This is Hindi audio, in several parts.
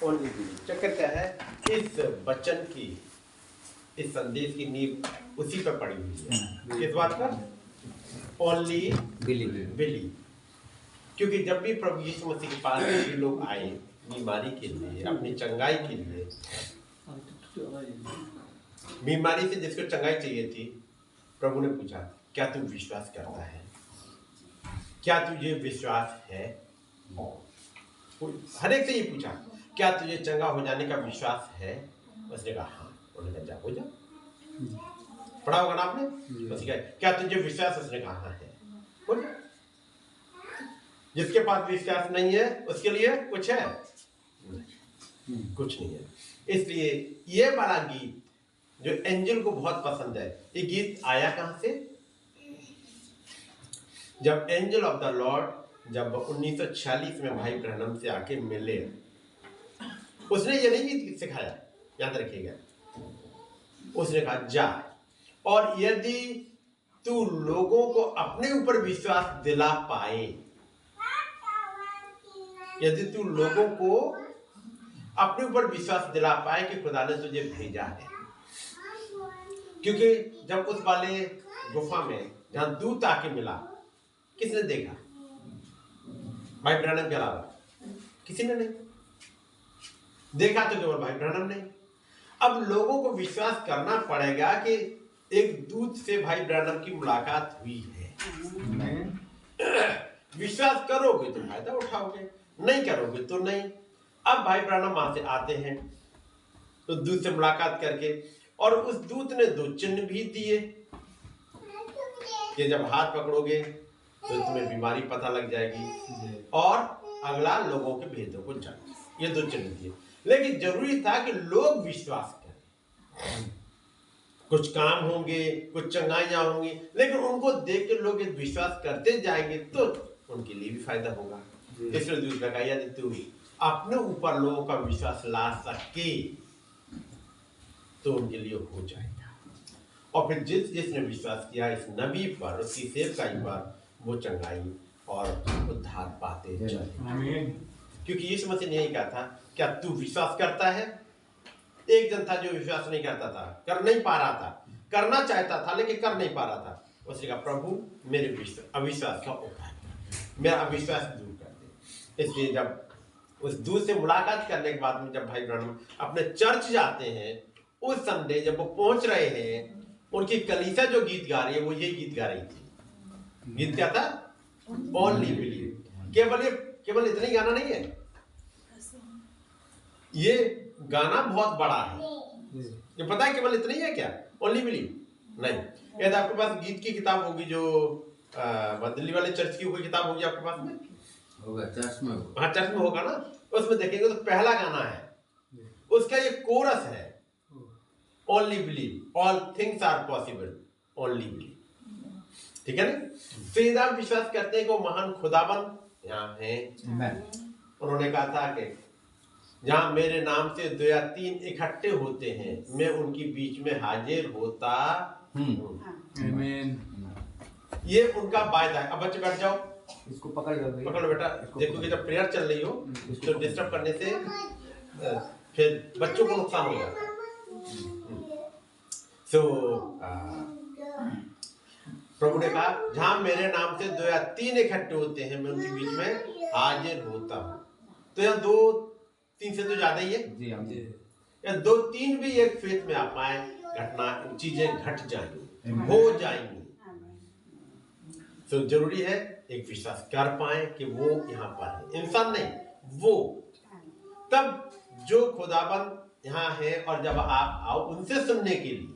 Only believe. चक्कर क्या है, इस वचन की, इस संदेश की नींव उसी पर पड़ी हुई है। किस बात पर? Only believe. क्योंकि जब भी प्रभु यीशु मसीह के पास भी लोग आए बीमारी के लिए, अपनी चंगाई के लिए, बीमारी से जिसको चंगाई चाहिए थी, प्रभु ने पूछा क्या तू विश्वास करता है? क्या तुझे विश्वास है? हर एक से ये पूछा क्या तुझे चंगा हो जाने का विश्वास है? उसने कहा हाँ। उन्होंने कहा जा हो जा। पढ़ा होगा ना आपने? उसने कहा क्या तुझे विश्वास? उसने कहा हाँ है। हो जा। जिसके पास विश्वास नहीं है उसके लिए कुछ है? कुछ नहीं है। इसलिए ये वाला गीत जो एंजल को बहुत पसंद है, ये गीत आया कहां से? जब एंजल ऑफ द लॉर्ड जब 1946 में भाई ब्रैनम से आके मिले, उसने ये नहीं गीत सिखाया, याद रखिएगा। उसने कहा जा, और यदि तू लोगों को अपने ऊपर विश्वास दिला पाए, यदि तू लोगों को अपने ऊपर विश्वास दिला पाए कि खुदा ने तुझे भेजा है। क्योंकि जब उस वाले गुफा में जहां दूत आके मिला, किसने देखा? भाई ब्रैनम के अलावा किसी ने नहीं देखा। तो केवल भाई ब्रैनम ने। अब लोगों को विश्वास करना पड़ेगा कि एक दूत से भाई ब्रैनम की मुलाकात हुई है। विश्वास करोगे तो फायदा उठाओगे, नहीं करोगे तो नहीं। अब भाई ब्रैनम वहां से आते हैं तो दूत से मुलाकात करके, और उस दूत ने 2 चिन्ह भी दिए कि जब हाथ पकड़ोगे तो तुम्हें बीमारी पता लग जाएगी, और अगला लोगों के भेदों को जाने। ये 2 चिन्ह दिए, लेकिन जरूरी था कि लोग विश्वास करें। कुछ काम होंगे, कुछ चंगाइयां होंगी, लेकिन उनको देख के लोग विश्वास करते जाएंगे तो उनके लिए भी फायदा होगा। इसलिए दूसरा कहा यदि तू अपने ऊपर लोगों का विश्वास ला सके तो उनके लिए हो जाएगा। और फिर जिसने विश्वास किया इस नबी पर, उसकी सेवकाई पर, वो चंगाई और उद्धार पाते चले। क्योंकि यीशु मसीह ने यही कहा था, क्या तू विश्वास करता है? एक जन था जो विश्वास नहीं करता था, कर नहीं पा रहा था, करना चाहता था लेकिन कर नहीं पा रहा था। उसने कहा प्रभु मेरे अविश्वास का उद्धार कर, मेरा अविश्वास दूर कर दे। इसलिए जब उस दूत से मुलाकात करने के बाद में जब भाई ब्रैनम अपने चर्च जाते हैं, उस संडे जब वो पहुंच रहे हैं, उनकी कलीसिया जो गीत गा रही है वो ये गीत गा रही थी। गीत क्या था? Only believe. केवल इतना ही गाना नहीं है, ये गाना बहुत बड़ा है। ये पता है केवल इतना ही है क्या? ओनली बिलीव नहीं। यदि आपके पास गीत की किताब होगी, जो दिल्ली वाले चर्च की कोई किताब होगी आपके पास में होगा, चर्च में होगा। हाँ चर्च में होगा ना, उसमें देखेंगे तो पहला गाना है, उसका ये कोरस है, only believe, all things are possible, only believe. ठीक है ना? फिर आप विश्वास करते हैं कि वो महान खुदाबंद यहाँ है। उन्होंने कहा था कि जहां मेरे नाम से 2 या 3 इकट्ठे होते हैं, मैं उनके बीच में हाजिर होता हूं। ये उनका वायदा है। अब बच्चे बैठ जाओ, इसको पकड़ लो बेटा। देखो कि जब प्रेयर चल रही हो तो डिस्टर्ब करने से फिर बच्चों को नुकसान हो जाता है। प्रभु ने कहा जहां मेरे नाम से 2 या 3 इकट्ठे होते हैं, मैं उनके बीच में हाजिर होता हूं। तो यहाँ 2-3 से तो ज्यादा ही है जी। हम या 2-3 भी एक फेथ में आ पाए, घटना चीजें घट जाएंगी, हो जाएंगी। तो जरूरी है एक विश्वास कर पाए कि वो यहाँ पर है, इंसान नहीं वो। तब जो खुदाबंद यहाँ है, और जब आप आओ उनसे सुनने के लिए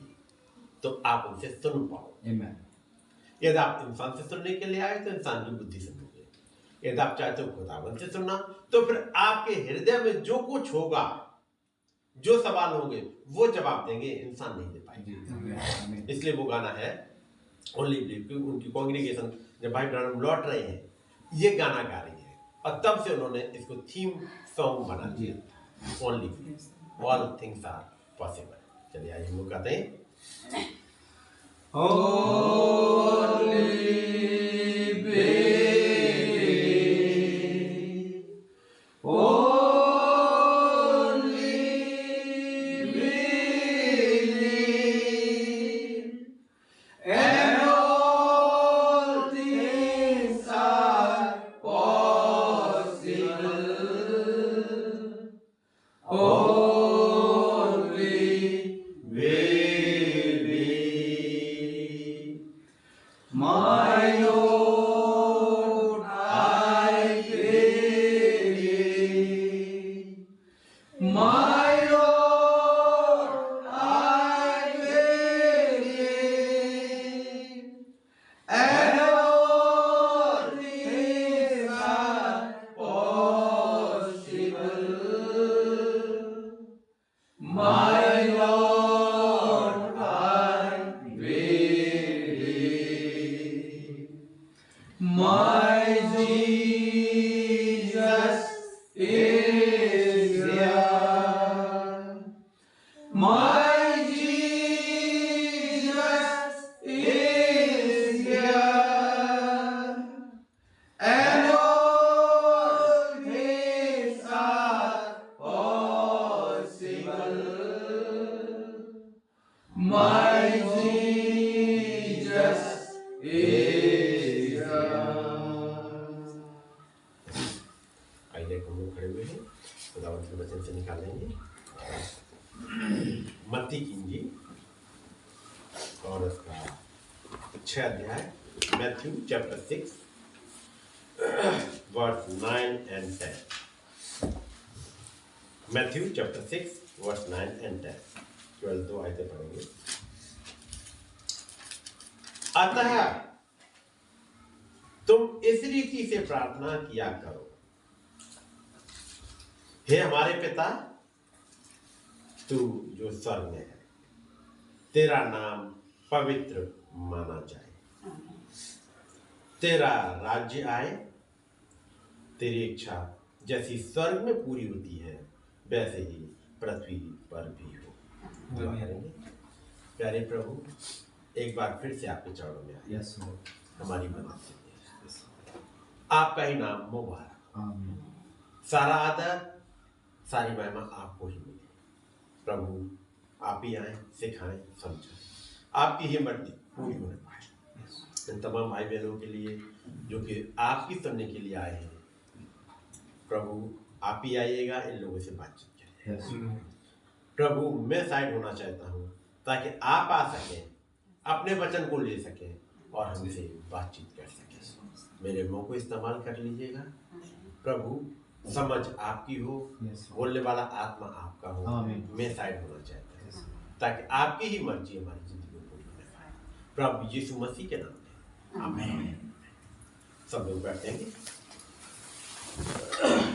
तो आप उनसे सुन पाओ। यदि आप इंसान से सुनने के लिए आए तो इंसान की बुद्धि सुनोगे। यदि आप चाहते हो खुदाबंद से सुनना, तो फिर आपके हृदय में जो कुछ होगा, जो सवाल होंगे, वो जवाब देंगे, इंसान नहीं दे पाएंगे। इसलिए वो गाना है ओनली बिलीव। उनकी कांग्रेगेशन जब भाई ब्रैनम लौट रहे हैं, ये गाना गा रही है, और तब से उन्होंने इसको थीम सॉन्ग बना दिया, only believe, all things are possible. चलिए आइए हम लोग गाते हैं। Only only will be. My Lord, I pray thee. My Lord, I pray thee. And all things are possible. My Lord, I pray thee. My Jesus is here. My Jesus is here. And all things are possible. My Jesus is here. आइए हम लोग खड़े हुए हैं, खुदावंत के वचन से निकालेंगे मत्ती की इंजील और उसका 6 अध्याय, Matthew chapter 6 verse 9 and 10. Matthew chapter 6 verse 9 and 10. केवल 2 आयतें पढ़ेंगे। अतः तुम इस रीति से प्रार्थना किया करो, हे हमारे पिता, तू जो स्वर्ग में है, तेरा नाम पवित्र माना जाए, तेरा राज्य आए, तेरी इच्छा जैसी स्वर्ग में पूरी होती है वैसे ही पृथ्वी पर भी हो। दुआ करेंगे। प्यारे प्रभु, एक बार फिर से आपके चरणों में आए, हमारी मदद कीजिए। आपका ही नाम मुबारक। सारा आदर, सारी महिमा आपको ही मिले। प्रभु, आप ही आए, सिखाएं, समझाएं, आपकी ही मर्जी पूरी होने पाए। इन तमाम भाई बहनों के लिए जो कि आपकी सुनने के लिए आए हैं, प्रभु आप ही आइएगा, इन लोगों से बातचीत करिए। प्रभु, मैं साइड होना चाहता हूँ ताकि आप आ सकें, अपने वचन को ले सकें और हमसे बातचीत कर सकें। मेरे मुंह को इस्तेमाल कर लीजिएगा प्रभु, समझ आपकी हो, बोलने वाला आत्मा आपका हो। मैं साइड होना चाहता हूँ ताकि आपकी ही मर्जी हमारी जिंदगी में पूरी होने पाए। प्रभु यीशु मसीह के नाम में आमीन। सब लोग बैठेंगे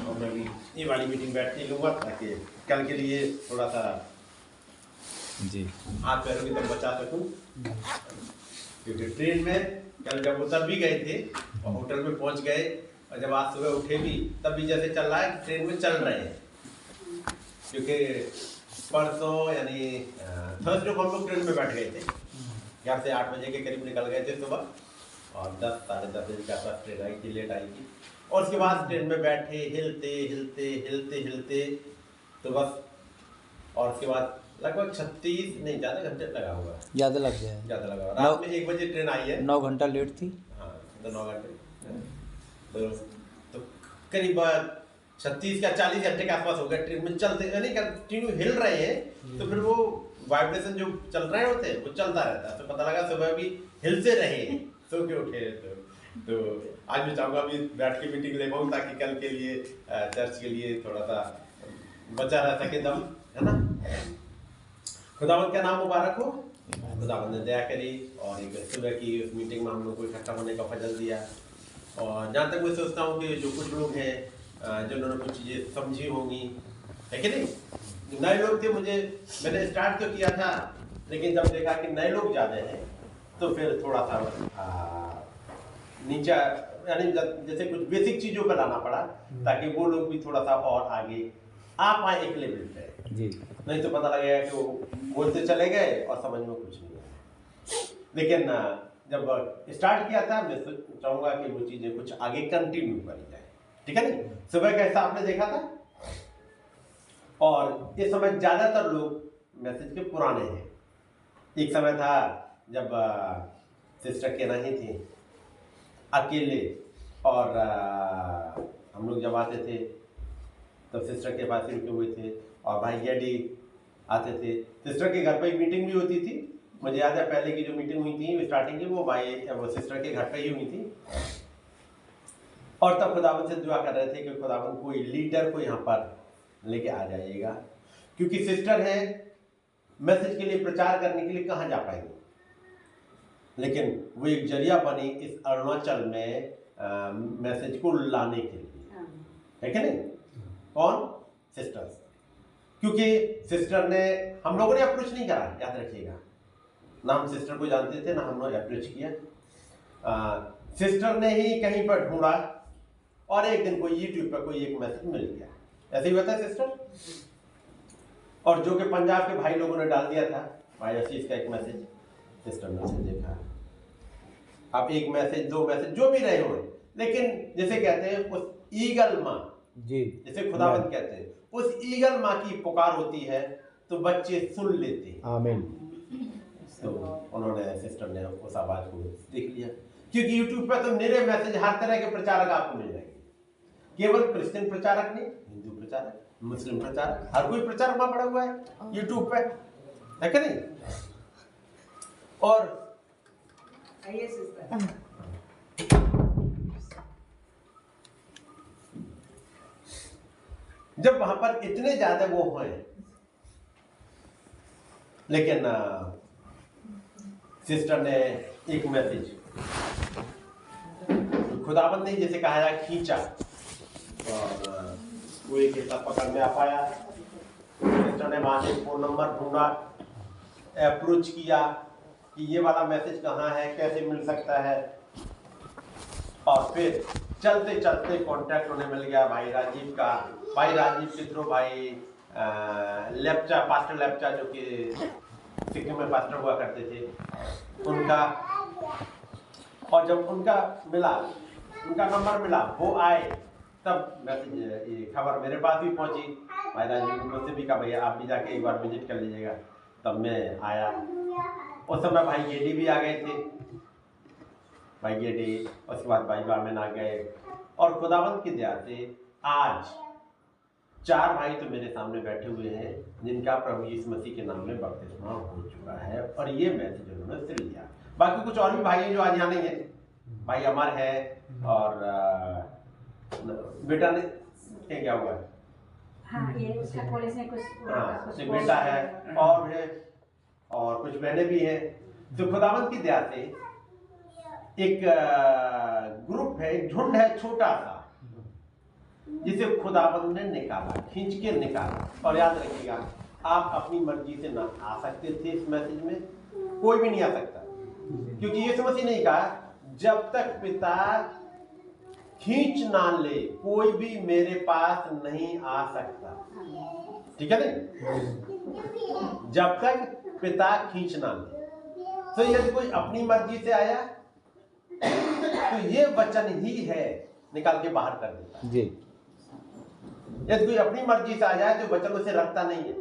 और मैं भी ये वाली मीटिंग बैठने लूँगा ताकि कल के लिए थोड़ा सा जी हाथ पैरों की तरफ बचा सकूँ, क्योंकि ट्रेन में कल जब उतर भी गए थे और होटल में पहुँच गए और जब आज सुबह उठे भी तब भी जैसे चल रहा है, ट्रेन में चल रहे हैं। क्योंकि परसों यानी थर्सडे को हम लोग ट्रेन में बैठ गए थे, घर से 8 बजे के करीब निकल गए थे सुबह और 10 साढ़े 10 बजे के आसपास ट्रेन आई थी, लेट आई थी। और उसके बाद ट्रेन में बैठे हिलते हिलते हिलते हिलते तो बस, और उसके बाद लगभग 36 नहीं ज़्यादा घंटे लगा हुआ है, ज़्यादा लग गया है। ज़्यादा लगा हुआ। रात में 1 बजे ट्रेन आई है, 9 घंटा लेट थी। हाँ 9 घंटे, तो करीब 36 या 40 घंटे के आसपास हो गए ट्रेन में चलते, यानी कंटिन्यू हिल रहे हैं। तो फिर वो वाइब्रेशन जो चल रहे होते हैं वो चलता रहता है। तो पता लगा सुबह भी हिलते रहे, सो के उठे। तो आज मैं चाहूँगा अभी बैठ के मीटिंग ले पाऊँ ताकि कल के लिए चर्च के लिए थोड़ा सा बचा रह सके दम, है ना। खुदावंत का नाम मुबारक हो। खुदावंत ने दया करी और एक सुबह की उस मीटिंग में हम लोग को इकट्ठा होने का फजल दिया। और जहाँ तक मैं सोचता हूँ कि जो कुछ लोग हैं जिन्होंने कुछ चीज़ें समझी होंगी, है कि नहीं। नए लोग थे, मैंने स्टार्ट तो किया था, लेकिन जब देखा कि नए लोग ज़्यादा हैं तो फिर थोड़ा सा नीचा, यानी जैसे कुछ बेसिक चीज़ों पर लाना पड़ा ताकि वो लोग भी थोड़ा सा और आगे आ पाए एक लेवल पे जी। नहीं तो पता लगेगा कि वो बोलते चले गए और समझ में कुछ नहीं आया। लेकिन जब स्टार्ट किया था मैं चाहूँगा कि वो चीज़ें कुछ आगे कंटिन्यू करी जाए, ठीक है नहीं। सुबह का हिस्सा आपने देखा था और इस समय ज़्यादातर लोग मैसेज के पुराने हैं। एक समय था जब सिस्टर केना ही थी अकेले, और हम लोग जब आते थे तब सिस्टर के पास ही रुके हुए थे और भाई गेडी आते थे। सिस्टर के घर पे मीटिंग भी होती थी। मुझे याद है पहले की जो मीटिंग हुई थी स्टार्टिंग की वो सिस्टर के घर पे ही हुई थी। और तब खुदावन से दुआ कर रहे थे कि खुदावन कोई लीडर को यहाँ पर लेके आ जाइएगा, क्योंकि सिस्टर है मैसेज के लिए प्रचार करने के लिए कहाँ जा पाएंगे, लेकिन वो एक जरिया बनी इस अरुणाचल में मैसेज को लाने के लिए, है कि नहीं? कौन? सिस्टर्स। क्योंकि सिस्टर ने, हम लोगों ने अप्रोच नहीं करा, याद रखिएगा, ना हम सिस्टर को जानते थे ना हम लोग अप्रोच किया। सिस्टर ने ही कहीं पर ढूंढा और एक दिन कोई यूट्यूब पर कोई एक मैसेज मिल गया। ऐसे ही होता है सिस्टर। और जो कि पंजाब के भाई लोगों ने डाल दिया था, भाई आशीष का एक मैसेज, सिस्टर मैसेज देखा। आप एक मैसेज, दो मैसेज जो भी रहे हो, लेकिन जैसे कहते हैं उस ईगल माँ जी, जैसे खुदावंत कहते हैं उस ईगल माँ की पुकार होती है तो बच्चे सुन लेते हैं। आमीन। तो उन्होंने, सिस्टर ने उस आवाज को देख लिया, क्योंकि यूट्यूब पर तो मेरे मैसेज हर तरह के प्रचारक आपको मिल जाएंगे, केवल क्रिश्चियन प्रचारक नहीं, हिंदू प्रचारक, मुस्लिम प्रचारक, हर कोई प्रचारक वहां पड़ा हुआ है यूट्यूब पे, है कि नहीं? और जब वहां पर इतने ज्यादा वो हुए, लेकिन सिस्टर ने एक मैसेज खुदाबंद ने जैसे कहा खींचा और वो एक हिस्सा पकड़ में आ पाया। सिस्टर ने वहां से फोन नंबर ढूंढा, अप्रोच किया कि ये वाला मैसेज कहाँ है, कैसे मिल सकता है, और फिर चलते चलते कांटेक्ट होने मिल गया भाई राजीव का। भाई राजीव के थ्रू भाई लेप्चा, पास्टर लेप्चा, जो कि सिक्किम में पास्टर हुआ करते थे, उनका, और जब उनका मिला, उनका नंबर मिला, वो आए, तब मैसेज खबर मेरे पास भी पहुंची। भाई राजीव ने मुझसे भी कहा भैया आप भी जाके एक बार विजिट कर लीजिएगा। तब मैं आया। उस समय भाई गेडी भी आ गए थे, भाई गेडी, उसके बाद भाई बामन आ गए, और खुदावंत की दया से आज 4 भाई तो मेरे सामने बैठे हुए हैं जिनका प्रभु यीशु मसीह के नाम में बपतिस्मा हो चुका है, और ये मैसेज उन्होंने सुन लिया। बाकी कुछ और भी भाई हैं जो आज यहाँ नहीं है। भाई अमर है, और बेटा ने क्या हुआ है, हाँ, ये उसका कॉलेज में कुछ, हाँ, बेटा है, और कुछ बहनें भी हैं। तो खुदावंत की दया से एक ग्रुप है, एक झुंड है छोटा सा, जिसे खुदावंत ने निकाला, खींच के निकाला। और याद रखिएगा, आप अपनी मर्जी से ना आ सकते थे इस मैसेज में, कोई भी नहीं आ सकता, क्योंकि यीशु मसीह ने कहा जब तक पिता खींच ना ले कोई भी मेरे पास नहीं आ सकता। ठीक है नहीं? जब तक पिता खींच ना ले। तो यदि कोई अपनी मर्जी से आया तो ये वचन ही है निकाल के बाहर कर देता जी। यदि कोई अपनी मर्जी से आ जाए तो वचन उसे रखता नहीं है,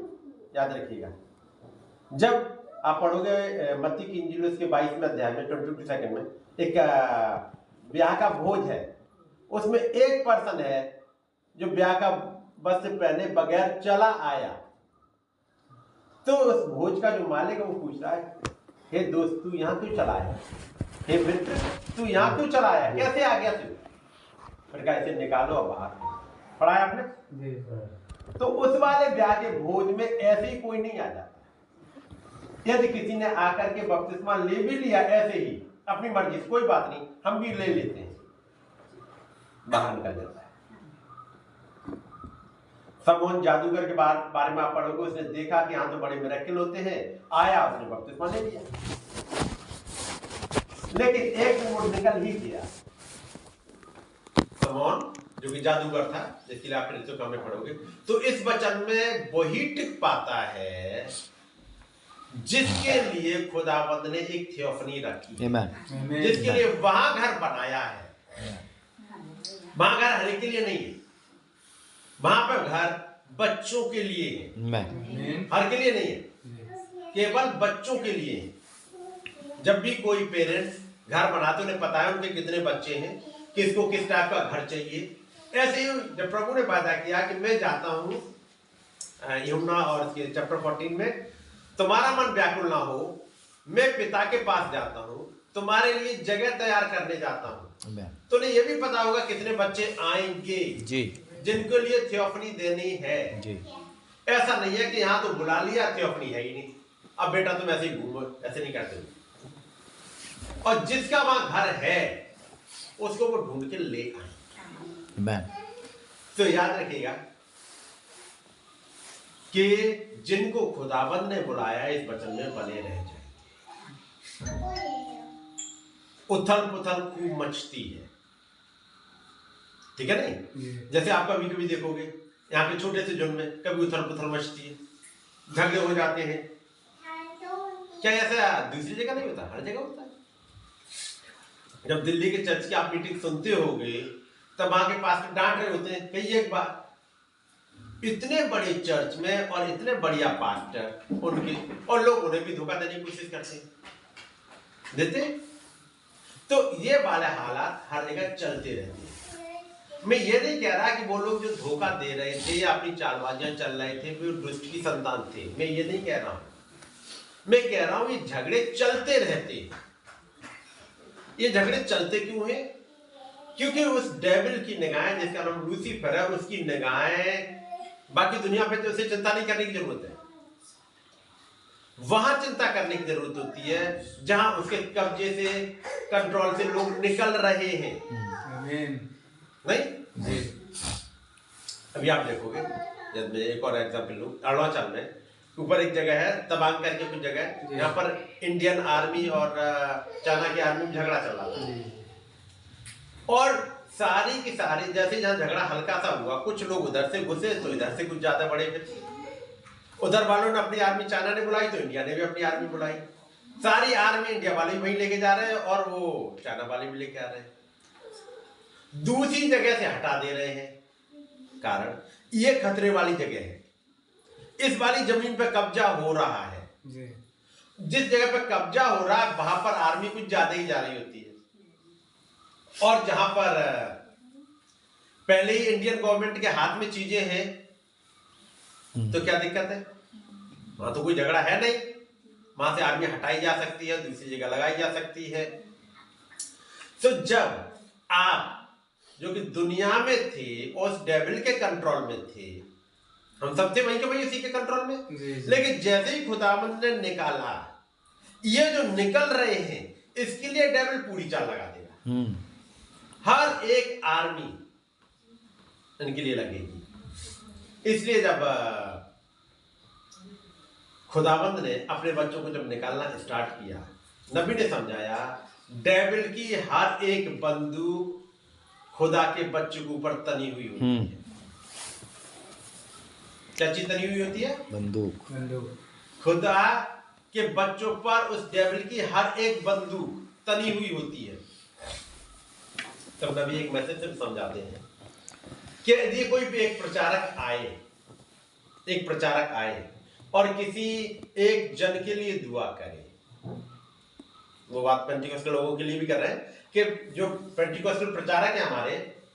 याद रखिएगा। जब आप पढ़ोगे मत्ती की इंजील उसके 22वें अध्याय में 22 में एक ब्याह का भोज है, उसमें एक पर्सन है जो ब्याह का वस्त्र पहने बगैर चला आया। तो उस भोज का जो मालिक है वो पूछ रहा है, हे दोस्त तू यहाँ क्यों चला आया, हे मित्र तू यहाँ क्यों चला आया, कैसे आ गया तू? फिर कहा इसे निकालो और बाहर। पढ़ा है आपने? तो उस वाले ब्याह के भोज में ऐसे ही कोई नहीं आ जाता। यदि किसी ने आकर के बपतिस्मा ले भी लिया ऐसे ही अपनी मर्जी से, कोई बात नहीं, हम भी ले लेते हैं, बाहर निकल जाता है। समोन जादूगर के बारे में आप पढ़ोगे, उसने देखा कि यहाँ तो बड़े मिरेकल होते हैं, आया, उसने बपतिस्मा ले लिया, लेकिन एक मोड़ निकल ही गया। समोन जो कि जादूगर था, जिसके लिए आप प्रिंसिपल में पढ़ोगे, तो इस वचन में वही टिक पाता है जिसके लिए खुदावंद ने एक थियोफनी रखी, जिसके लिए वहां घर बनाया है। वहां घर हर एक के लिए नहीं है, वहां पर घर बच्चों के लिए है, हर के लिए नहीं है, केवल बच्चों के लिए है। जब भी कोई पेरेंट्स घर बनाते उन्हें पता है उनके कितने बच्चे हैं, किसको किस टाइप का घर चाहिए, ऐसे ही जब प्रभु ने वादा किया कि मैं जाता हूँ यूहन्ना और चैप्टर 14 में, तुम्हारा मन व्याकुल ना हो, मैं पिता के पास जाता हूँ, तुम्हारे लिए जगह तैयार करने जाता हूँ। तो नहीं ये भी पता होगा कितने बच्चे आएंगे जी जिनके लिए थियोफनी देनी है जी। ऐसा नहीं है कि यहाँ तो बुला लिया, थियोफनी है ही नहीं, अब बेटा तुम ऐसे ही घूमो, ऐसे नहीं करते हो। और जिसका वहां घर है उसको वो ढूंढ के ले आए। तो याद रखिएगा कि जिनको खुदाबंद ने बुलाया इस वचन में बने रह जाए। उथल पुथल खूब मचती है, ठीक है नहीं? जैसे आप कभी कभी देखोगे यहाँ पे छोटे से झुंड में कभी उथल पुथल मचती है, झगड़े हो जाते हैं। क्या ऐसा दूसरी जगह नहीं होता? हर जगह होता है। जब दिल्ली के चर्च की आप मीटिंग सुनते होगे तब वहां के पास्टर डांट रहे होते हैं कई एक बार, इतने बड़े चर्च में और इतने बढ़िया पास्टर उनके, और लोग उन्हें भी धोखा देने की कोशिश करते हैं, देते। तो ये वाले हालात हर जगह चलते रहते हैं। मैं ये नहीं कह रहा कि वो लोग जो धोखा दे रहे थे या अपनी चालबाजियां चल रहे थे वो दुष्ट की संतान थे, मैं ये नहीं कह रहा हूं। मैं कह रहा हूं ये झगड़े चलते रहते हैं। ये झगड़े चलते क्यों हैं? क्योंकि उस डेविल की निगाहें, जिसका नाम लूसीफर है, उसकी निगाहें बाकी दुनिया पे, तो उसे चिंता नहीं करने की जरूरत है। वहां चिंता करने की जरूरत होती है जहां उसके कब्जे से, कंट्रोल से लोग निकल रहे हैं। नहीं जी। अभी आप देखोगे, जब मैं एक और एग्जाम्पल लूं, अरुणाचल में ऊपर एक जगह है तबांग करके कुछ जगह है, यहाँ पर इंडियन आर्मी और चाइना की आर्मी में झगड़ा चल रहा था। और सारी की सारी, जैसे जहां झगड़ा हल्का सा हुआ, कुछ लोग उधर से घुसे तो इधर से कुछ ज्यादा बड़े थे। उधर वालों ने अपनी आर्मी चाइना ने बुलाई तो इंडिया ने भी अपनी आर्मी बुलाई। सारी आर्मी इंडिया वाले भी वहीं लेके जा रहे हैं और वो चाइना वाले भी लेके आ रहे हैं, दूसरी जगह से हटा दे रहे हैं। कारण ये खतरे वाली जगह है, इस वाली जमीन पर कब्जा हो रहा है। जिस जगह पर कब्जा हो रहा है वहां पर आर्मी कुछ ज्यादा ही जा रही होती है, और जहां पर पहले ही इंडियन गवर्नमेंट के हाथ में चीजें हैं तो क्या दिक्कत है? वहां तो कोई झगड़ा है नहीं, वहां से आर्मी हटाई जा सकती है, दूसरी जगह लगाई जा सकती है। तो जब आप जो कि दुनिया में थे उस डेविल के कंट्रोल में थे, हम सब थे वहीं के वहीं उसी के कंट्रोल में, लेकिन जैसे ही खुदावंद ने निकाला, ये जो निकल रहे हैं इसके लिए डेविल पूरी चाल लगा देगा। हर एक आर्मी इनके लिए लगेगी। इसलिए जब खुदावंद ने अपने बच्चों को जब निकालना स्टार्ट किया, नबी ने समझाया डेविल की हर एक बंदूक खुदा के बच्चों के ऊपर तनी हुई होती है। क्या चीज तनी हुई होती है? बंदूक। खुदा के बच्चों पर उस डेविल की हर एक बंदूक तनी हुई होती है। तब नबी एक मैसेज से समझाते हैं कि यदि कोई भी एक प्रचारक आए और किसी एक जन के लिए दुआ करे, वो बात पेंटिकॉस्टल लोगों के लिए भी कर रहे हैं कि जो पेंटिकॉस्टल प्रचारक हैं हमारे,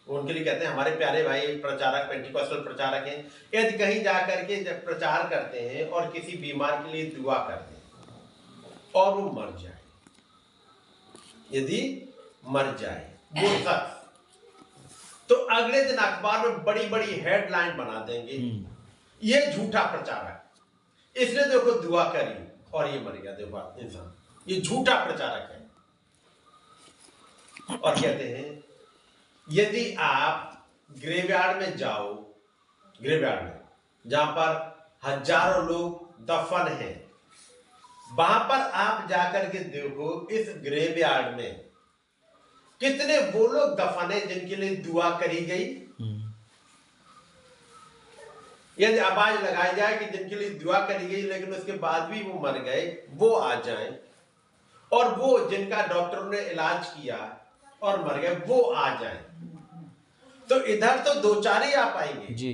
उनके लिए कहते हैं हमारे प्यारे भाई प्रचारक, पेंटिकॉस्टल प्रचारक हैं, यदि कहीं जाकर के जब प्रचार करते हैं और किसी बीमार के लिए दुआ करते हैं और वो मर जाए, यदि मर जाए वो शख्स, तो अगले दिन अखबार में बड़ी बड़ी हेडलाइन बना देंगे, ये झूठा प्रचारक, इसने देखो दुआ करी और ये मर गया, देखो इंसान, ये झूठा प्रचारक है। और कहते हैं यदि आप ग्रेवयार्ड में जाओ, ग्रेवयार्ड में जहां पर हजारों लोग दफन हैं, वहां पर आप जाकर के देखो इस ग्रेवयार्ड में कितने वो लोग दफन है जिनके लिए दुआ करी गई। यदि आवाज लगाई जाए कि जिनके लिए दुआ करी गई लेकिन उसके बाद भी वो मर गए, वो आ जाएं, और वो जिनका डॉक्टरों ने इलाज किया और मर गए वो आ जाएं, तो इधर तो दो चार ही आ पाएंगे जी,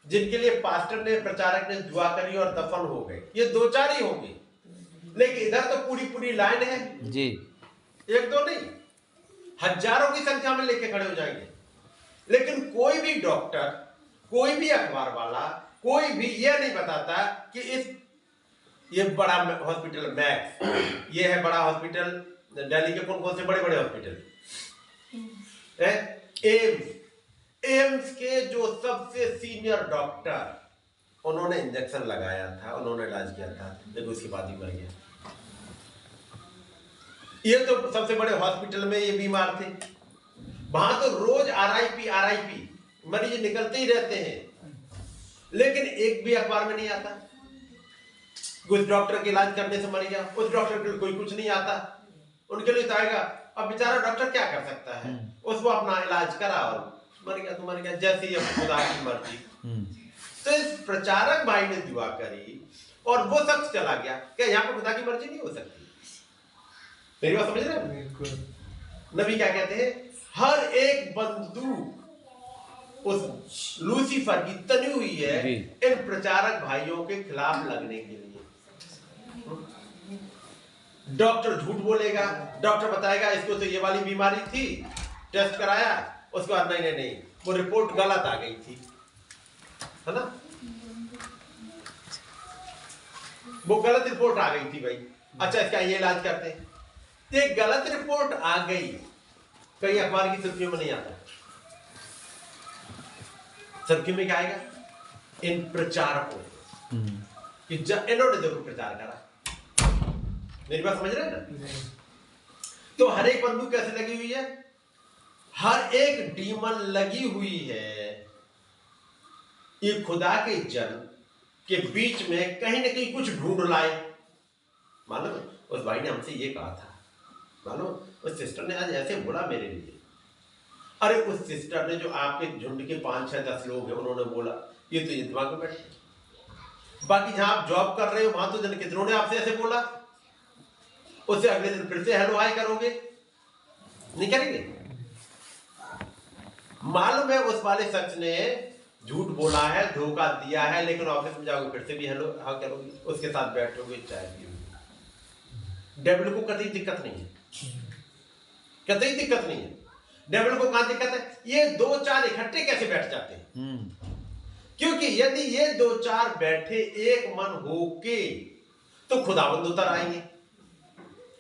जिनके लिए पास्टर ने, प्रचारक ने दुआ करी और दफन हो गए, ये दो चार ही होंगे। लेकिन इधर तो पूरी पूरी लाइन है जी, एक दो नहीं, हजारों की संख्या में लेके खड़े हो जाएंगे। लेकिन कोई भी डॉक्टर, कोई भी अखबार वाला, कोई भी यह नहीं बताता कि ये बड़ा हॉस्पिटल मैक्स, ये है बड़ा हॉस्पिटल, दिल्ली के कौन कौन से बड़े बड़े हॉस्पिटल, एम्स के जो सबसे सीनियर डॉक्टर, उन्होंने इंजेक्शन लगाया था, उन्होंने इलाज किया था, लेकिन उसके बाद ही मर गया। ये तो सबसे बड़े हॉस्पिटल में ये बीमार थे, वहां तो रोज आरआईपी मरीज निकलते ही रहते हैं, लेकिन एक भी अखबार में नहीं आता। कुछ डॉक्टर के इलाज करने से मर गया, उस डॉक्टर के लिए कोई कुछ नहीं आता, उनके लिए तो आएगा। अब बेचारा डॉक्टर क्या कर सकता है, उसको अपना इलाज करा और मर गया तो मर गया, जैसे ही खुदा की मर्जी। तो इस प्रचारक भाई ने दुआ करी और वो शख्स चला गया। क्या यहाँ पर खुदा की मर्जी नहीं हो सकती? मेरी बात समझ रहे हैं? नबी क्या कहते हैं, हर एक बंदूक उस लूसीफर की तनी हुई है इन प्रचारक भाइयों के खिलाफ लगने के लिए। डॉक्टर झूठ बोलेगा, डॉक्टर बताएगा इसको तो ये वाली बीमारी थी, टेस्ट कराया, उसके बाद नहीं वो रिपोर्ट गलत आ गई थी, है ना, वो गलत रिपोर्ट आ गई थी भाई, अच्छा इसका ये इलाज करते हैं। ये गलत रिपोर्ट आ गई, कई अखबार की सुर्खियों में नहीं आता, सुर्खी में क्या आएगा, इन प्रचारकों कि इन्होंने देखो प्रचार करा। मेरी बात समझ रहे हैं ना? तो हर एक बंदूक कैसे लगी हुई है, हर एक डीमन लगी हुई है, ये खुदा के जन के बीच में कहीं ना कहीं कुछ ढूंढ लाए। मालूम उस भाई ने हमसे ये कहा था, मालूम उस सिस्टर ने आज ऐसे बोला मेरे लिए, अरे उस सिस्टर ने जो आपके झुंड के 5, 6, 10 लोग हैं, उन्होंने बोला ये तो ये दिमाग में बैठे, बाकी जहां आप जॉब कर रहे हो वहां तो जन कितनों ने आपसे ऐसे बोला, उससे अगले दिन फिर से हेलो हाय करोगे, नहीं करेंगे? मालूम है उस वाले शख्स ने झूठ बोला है, धोखा दिया है, लेकिन ऑफिस में जाओगे फिर से भी हेलो हाय करोगे, उसके साथ बैठोगे, चाय पियोगे। डेविल को कतई दिक्कत नहीं है, कतई दिक्कत नहीं है। डेविल को कहां दिक्कत है, ये 2-4 इकट्ठे कैसे बैठ जाते हैं, क्योंकि यदि ये 2-4 बैठे एक मन होके तो खुदाबंद उतर आएंगे,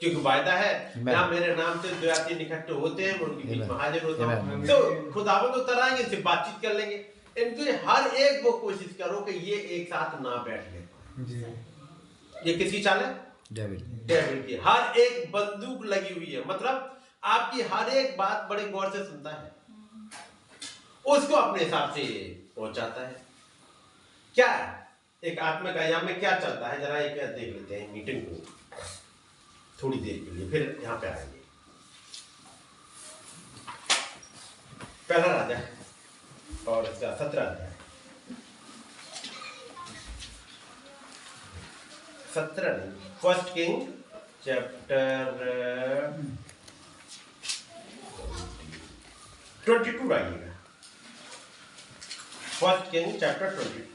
क्योंकि वायदा है ना मेरे नाम से 2 या 3 इकट्ठे होते हैं, उनके बीच में हाजिर होता हूं, तो खुदाबंद उतर आएंगे, इनसे बातचीत कर लेंगे। इनके हर एक वो कोशिश करो कि ये एक साथ ना बैठ ले। ये किसकी चाल है? डेविड की। हर एक बंदूक लगी हुई है, मतलब आपकी हर एक बात बड़े गौर से सुनता है, उसको अपने हिसाब से पहुंचाता है। क्या एक आत्मा का यहाँ में क्या चलता है, जरा एक देख लेते हैं मीटिंग को थोड़ी देर के लिए, फिर यहां पे आएंगे। पहला राजा और इसका 17 अध्याय, 1 किंग चैप्टर 22 आइएगा। 1 किंग चैप्टर 22।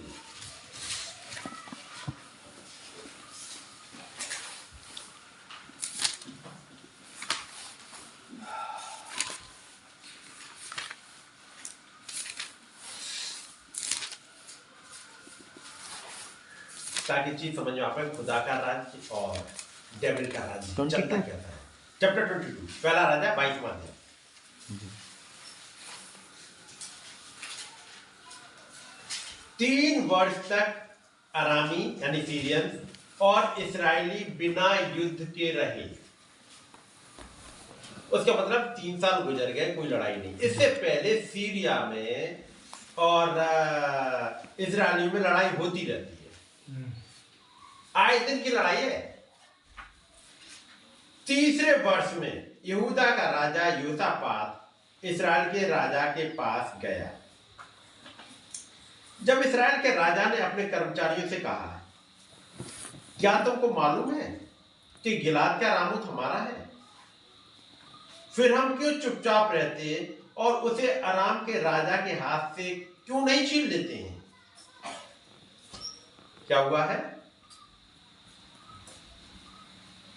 ताकि चीज समझ में आ पाए, खुदा का राज्य और डेविल का राज्य चलता क्या था। चैप्टर 22 पहला राजा 22वां अध्याय। 3 वर्ष तक अरामी यानी सीरियन और इस्राएली बिना युद्ध के रहे। उसका मतलब 3 साल गुजर गए, कोई लड़ाई नहीं। इससे पहले सीरिया में और इस्राएलियों में लड़ाई होती रहती है, आए दिन की लड़ाई है। 3रे वर्ष में यहूदा का राजा योसापात इस्राएल के राजा के पास गया। जब इस्राएल के राजा ने अपने कर्मचारियों से कहा, क्या तुमको मालूम है कि गिलाद का रामोत हमारा है? फिर हम क्यों चुपचाप रहते और उसे अराम के राजा के हाथ से क्यों नहीं छीन लेते हैं? क्या हुआ है?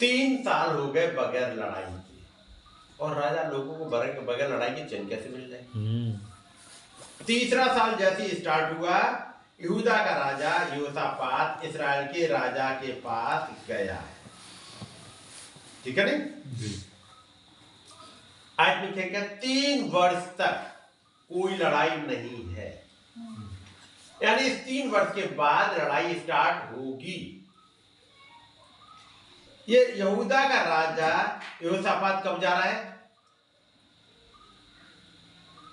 3 साल हो गए बगैर लड़ाई के, और राजा लोगों को बगैर लड़ाई के चैन कैसे मिल जाए? तीसरा साल जैसे ही स्टार्ट हुआ, यहूदा का राजा यहोशापात इस्राएल के राजा के पास गया है। ठीक है नहीं? आज लिखे क्या 3 वर्ष तक कोई लड़ाई नहीं है, यानी इस 3 वर्ष के बाद लड़ाई स्टार्ट होगी। ये यहूदा का राजा यहोशापात कब जा रहा है?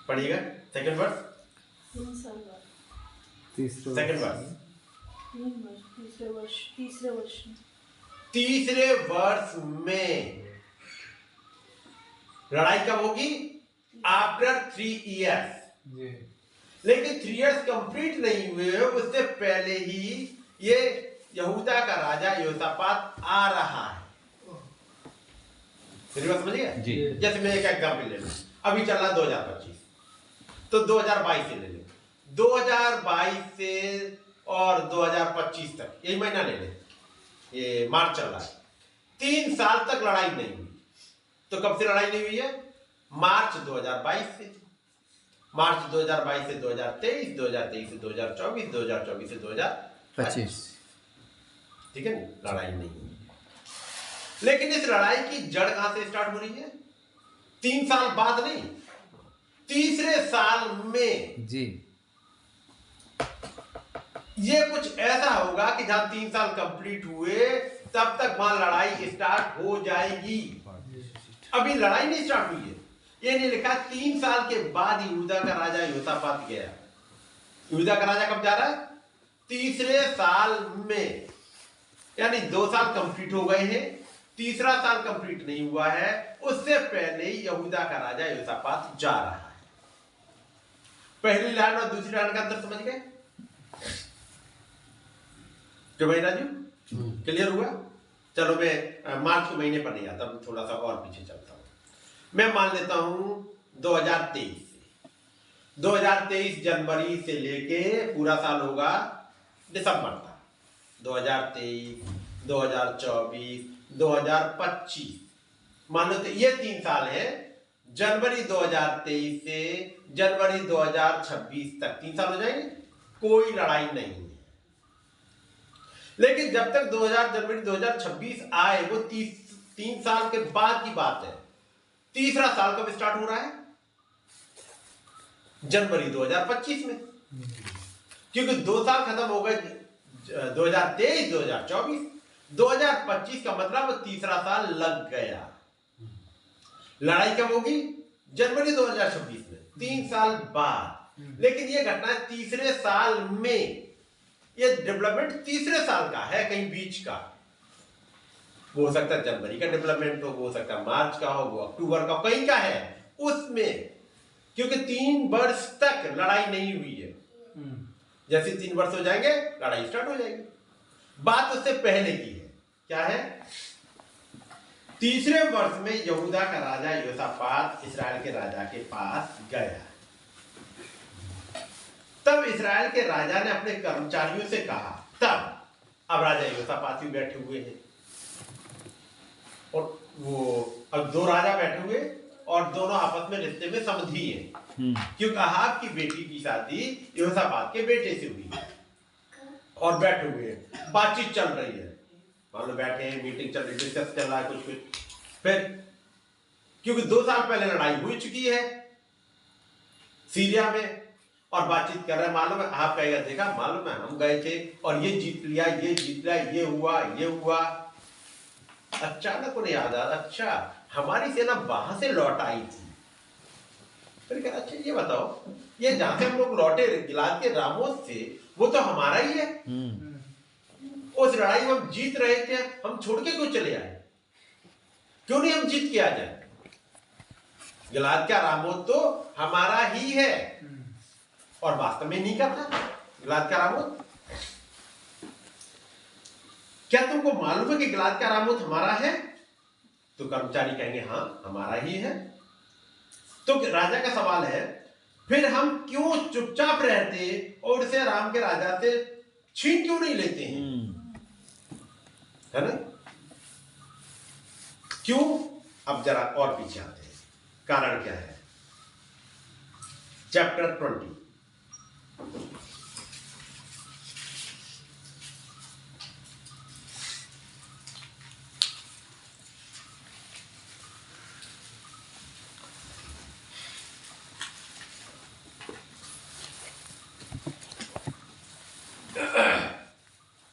पढ़िएगा सेकंड वर्ष, सेकंड वर्ष, तीसरे वर्ष में लड़ाई कब होगी? After 3 years. लेकिन 3 इयर्स कंप्लीट नहीं हुए, उससे पहले ही ये यहूदा का राजा यहोशापात आ रहा है। मेरी बात समझिए? जैसे मैं एक एग्जाम्पल ले लूं, अभी चल रहा 2025, तो 2022 से ले लें, 2022 से और 2025 तक, यही महीना ले लें, ये मार्च चल रहा है, 3 साल तक लड़ाई नहीं हुई। तो कब से लड़ाई नहीं हुई है? मार्च 2022 से, मार्च 2022 से 2023, 2023 से 2024, 2024 से 2025। ठीक है, लड़ाई नहीं हुई। लेकिन इस लड़ाई की जड़ कहां से स्टार्ट हो रही है? 3 साल बाद नहीं, तीसरे साल में जी। ये कुछ ऐसा होगा कि जहां 3 साल कंप्लीट हुए तब तक वहां लड़ाई स्टार्ट हो जाएगी। अभी लड़ाई नहीं स्टार्ट हुई है, ये नहीं लिखा 3 साल के बाद यहूदा का राजा यहोशापात गया। यहूदा का राजा कब जा रहा है? तीसरे साल में, यानी 2 साल कंप्लीट हो गए हैं, तीसरा साल कंप्लीट नहीं हुआ है, उससे पहले ही यहूदा का राजा यहोशापात जा रहा है। पहली लाइन और दूसरी लाइन का अंतर समझ गए? तो भाई राजू क्लियर हुआ? चलो मैं मार्च के महीने पर नहीं आता, थोड़ा सा और पीछे चलता हूं। मैं मान लेता हूं 2023 से, 2023 जनवरी से लेके पूरा साल होगा दिसंबर तक, 2023, 2024, 2025 मान लो। तो ये 3 साल है, जनवरी 2023 से जनवरी 2026 तक 3 साल हो जाएंगे, कोई लड़ाई नहीं है। लेकिन जब तक जनवरी 2026 आए, वो 3 साल के बाद की बात है। तीसरा साल कब स्टार्ट हो रहा है? जनवरी 2025 में, क्योंकि 2 साल खत्म हो गए, 2023, 2024, 2025 का मतलब तीसरा साल लग गया। लड़ाई कब होगी? जनवरी 2026 में, 3 साल बाद। लेकिन यह घटना तीसरे साल में, यह डेवलपमेंट तीसरे साल का है, कहीं बीच का हो सकता है, जनवरी का डेवलपमेंट हो सकता है मार्च का हो, अक्टूबर का, कहीं का है उसमें, क्योंकि 3 वर्ष तक लड़ाई नहीं हुई है। जैसे 3 वर्ष हो जाएंगे लड़ाई स्टार्ट हो जाएगी। बात उससे पहले की है, क्या है? तीसरे वर्ष में यहूदा का राजा यहोशापात इस्राएल के राजा के पास गया। तब इस्राएल के राजा ने अपने कर्मचारियों से कहा, तब अब राजा यहोशापात भी बैठे हुए हैं, और वो अब 2 राजा बैठे हुए, और दोनों आपस में रिश्ते में समझी है, क्योंकि अहाब की बेटी की शादी यहोशापात के बेटे से हुई है, और बैठे हुए हैं, बातचीत चल रही है, मान लो बैठे हैं, मीटिंग चल रही, डिस्कस चल रहा है कुछ। फिर क्योंकि 2 साल पहले लड़ाई हो चुकी है सीरिया में, और बातचीत कर रहे हैं, मालूम है, आप कहेगा देखा, मालूम है हम गए थे और ये जीत लिया, ये जीत लिया, ये हुआ, ये हुआ। अचानक उन्हें याद आया, अच्छा हमारी सेना वहां से लौट आई थी। फिर कहा, अच्छा ये बताओ, ये जहां से हम लोग लौटे गिलाद के रामोत से, वो तो हमारा ही है। उस लड़ाई में हम जीत रहे थे, हम छोड़ के क्यों चले आए? क्यों नहीं हम जीत के आ जाए? गिलाद का रामोत तो हमारा ही है, और वास्तव में नहीं करता गिलाद का रामोत। क्या तुमको मालूम है कि गिलाद का रामोत हमारा है? तो कर्मचारी कहेंगे हाँ हमारा ही है। तो राजा का सवाल है, फिर हम क्यों चुपचाप रहते और इसे राम के राजा से छीन क्यों नहीं लेते हैं? है ना? क्यों? अब जरा और पीछे आते हैं, कारण क्या है? Chapter 20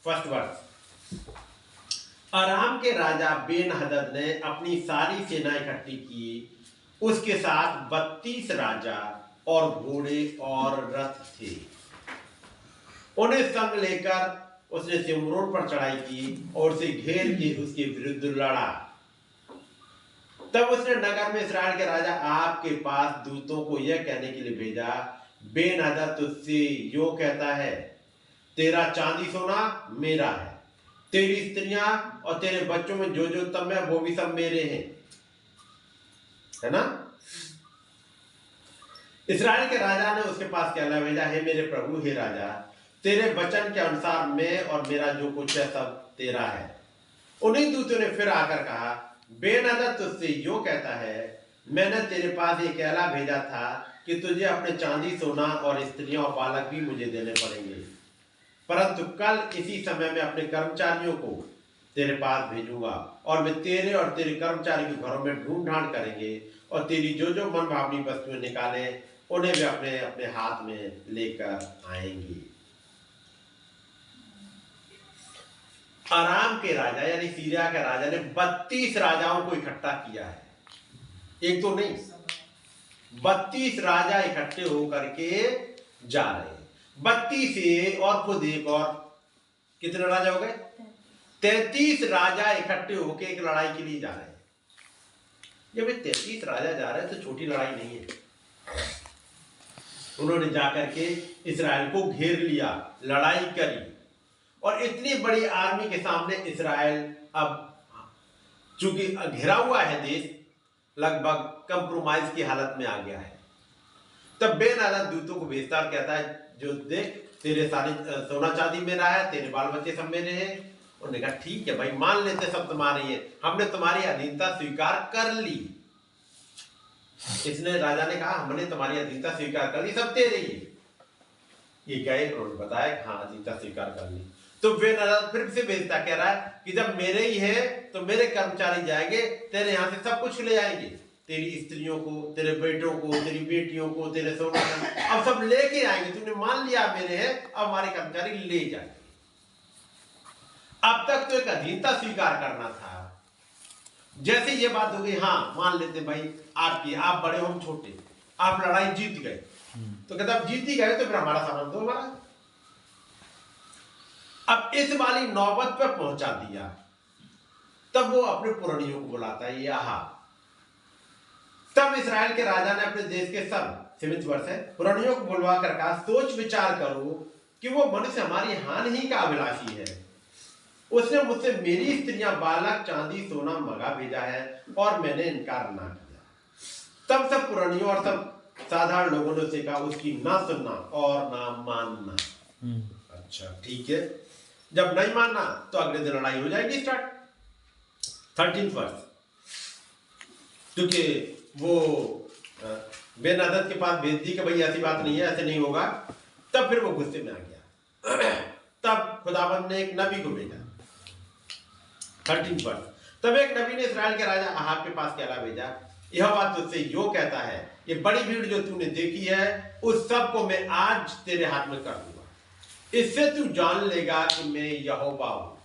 first verse. अराम के राजा बेन हदद ने अपनी सारी सेना इकट्ठी की, उसके साथ 32 राजा और घोड़े और रथ थे। उन्हें संग लेकर उसने सिमरोन पर चढ़ाई की और उसे घेर के उसके विरुद्ध लड़ा। तब उसने नगर में इस्राएल के राजा आहाब के पास दूतों को यह कहने के लिए भेजा, बेन हदद तुझसे यो कहता है, तेरा चांदी सोना मेरा है, तेरी स्त्रियां और तेरे बच्चों में जो जो तम है वो भी सब मेरे हैं, है ना। इस्राएल के राजा ने उसके पास कहला भेजा, हे मेरे प्रभु, हे राजा, तेरे वचन के अनुसार मैं और मेरा जो कुछ है सब तेरा है। उन्हीं दूतों ने फिर आकर कहा, बेन हदद तुझसे यो कहता है, मैंने तेरे पास ये कहला भेजा था कि तुझे अपने चांदी सोना और स्त्रियां और बालक भी मुझे देने पड़ेंगे, परंतु कल इसी समय में अपने कर्मचारियों को तेरे पास भेजूंगा और वे तेरे और तेरे कर्मचारी के घरों में ढूंढ ढांड करेंगे और तेरी जो जो मनभावनी वस्तुएं निकाले उन्हें वे अपने अपने हाथ में लेकर आएंगे। अराम के राजा यानी सीरिया के राजा ने 32 राजाओं को इकट्ठा किया है, एक तो नहीं 32 राजा इकट्ठे होकर के जा रहे हैं। 32 से और खुद एक और कितने राजा हो गए, 33 राजा इकट्ठे होकर एक लड़ाई के लिए जा रहे हैं। जब 33 राजा जा रहे हैं तो छोटी लड़ाई नहीं है। उन्होंने जाकर के इस्राएल को घेर लिया, लड़ाई करी, और इतनी बड़ी आर्मी के सामने इस्राएल अब चूंकि घिरा हुआ है देश, लगभग कंप्रोमाइज की हालत में आ गया है। तब बेन हदद दूतों को भेजता और कहता है, जो देख तेरे सारे सोना चांदी मेरा है, तेरे बाल बच्चे सब मेरे हैं। उन्होंने कहा ठीक है भाई, मान लेते सब तुम्हारी है, हमने तुम्हारी अधीनता स्वीकार कर ली। इसने राजा ने कहा हमने तुम्हारी अधीनता स्वीकार कर ली, सब तेरे ही। ये कहे उन्होंने बताया हाँ अधीनता स्वीकार कर ली। तो बेन हदद फिर से भेजता, कह रहा है कि जब मेरे ही है तो मेरे कर्मचारी जाएंगे, तेरे यहां से सब कुछ ले आएंगे, तेरी स्त्रियों को, तेरे बेटों को, तेरी बेटियों को, तेरे सोना अब सब लेके आएंगे। तूने मान लिया मेरे हैं, अब हमारे कर्मचारी ले जाएंगे। अब तक तो एक अधीनता स्वीकार करना था। जैसे ये बात हो गई, हाँ मान लेते भाई आपकी, आप बड़े हम छोटे, आप लड़ाई जीत गए, तो कहता अब जीत ही गए तो फिर हमारा सामान दो हमारा। अब इस वाली नौबत पर पहुंचा दिया। तब वो अपने पुरानियों को बुलाता है, ये आहाब। तब इस्राएल के राजा ने अपने देश के सब 7th वर्ष है पुरानियों को बुलवा कर कहा, सोच विचार करो कि वो मनुष्य हमारी हानि ही का अभिलाषी है। उसने मुझसे मेरी स्त्रियां, बालक, चांदी, सोना मंगा भेजा है और मैंने इनकार ना किया। तब सब पुरानियों और सब साधारण लोगों ने उसे कहा, उसकी ना सुनना और ना मानना। अच्छा ठीक है, जब नहीं मानना तो अगले दिन लड़ाई हो जाएगी स्टार्ट। 13th वर्ष, क्योंकि वो बेन हदद के पास भेज दी कि भाई ऐसी बात नहीं है, ऐसे नहीं होगा। तब फिर वो गुस्से में आ गया। तब खुदाबंद ने एक नबी को भेजा। 13th वर्ष, तब एक नबी ने इस्राएल के राजा आहाब के पास कहला भेजा, यह बात तुझसे यो कहता है, ये बड़ी भीड़ जो तूने देखी है उस सब को मैं आज तेरे हाथ में कर दूंगा, इससे तू जान लेगा कि मैं यहोवा हूं।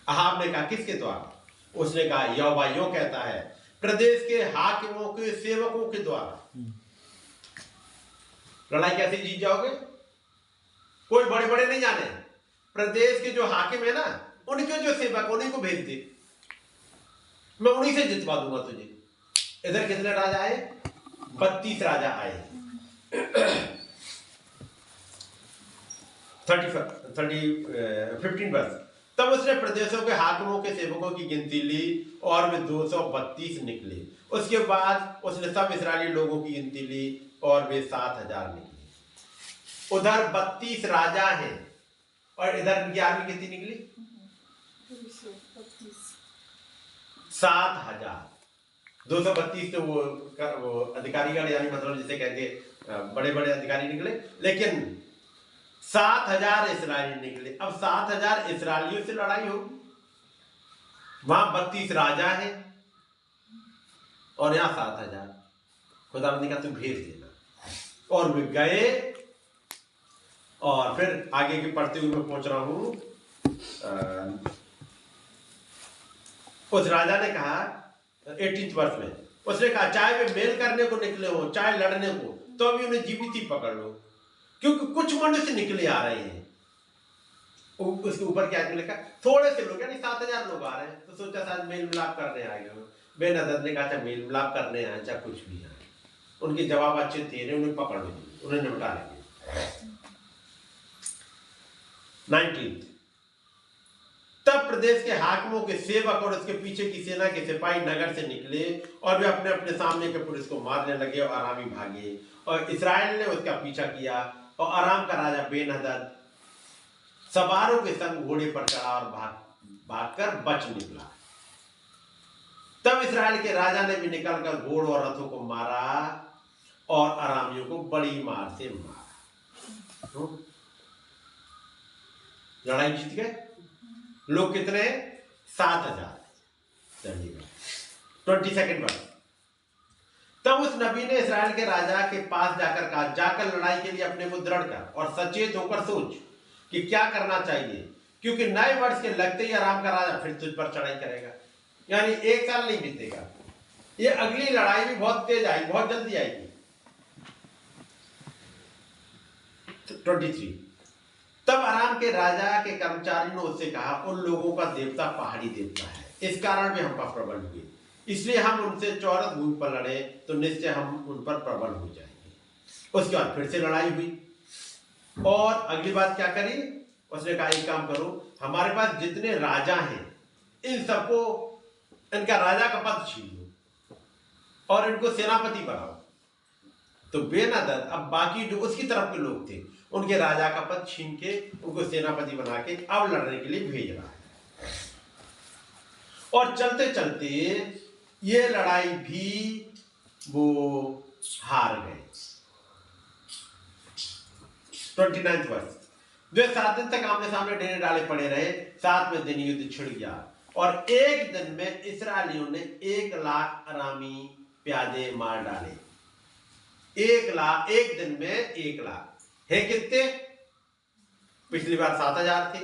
आहाब ने कहा किसके द्वारा? उसने कहा यहोवा यो कहता है, प्रदेश के हाकिमों के सेवकों के द्वारा। लड़ाई कैसे जीत जाओगे? कोई बड़े बड़े नहीं जाने, प्रदेश के जो हाकिम है ना, उनके जो सेवक, उन्हीं को भेज दे, मैं उन्हीं से जितवा दूंगा तुझे। इधर कितने राजा आए? 32 राजा आए। 15 वर्ष, तब उसने प्रदेशों के हाकिमों के सेवकों की गिनती ली और वे 232 निकले। उसके बाद उसने सब इस्राएली लोगों की गिनती ली और वे 7000 निकले। उधर 32 राजा हैं और इधर उनकी आर्मी कितनी निकली? 7000। 232 तो वो अधिकारी गण यानी मतलब जिसे कहते बड़े बड़े अधिकारी निकले, लेकिन 7,000 इसराइली निकले। अब 7,000 इसराइलियों से लड़ाई होगी, वहां 32 राजा है और यहाँ 7,000। खुदावंद ने कहा तुम भेज देना, और वे गए। और फिर आगे के पढ़ते हुए मैं पहुंच रहा हूं, उस राजा ने कहा 18 वर्ष में, उसने कहा चाहे वे मेल करने को निकले हो चाहे लड़ने को, तो अभी उन्हें जीवित ही पकड़ लो, क्योंकि कुछ मनुष्य निकले आ रहे हैं। उसके ऊपर क्या लिखा, थोड़े से लोग, यानी 7,000 लोग आ रहे हैं। तो सोचा शायद मेल मिलाप करने आए हो। बेनदर ने कहा अच्छा मेल मिलाप करने आए, चाहे कुछ भी आए। उनके जवाब अच्छे थे, उन्हें पकड़ लेंगे, उन्हें निपटा लेंगे। 19 तब प्रदेश के हाकिमों के सेवक और उसके पीछे की सेना के सिपाही नगर से निकले, और वे अपने अपने सामने के पुरुष को मारने लगे और अरामी भागे, और इस्राएल ने उसका पीछा किया। और अराम का राजा बेनहदद सवारों के संग घोड़े पर चढ़ा और भागकर बच निकला। तब इस्राएल के राजा ने भी निकलकर घोड़ और रथों को मारा और अरामियों को बड़ी मार से मारा। लड़ाई जीत गए। लोग कितने? 7,000। 22 वर्ष। तब उस नबी ने इस्राएल के राजा के पास जाकर कहा, जाकर लड़ाई के लिए अपने को दृढ़ कर और सचेत होकर सोच कि क्या करना चाहिए, क्योंकि नए वर्ष के लगते ही अराम का राजा फिर तुझ पर चढ़ाई करेगा। यानी 1 साल नहीं बीतेगा, ये अगली लड़ाई भी बहुत तेज आएगी, बहुत जल्दी आएगी। 23 तब अराम के राजा के कर्मचारी ने उससे कहा, उन लोगों का देवता पहाड़ी देवता है, इस कारण वे हम पर प्रबल हुए, इसलिए हम उनसे चौरस भूमि पर लड़े तो निश्चय हम उन पर प्रबल हो जाएंगे। उसके बाद फिर से लड़ाई हुई, और अगली बात क्या करी? उसने कहा एक काम करो, हमारे पास जितने राजा हैं इन सबको, इनका राजा का पद छीन लो और इनको सेनापति बनाओ। तो बेनहदद अब बाकी जो उसकी तरफ के लोग थे उनके राजा का पद छीन के उनको सेनापति बना के अब लड़ने के लिए भेज रहा है। और चलते चलते ये लड़ाई भी वो हार गए। 29 वर्ष। जो 7 दिन तक आमने सामने डेरे डाले पड़े रहे, 7वें दिन युद्ध छिड़ गया, और एक दिन में इस्राएलियों ने 1 लाख अरामी प्यादे मार डाले। 1 लाख, एक दिन में 1 लाख है। कितने? पिछली बार 7,000 थे,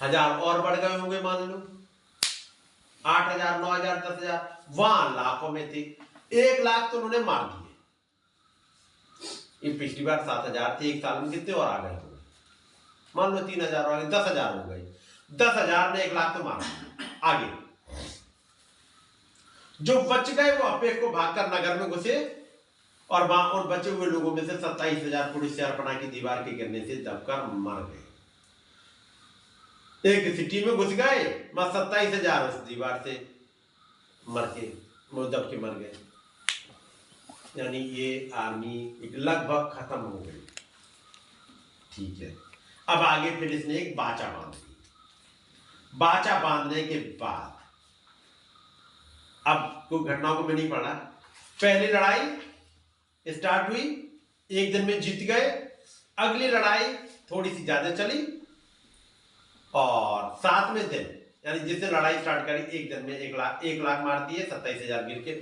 1,000 और बढ़ गए होंगे, मान लो 8,000, 9,000, 10,000, वहां लाखों में थे। 1 लाख तो उन्होंने मार दिए। ये पिछली बार 7,000 थे, एक साल में कितने और आ गए होंगे? मान लो 3,000 और आ गए, 10,000 हो गए। 10,000 ने 1 लाख तो मार दिया। आगे जो बच गए वो अपेक को भागकर नगर में घुसे, और वहां उन बचे हुए लोगों में से 27,000 पुरुष शहरपनाह की दीवार के गिरने से दबकर मर गए। एक सिटी में घुस गए, वहां 27,000 उस दीवार से मर के, वो दब के मर गए। यानी ये आर्मी लगभग खत्म हो गई। ठीक है, अब आगे फिर इसने एक बाचा बांध दी। बाचा बांधने के बाद अब कोई घटनाओं को मैं नहीं पढ़ा, पहली लड़ाई स्टार्ट हुई, 1 दिन में जीत गए। अगली लड़ाई थोड़ी सी ज्यादा चली, और 7वें दिन यानी जिसने लड़ाई स्टार्ट करी, 1 दिन में 1 लाख मार दिए, 27,000 गिर के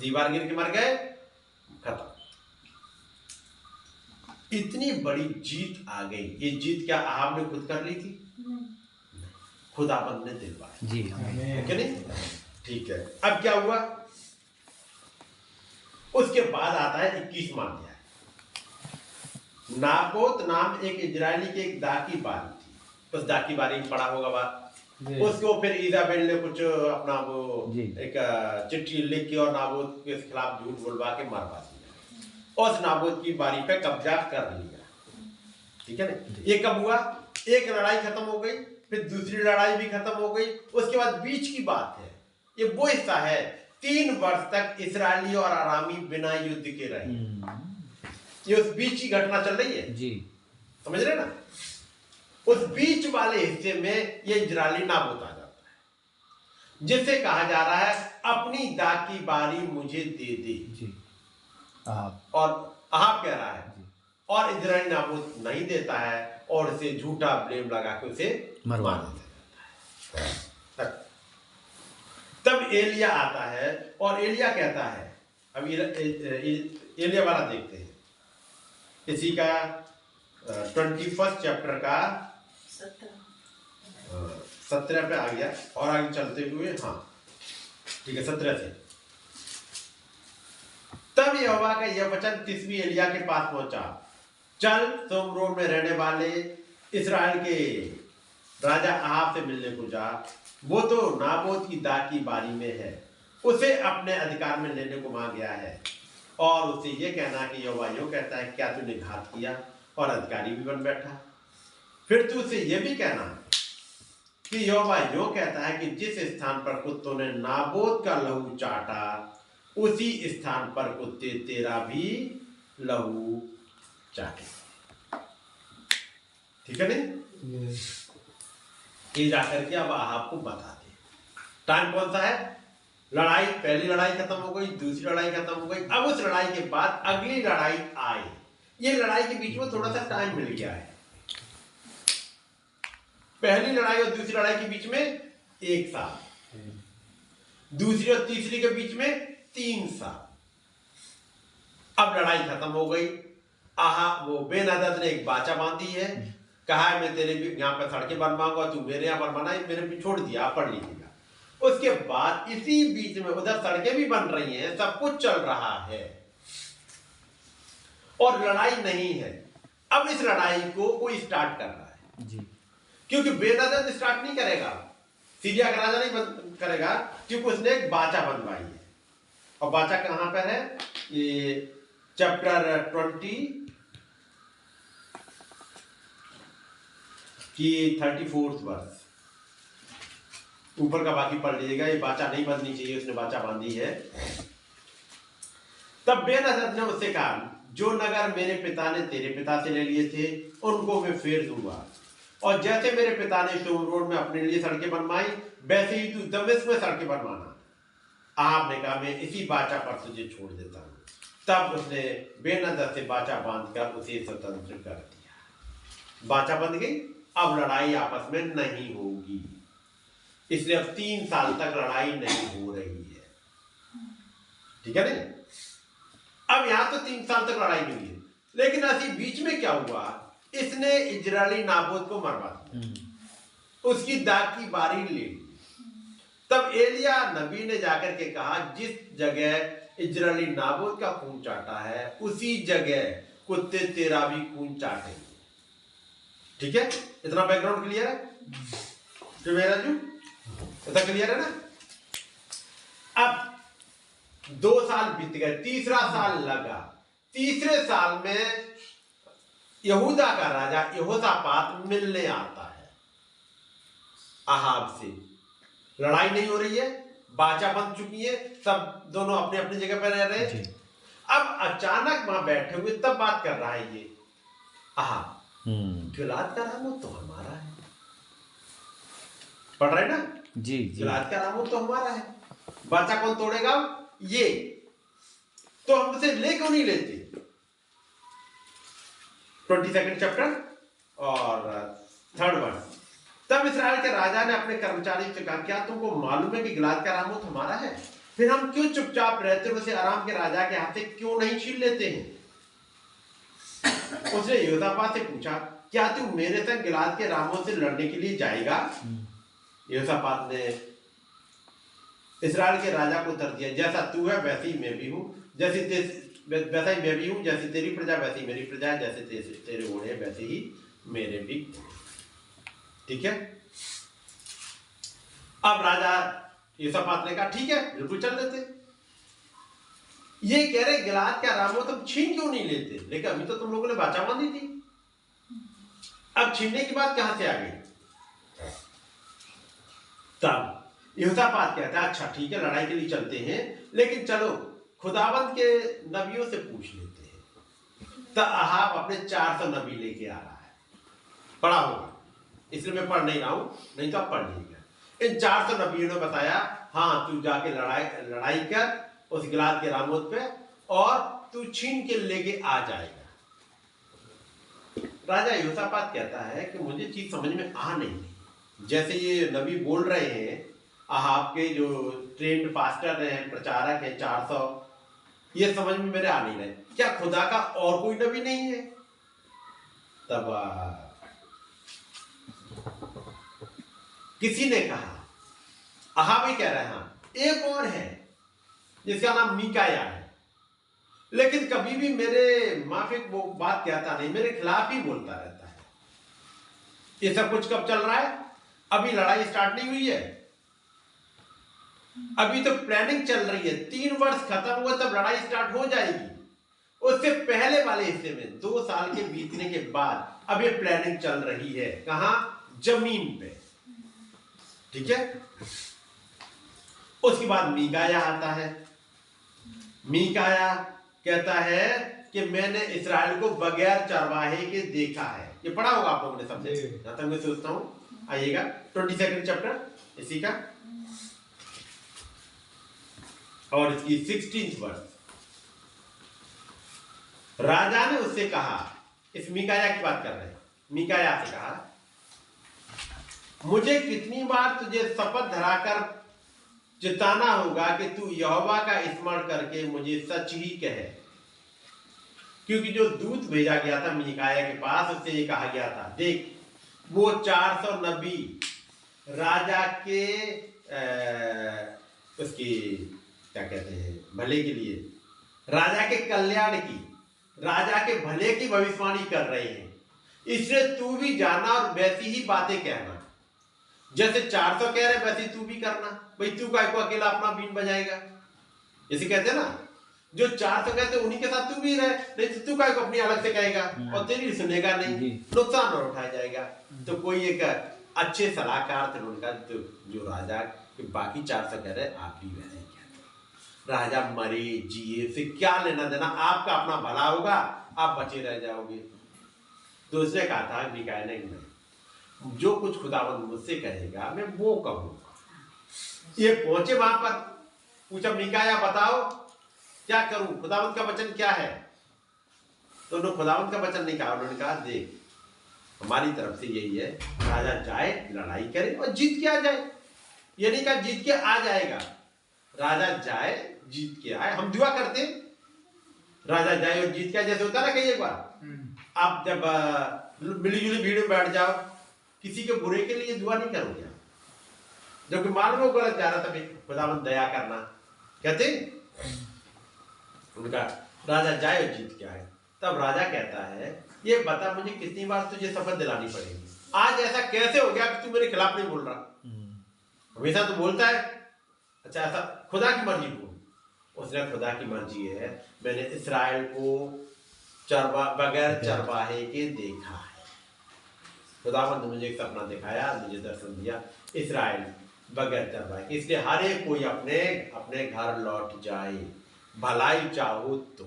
दीवार गिर के मर गए, खत्म। इतनी बड़ी जीत आ गई। ये जीत क्या अहाब ने खुद कर ली थी? खुदाबंद ने दिलवाई जी, है नहीं? ठीक है, अब क्या हुआ? उसके बाद आता है 21वां अध्याय। नाबोत नाम एक इजरायली के एक दाकी बारी थी, उस दाकी बारी में पड़ा होगा बात। उसको फिर इजाबेल ने कुछ अपना वो एक चिट्ठी लिख के और नाबोत के खिलाफ झूठ बोलवा के मरवा दिया, उस नाबोत की बारी पे कब्जा कर लिया। ठीक है ना? ये कब हुआ? एक लड़ाई खत्म हो गई, फिर दूसरी लड़ाई भी खत्म हो गई, उसके बाद बीच की बात है। ये वो हिस्सा है 3 वर्ष तक इसराइली और अरामी बिना युद्ध के रहे। ये उस बीच की घटना चल रही है जी, समझ रहे ना? उस बीच वाले हिस्से में ये इजरायली नाबोत आ जाता है, जिससे कहा जा रहा है अपनी दाग की बारी मुझे दे दे जी। और अहाब कह रहा है, और इजराइल नाबूत नहीं देता है और उसे झूठा ब्लेम लगा के उसे मरवा देता है। तब एलिया आता है और एलिया कहता है, अब एलिया वाला देखते हैं, इसी का 21 चैप्टर का 17 पे आ गया और आगे चलते हुए, हाँ ठीक है 17 से। तब यहोवा का यह वचन तिस्बी एलिया के पास पहुंचा, चल सोमरोन में रहने वाले इस्राएल के राजा अहाब से मिलने को जा, वो तो नाबोत की दाग की बारी में है, उसे अपने अधिकार में लेने को वहां गया है, और उससे ये कहना कि यहोवा यूं कहता है, क्या तूने घात किया और अधिकारी भी बन बैठा। फिर तू उसे ये भी कहना कि यहोवा यूं कहता है कि जिस स्थान पर कुत्तों ने नाबोत का लहू चाटा, उसी स्थान पर कुत्ते तेरा भी लहू चाटे। ठीक है नहीं? ये जाकर के अब अहाब को बता दे। टाइम कौन सा है? लड़ाई, पहली लड़ाई खत्म हो गई, दूसरी लड़ाई खत्म हो गई, अब उस लड़ाई के बाद अगली लड़ाई आई। ये लड़ाई के बीच में थोड़ा सा टाइम मिल गया है। पहली लड़ाई और दूसरी लड़ाई के बीच में 1 साल, दूसरी और तीसरी के बीच में 3 साल। अब लड़ाई खत्म हो गई। वो बेनहदद ने एक बाचा बांधी है, कहा है मैं तेरे यहाँ पे सड़कें बनवाऊंगा, तू मेरे यहाँ पर बनाई, मेरे भी छोड़ दिया, पढ़ लीजिएगा। उसके बाद इसी बीच में उधर सड़कें भी बन रही हैं, सब कुछ चल रहा है और लड़ाई नहीं है। अब इस लड़ाई को कोई स्टार्ट कर रहा है जी, क्योंकि बेनहदद स्टार्ट नहीं करेगा, सीरिया का राजा नहीं करेगा, क्योंकि उसने एक बाचा बनवाई है। और बाचा कहां पर है? ये चैप्टर 20 की 34 वर्ष, ऊपर का बाकी पढ़ लीजिएगा। ये बाचा नहीं बंधनी चाहिए, उसने बाचा बांधी है। तब बेनहदद ने उससे कहा, जो नगर मेरे पिता ने तेरे पिता से ले लिए थे उनको मैं फेर दूंगा, और जैसे मेरे पिता ने सोमरोन में अपने लिए सड़कें बनवाई, वैसे ही तू दमिश्क में सड़कें बनवाना। आपने कहा, मैं इसी बाचा पर तुझे छोड़ देता हूं। तब उसने बेनहदद से बाचा बांधकर उसे स्वतंत्र कर दिया। बाचा बंध गई। अब लड़ाई आपस में नहीं होगी, इसलिए अब 3 साल तक लड़ाई नहीं हो रही है। ठीक है नहीं? अब यहां तो 3 साल तक लड़ाई नहीं है, लेकिन ऐसी बीच में क्या हुआ? इसने इजरायली नाबोत को मरवा दिया, उसकी दाग की बारी ले ली। तब एलिया नबी ने जाकर के कहा, जिस जगह इजरायली नाबोत का खून चाटा है, उसी जगह कुत्ते तेरा भी खून चाटेंगे। ठीक है? इतना बैकग्राउंड क्लियर है? जो मेरा जो इतना क्लियर है ना? अब 2 साल बीत गए, तीसरा साल लगा। तीसरे साल में यहूदा का राजा यहोशापात मिलने आता है अहाब से। लड़ाई नहीं हो रही है, बाचा बन चुकी है, सब दोनों अपने अपनी जगह पर रह रहे हैं। अब अचानक वहां बैठे हुए तब बात कर रहा है ये अहाब, गिलाद का रामोत तो हमारा है। पढ़ रहे ना? जी जी, गिलाद का रामोत तो हमारा है, बाचा कौन तोड़ेगा? ये। तो हमसे ले क्यों नहीं लेते? 22 चैप्टर और 3rd वर्ष। तब इस्राएल के राजा ने अपने कर्मचारी से कहा, क्या तुमको मालूम है कि गिलाद का रामोत हमारा है? फिर हम क्यों चुपचाप रहते हैं, उसे आराम के राजा के हाथ से क्यों नहीं छीन लेते हैं? उसने यहोशापात से पूछा, क्या तू मेरे संग गिलाद के रामोत से लड़ने के लिए जाएगा? यहोशापात ने इस्राएल के राजा को उत्तर दिया, जैसा तू है वैसे ही मैं भी हूं, वैसा ही मैं भी हूं, जैसे तेरी प्रजा वैसे ही मेरी प्रजा है, जैसे तेरे घोड़े हैं वैसे ही मेरे भी। ठीक है? अब राजा यहोशापात ने कहा, ठीक है बिल्कुल चल देते। ये कह रहे गिलाद का रामोत तुम छीन क्यों नहीं लेते? लेकिन अभी तो तुम लोगों ने बाचा बांधी थी, अब छीनने की बात कहां से आ गई? तब यहोशापात कहता है, अच्छा ठीक है लड़ाई के लिए चलते हैं, लेकिन चलो खुदावंत के नबियों से पूछ लेते हैं। तब अहाब अपने 400 नबी लेके आ रहा है। पढ़ा होगा, इसलिए मैं पढ़ नहीं रहा हूं, नहीं तो आप पढ़ लीजिएगा। इन 400 नबियों ने बताया, हाँ तू जाके लड़ाई कर उस गिलाद के रामोत पे, और तू छीन के लेके आ जाएगा। राजा योसापात कहता है कि मुझे चीज समझ में आ नहीं रही, जैसे ये नबी बोल रहे हैं, आपके जो ट्रेंड पास्टर हैं, प्रचारक हैं 400, ये समझ में मेरे आ नहीं रहे, क्या खुदा का और कोई नबी नहीं है? तब किसी ने कहा, अहाब ही कह रहे हैं, हाँ एक और है जिसका नाम मीकाया है, लेकिन कभी भी मेरे माफिक वो बात कहता नहीं, मेरे खिलाफ ही बोलता रहता है। ये सब कुछ कब चल रहा है? अभी लड़ाई स्टार्ट नहीं हुई है, अभी तो प्लानिंग चल रही है। 3 वर्ष खत्म हुआ तब लड़ाई स्टार्ट हो जाएगी। उससे पहले वाले हिस्से में 2 साल के बीतने के बाद अब ये प्लानिंग चल रही है। कहां? जमीन पे। ठीक है। उसके बाद मीकाया आता है। मीकाया कहता है कि मैंने इस्राएल को बगैर चरवाहे के देखा है। ये पढ़ा होगा आप लोगों ने सबसे, जहां तक मैं सोचता हूं। आइएगा 22 चैप्टर इसी का, और इसकी 16th वर्ष। राजा ने उससे कहा, इस मीकाया की बात कर रहे हैं, मीकाया से कहा, मुझे कितनी बार तुझे शपथ धराकर चिताना होगा कि तू यहोवा का स्मरण करके मुझे सच ही कहे। क्योंकि जो दूत भेजा गया था मीकाया के पास, उससे ये कहा गया था, देख वो 400 नबी राजा के उसकी क्या कहते हैं, भले के लिए, राजा के कल्याण की, राजा के भले की भविष्यवाणी कर रहे हैं। इसलिए तू भी जाना और वैसी ही बातें कहना, जैसे 400 कह रहे वैसे तू भी करना। भाई तू काय को अकेला अपना बीन बजाएगा, जैसे कहते हैं ना, जो 400 कहते उन्हीं के साथ तू भी रहे, नहीं तो तू काय को अपनी अलग से कहेगा और तेरी सुनेगा नहीं, नुकसान और उठाया जाएगा। तो कोई एक अच्छे सलाहकार थे उनका, जो राजा के बाकी 400 कह रहे आप भी वैसे ही कहते, राजा मरे जिए से क्या लेना देना, आपका अपना भला होगा, आप बचे रह जाओगे। तो उसने कहा था मीकाया ने, जो कुछ खुदावंद मुझसे कहेगा मैं वो कहूंगा। ये पहुंचे वहां पर, पूछा मीकाया बताओ क्या करूं, खुदावंद का वचन क्या है? तो उन्होंने खुदावंद का वचन नहीं कहा, उन्होंने कहा देख हमारी तरफ से यही है, राजा जाए लड़ाई करे और जीत के आ जाए। ये नहीं कहा जीत के आ जाएगा, राजा जाए जीत के आए। हम दुआ करते, राजा जाए और जीत के आए, जैसे होता ना कई एक बार आप जब मिलीजुली भीड़ में बैठ जाओ, किसी के बुरे के लिए दुआ नहीं करोगे, जबकि मालूम हो गलत जा रहा था, खुदावंद दया करना कहते। उनका राजा जाए और जीत के आए। तब राजा कहता है, ये बता मुझे कितनी बार तुझे शपथ दिलानी पड़ेगी, आज ऐसा कैसे हो गया कि तू मेरे खिलाफ नहीं बोल रहा? हमेशा तो बोलता है। अच्छा ऐसा खुदा की मर्जी बोल। उसने खुदा की मर्जी है, मैंने इस्राएल को बगैर चरवाहे के देखा है। खुदावंद ने मुझे एक सपना दिखाया, मुझे दर्शन दिया, इस्राएल बगैर चरवाहे के, इसलिए हर एक कोई अपने अपने घर लौट जाए, भलाई चाहो तो।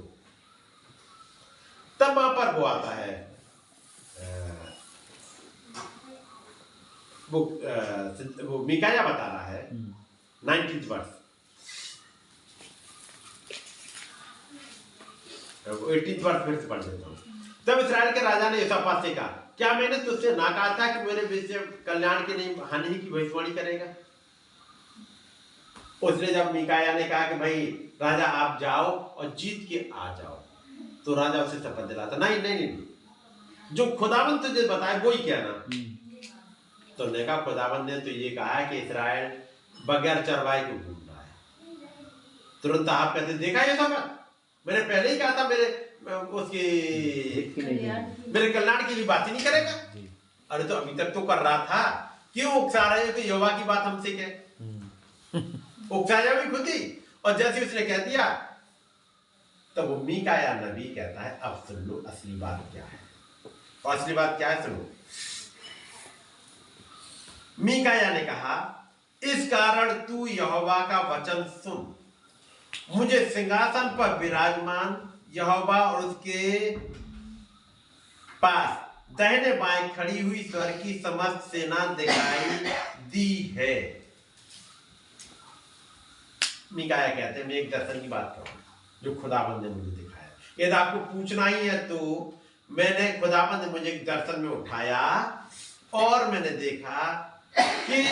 तब वहां पर वो आता है, वो मीकाया बता रहा है 19th वर्ष, 18th वर्ष फिर से पढ़ देता हूं। तब इस्राएल के राजा ने योसापात से कहा, क्या मैंने तुझसे ना कहा था कि मेरे विषय कल्याण की नहीं हानि की भविष्यवाणी करेगा? उसने जब मीकाया ने कहा कि भाई राजा आप जाओ और जीत के आ जाओ, तो राजा उसे शपथ दिलाता, नहीं नहीं नहीं, जो खुदावंद तुझे बताए वो ही कहना। तो ने कहा खुदावंद ने तो ये कहा है कि इस्राएल बगैर चरवाहे को घूम रहा है। तुरंत आप कहते देखा ये सब, मैंने पहले ही कहा था मेरे कल्याण की भी बात ही नहीं करेगा। अरे तो अभी तक तो कर रहा था, क्यों उकसा रहे हो कि यहोवा की बात हमसे कहे? उकसाया भी खुद ही, और जैसे उसने कह दिया तब वो मीकाया नबी कहता है, अब सुन लो असली बात क्या है। और असली बात क्या है सुनो। मीकाया ने कहा, इस कारण तू यहोवा का वचन सुन, मुझे सिंहासन पर विराजमान यहोवा और उसके पास दाहिने बाएं खड़ी हुई स्वर्ग की समस्त सेना दिखाई दी है। मीकाया कहते हैं, मैं एक दर्शन की बात करूं जो खुदाबंद ने मुझे दिखाया। यदि आपको पूछना ही है तो मैंने खुदाबंद ने मुझे एक दर्शन में उठाया और मैंने देखा कि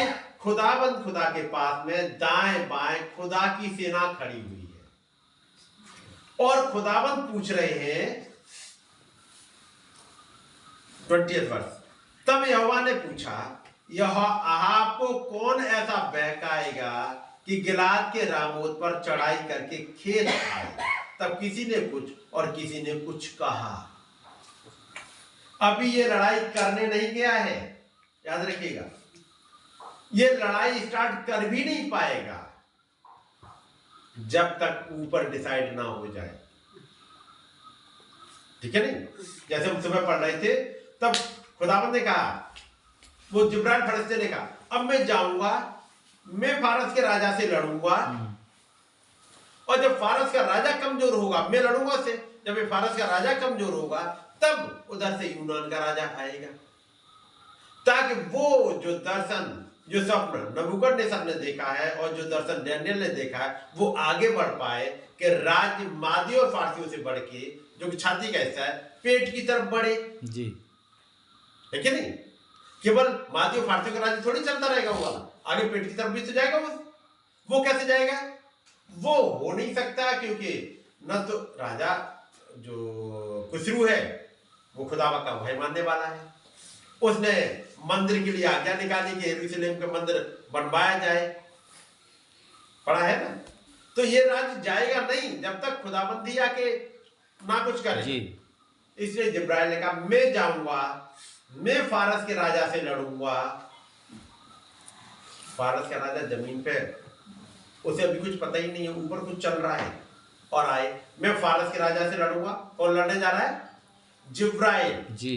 खुदाबंद खुदा के पास में दाएं बाएं खुदा की सेना खड़ी हुई है और खुदाबंद पूछ रहे हैं 20th वर्ष। तब यहोवा ने पूछा, यह अहाब को कौन ऐसा बहकाएगा कि गिलाद के रामोत पर चढ़ाई करके खेत आए? तब किसी ने कुछ और किसी ने कुछ कहा। अभी ये लड़ाई करने नहीं गया है, याद रखिएगा, ये लड़ाई स्टार्ट कर भी नहीं पाएगा जब तक ऊपर डिसाइड ना हो जाए। ठीक है नहीं? जैसे हम सुबह पढ़ रहे थे तब खुदावंद ने कहा, वो जिब्राइल फरिश्ते ने कहा, अब मैं जाऊंगा, मैं फारस के राजा से लड़ूंगा और जब फारस का राजा कमजोर होगा मैं लड़ूंगा उससे। जब ये फारस का राजा कमजोर होगा तब उधर से यूनान का राजा आएगा, ताकि वो जो दर्शन जो स्वप्न नबूकदनेस्सर ने देखा है और जो दर्शन डैनियल ने देखा है वो आगे बढ़ पाए कि राज्य मादी और फारसियों से बढ़ के, जो कि छाती का हिस्सा है, पेट की तरफ बढ़े। जी है कि नहीं? केवल मादी और फारसियों का राज्य थोड़ी चलता रहेगा, वो वाला आगे पेट की तरफ भी तो जाएगा। वो कैसे जाएगा? वो हो नहीं सकता, क्योंकि न तो राजा जो खुसरू है वो खुदावा का भय मानने वाला है। उसने मंदिर के लिए आज्ञा निकाली कि यरूशलेम का मंदिर बनवाया जाए, पढ़ा है ना? तो ये राज्य जाएगा नहीं जब तक खुदाबंदी आके ना कुछ करे। इसलिए जिब्राइल ने कहा, मैं जाऊंगा, मैं फारस के राजा से लड़ूंगा। फारस का राजा जमीन पे, उसे अभी कुछ पता ही नहीं है, ऊपर कुछ चल रहा है। और आए, मैं फारस के राजा से लड़ूंगा। और लड़ने जा रहा है जिब्राइल, जी,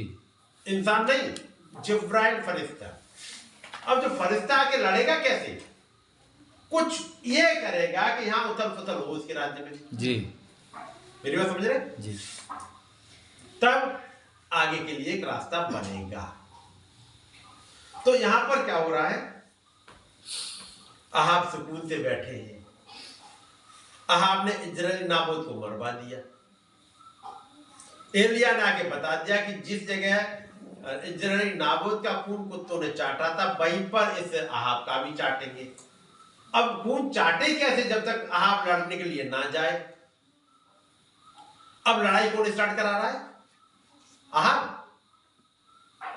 इंसान नहीं, जिब्राइल फरिश्ता। अब जो फरिश्ता आके लड़ेगा कैसे? कुछ ये करेगा कि यहां उथल पुथल हो उसके राज्य में। जी, मेरी बात समझ रहे? जी। तब आगे के लिए एक रास्ता बनेगा। तो यहां पर क्या हो रहा है? अहाब सुकून से बैठे हैं। अहाब ने इजराइली नाबोत को मरवा दिया। एलिया ने आके बता दिया कि जिस जगह इजराइली नाबोत का खून कुत्तों ने चाटा था वहीं पर इस अहाब का भी चाटेंगे। अब खून चाटे कैसे जब तक अहाब लड़ने के लिए ना जाए? अब लड़ाई कौन स्टार्ट करा रहा है? अहाब?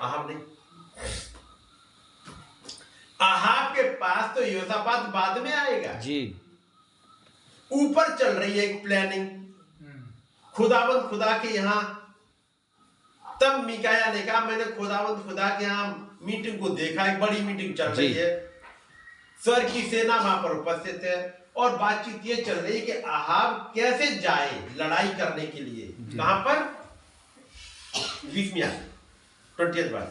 अहाब नहीं। अहाब के पास तो योसापात बाद में आएगा। जी, ऊपर चल रही है एक प्लानिंग, खुदावंद खुदा के यहां। तब मिकाया ने कहा, मैंने खुदावंद खुदा के यहां मीटिंग को देखा, एक बड़ी मीटिंग चल रही है, स्वर्ग की सेना वहां पर उपस्थित है और बातचीत ये चल रही है कि अहाब कैसे जाए लड़ाई करने के लिए। कहां पर? 20th वर्ष।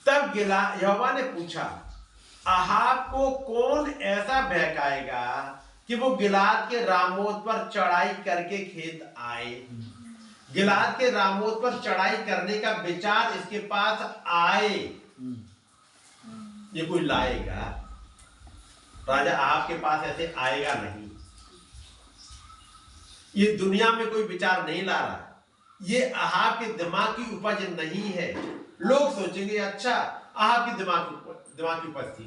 तब यहोवा ने पूछा, अहाब को कौन ऐसा बहकाएगा कि वो गिलाद के रामोत पर चढ़ाई करके खेत आए? गिलाद के रामोत पर चढ़ाई करने का विचार इसके पास आए, ये कोई लाएगा? राजा अहाब के पास ऐसे आएगा नहीं। ये दुनिया में कोई विचार नहीं ला रहा, ये अहाब के दिमाग की उपज नहीं है। लोग सोचेंगे अच्छा अहाब की दिमाग की उपज थी।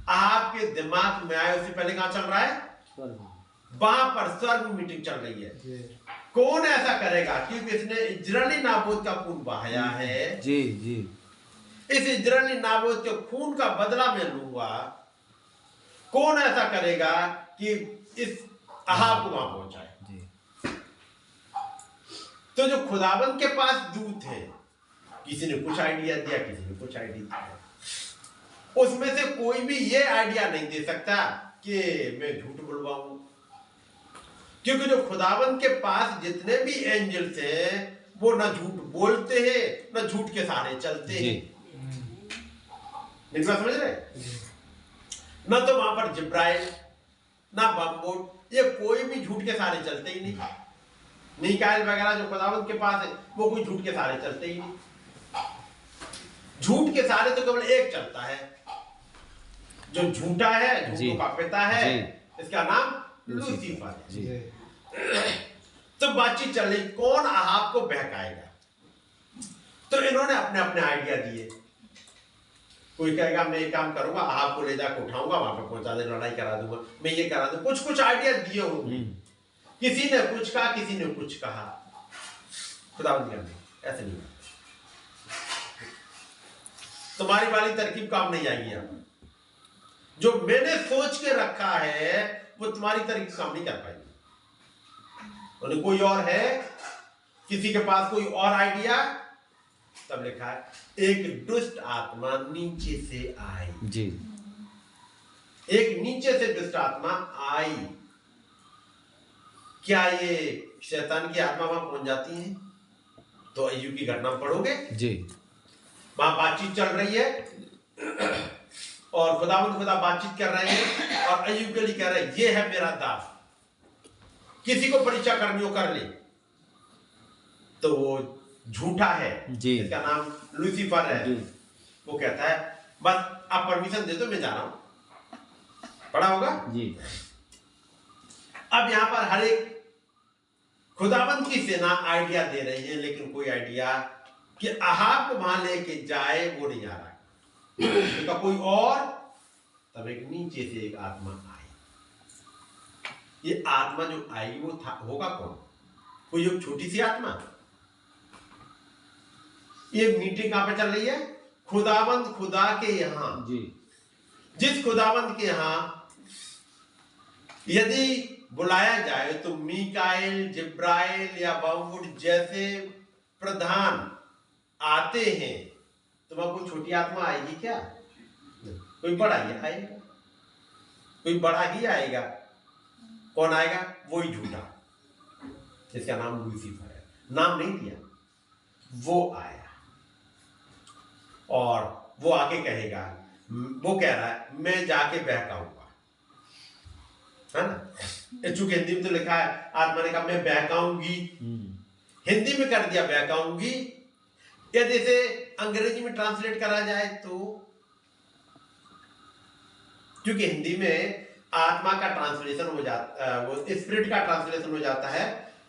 अहाब के दिमाग में आए उससे पहले कहां चल रहा है? वहां पर स्वर्ग में मीटिंग चल रही है। कौन ऐसा करेगा? क्योंकि इसने इजराइली नाबोत का खून बहाया है। जी जी, इस इजराइली नाबोत के खून का बदला मैं लूंगा। कौन ऐसा करेगा कि इस अहाब को वहां पहुंचाए? तो जो खुदाबंद के पास दूत है, किसी ने कुछ आइडिया दिया, किसी ने कुछ आइडिया दिया, उसमें से कोई भी ये आइडिया नहीं दे सकता कि मैं झूठ बुलवाऊं। क्योंकि जो खुदाबंद के पास जितने भी एंजल्स हैं वो ना झूठ बोलते हैं ना झूठ के सहारे चलते हैं। मेरी बात समझ रहे? ना तो वहां पर जिब्राइल ना बम्बोट, ये कोई भी झूठ के सहारे चलते ही नहीं। मीकाएल वगैरह जो खुदावंद के पास है वो कोई झूठ के सहारे चलते ही नहीं। झूठ के सहारे तो केवल एक चलता है, जो झूठा है, झूठों का पिता है, इसका नाम लूसीफर है। तो बातचीत चल रही, कौन अहाब को बहकाएगा। तो इन्होंने अपने अपने आइडिया दिए। कोई कहेगा मैं एक काम करूंगा, अहाब को ले जाकर उठाऊंगा, वहां पे पहुंचा दे, लड़ाई करा दूंगा, मैं ये करा दूंगा। कुछ कुछ आइडिया दिए होंगे, किसी ने कुछ कहा, किसी ने कुछ कहा। खुदावंद कहते ऐसे नहीं, तुम्हारी वाली तरकीब काम नहीं आएगी। यहाँ जो मैंने सोच के रखा है वो तुम्हारी तरकीब काम नहीं कर पाएगी। और कोई और है, किसी के पास कोई और आइडिया, तब लिखा है एक दुष्ट आत्मा नीचे से आई। जी, एक नीचे से दुष्ट आत्मा आई। क्या ये शैतान की आत्मा वहां पहुंच जाती है? तो अय्यूब की घटना पढ़ोगे जी, वहां बातचीत चल रही है और खुदा बातचीत कर रहे हैं और अय्यूब के लिए कह रहे हैं ये है मेरा दास, किसी को परीक्षा करनी हो कर ले। तो वो झूठा है जी, इसका नाम लूसीफर है। जी, वो कहता है बस आप परमिशन दे दो, मैं जा रहा हूं। पढ़ा होगा जी, अब यहां पर हर एक खुदाबंद की सेना आइडिया दे रही है, लेकिन कोई आइडिया कि अहाब को वहां लेके जाए वो नहीं आ रहा। तो कोई और, तब एक नीचे से एक आत्मा आई। ये आत्मा जो आएगी वो होगा कौन? कोई एक छोटी सी आत्मा। ये मीटिंग कहां पे चल रही है? खुदाबंद खुदा के यहां। जी, जिस खुदाबंद के यहां यदि बुलाया जाए तो मीकाएल, जिब्राइल या बावुड जैसे प्रधान आते हैं, तो वहां कोई छोटी आत्मा आएगी क्या? कोई बड़ा ही आएगा, कोई बड़ा ही आएगा। कौन आएगा? वही झूठा, जिसका नाम लूसीफर है। नाम नहीं दिया, वो आया और वो आके कहेगा, वो कह रहा है मैं जाके बहकाऊंगा, है ना। चूंकि हिंदी में तो लिखा है, आत्मा ने कहा मैं बहकाऊंगी, हिंदी में कर दिया बहकाऊंगी। यदि इसे अंग्रेजी में ट्रांसलेट करा जाए तो, क्योंकि हिंदी में आत्मा का ट्रांसलेशन हो जाता, वो स्पिरिट का ट्रांसलेशन हो जाता है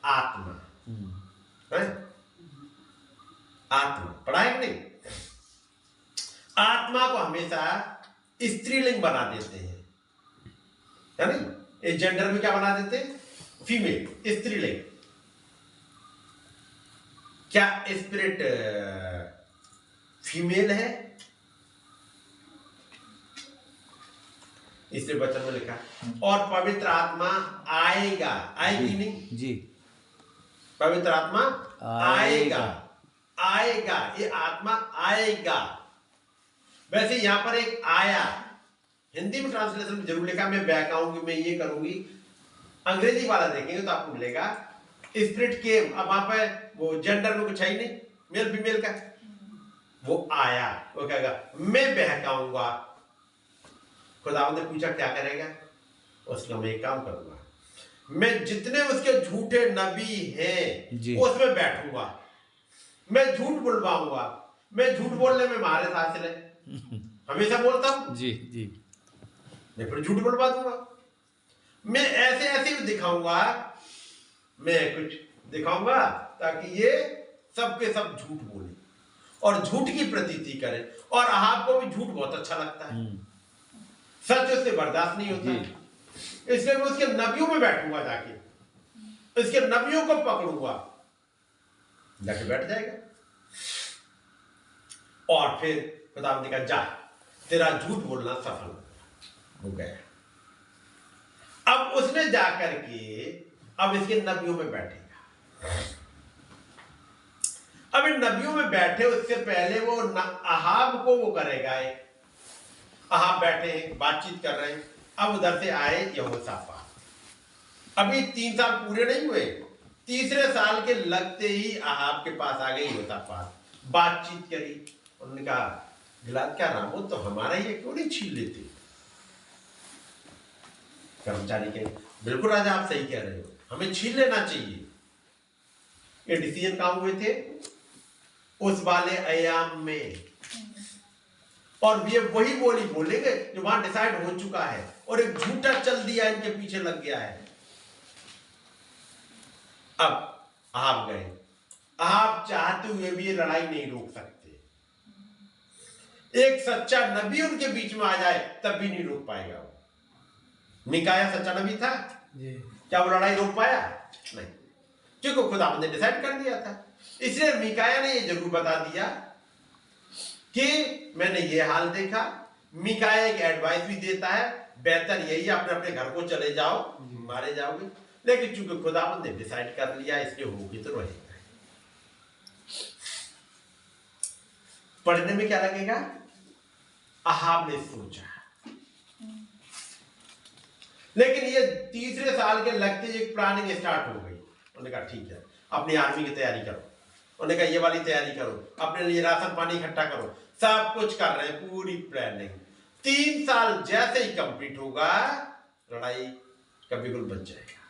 आत्मा, है? आत्मा पढ़ा है कि नहीं? आत्मा को हमेशा स्त्रीलिंग बना देते हैं, है नहीं? इस जेंडर में क्या बना देते हैं? फीमेल, स्त्रीलिंग। क्या स्पिरिट फीमेल है? इसलिए वचन में लिखा और पवित्र आत्मा आएगा, आएगी नहीं जी, पवित्र आत्मा आएगा, आएगा, ये आत्मा आएगा। वैसे यहां पर एक आया, हिंदी में ट्रांसलेशन में जरूर लिखा मैं बहकाऊंगी, मैं ये करूंगी। अंग्रेजी वाला देखेंगे तो आपको मिलेगा स्पिरिट केम। अब वहां पे वो जेंडर में कुछ है ही नहीं, मेल फीमेल का। वो आया, वो कहेगा मैं बहकाऊंगा। खुदावंद ने पूछा क्या करेगा? उसका मैं एक काम करूंगा, मैं जितने उसके झूठे नबी हैं उसमें बैठूंगा, मैं झूठ बुलवाऊंगा। मैं झूठ बोलने में महारत हासिल है, हमेशा बोलता हूं जी, जी, मैं फिर झूठ बुलवा दूंगा। मैं ऐसे ऐसे भी दिखाऊंगा, मैं कुछ दिखाऊंगा ताकि ये सबके सब झूठ बोले और झूठ की प्रतीति करें। और अहाब को भी झूठ बहुत अच्छा लगता है, सच उससे बर्दाश्त नहीं होता। इसलिए मैं उसके नबियों में बैठूंगा, जाके इसके नबियों को पकड़ूंगा, जाके बैठ जाएगा। और फिर खुदा ने कहा जा, तेरा झूठ बोलना सफल हो गया। अब उसने जाकर के अब इसके नबियों में बैठेगा। अब इन नबियों में बैठे उससे पहले वो अहाब को वो करेगा। अहाब बैठे हैं, बातचीत कर रहे हैं। अब उधर से आए यहोशापात। अभी 3 साल पूरे नहीं हुए, तीसरे साल के लगते ही अहाब के पास आ गई यहोशापात, बातचीत करी। उन्होंने कहा गिलाद क्या रामो तो हमारा ये क्यों नहीं छीन लेते? कर्मचारी कहे बिल्कुल राजा आप सही कह रहे हो, हमें छीन लेना चाहिए। ये डिसीजन कहां हुए थे? उस वाले अयाम में। और ये वही बोली बोलेंगे जो वहां डिसाइड हो चुका है, और एक झूठा चल दिया, इनके पीछे लग गया है। अब आप गए, आप चाहते हुए भी ये लड़ाई नहीं रोक सकते। एक सच्चा नबी उनके बीच में आ जाए तब भी नहीं रोक पाएगा वो। मिकाया सच्चा नबी था, क्या वो लड़ाई रोक पाया? नहीं, क्योंकि खुदा ने डिसाइड कर दिया था। इसलिए मिकाया ने ये जरूर बता दिया कि मैंने ये हाल देखा। मिकाया एक एडवाइस भी देता है, बेहतर यही अपने अपने घर को चले जाओ, मारे जाओगे, लेकिन चूंकि खुदावंद ने डिसाइड कर लिया इसलिए होगी तो रहेगा। पढ़ने में क्या लगेगा? अहाब ने सोचा, लेकिन ये तीसरे साल के लगते एक प्लानिंग स्टार्ट हो गई। उन्होंने कहा ठीक है, अपनी आर्मी की तैयारी करो। उन्होंने कहा ये वाली तैयारी करो, अपने लिए राशन पानी इकट्ठा करो, सब कुछ कर रहे हैं, पूरी प्लानिंग। 3 साल जैसे ही कंप्लीट होगा लड़ाई का बिगुल बच जाएगा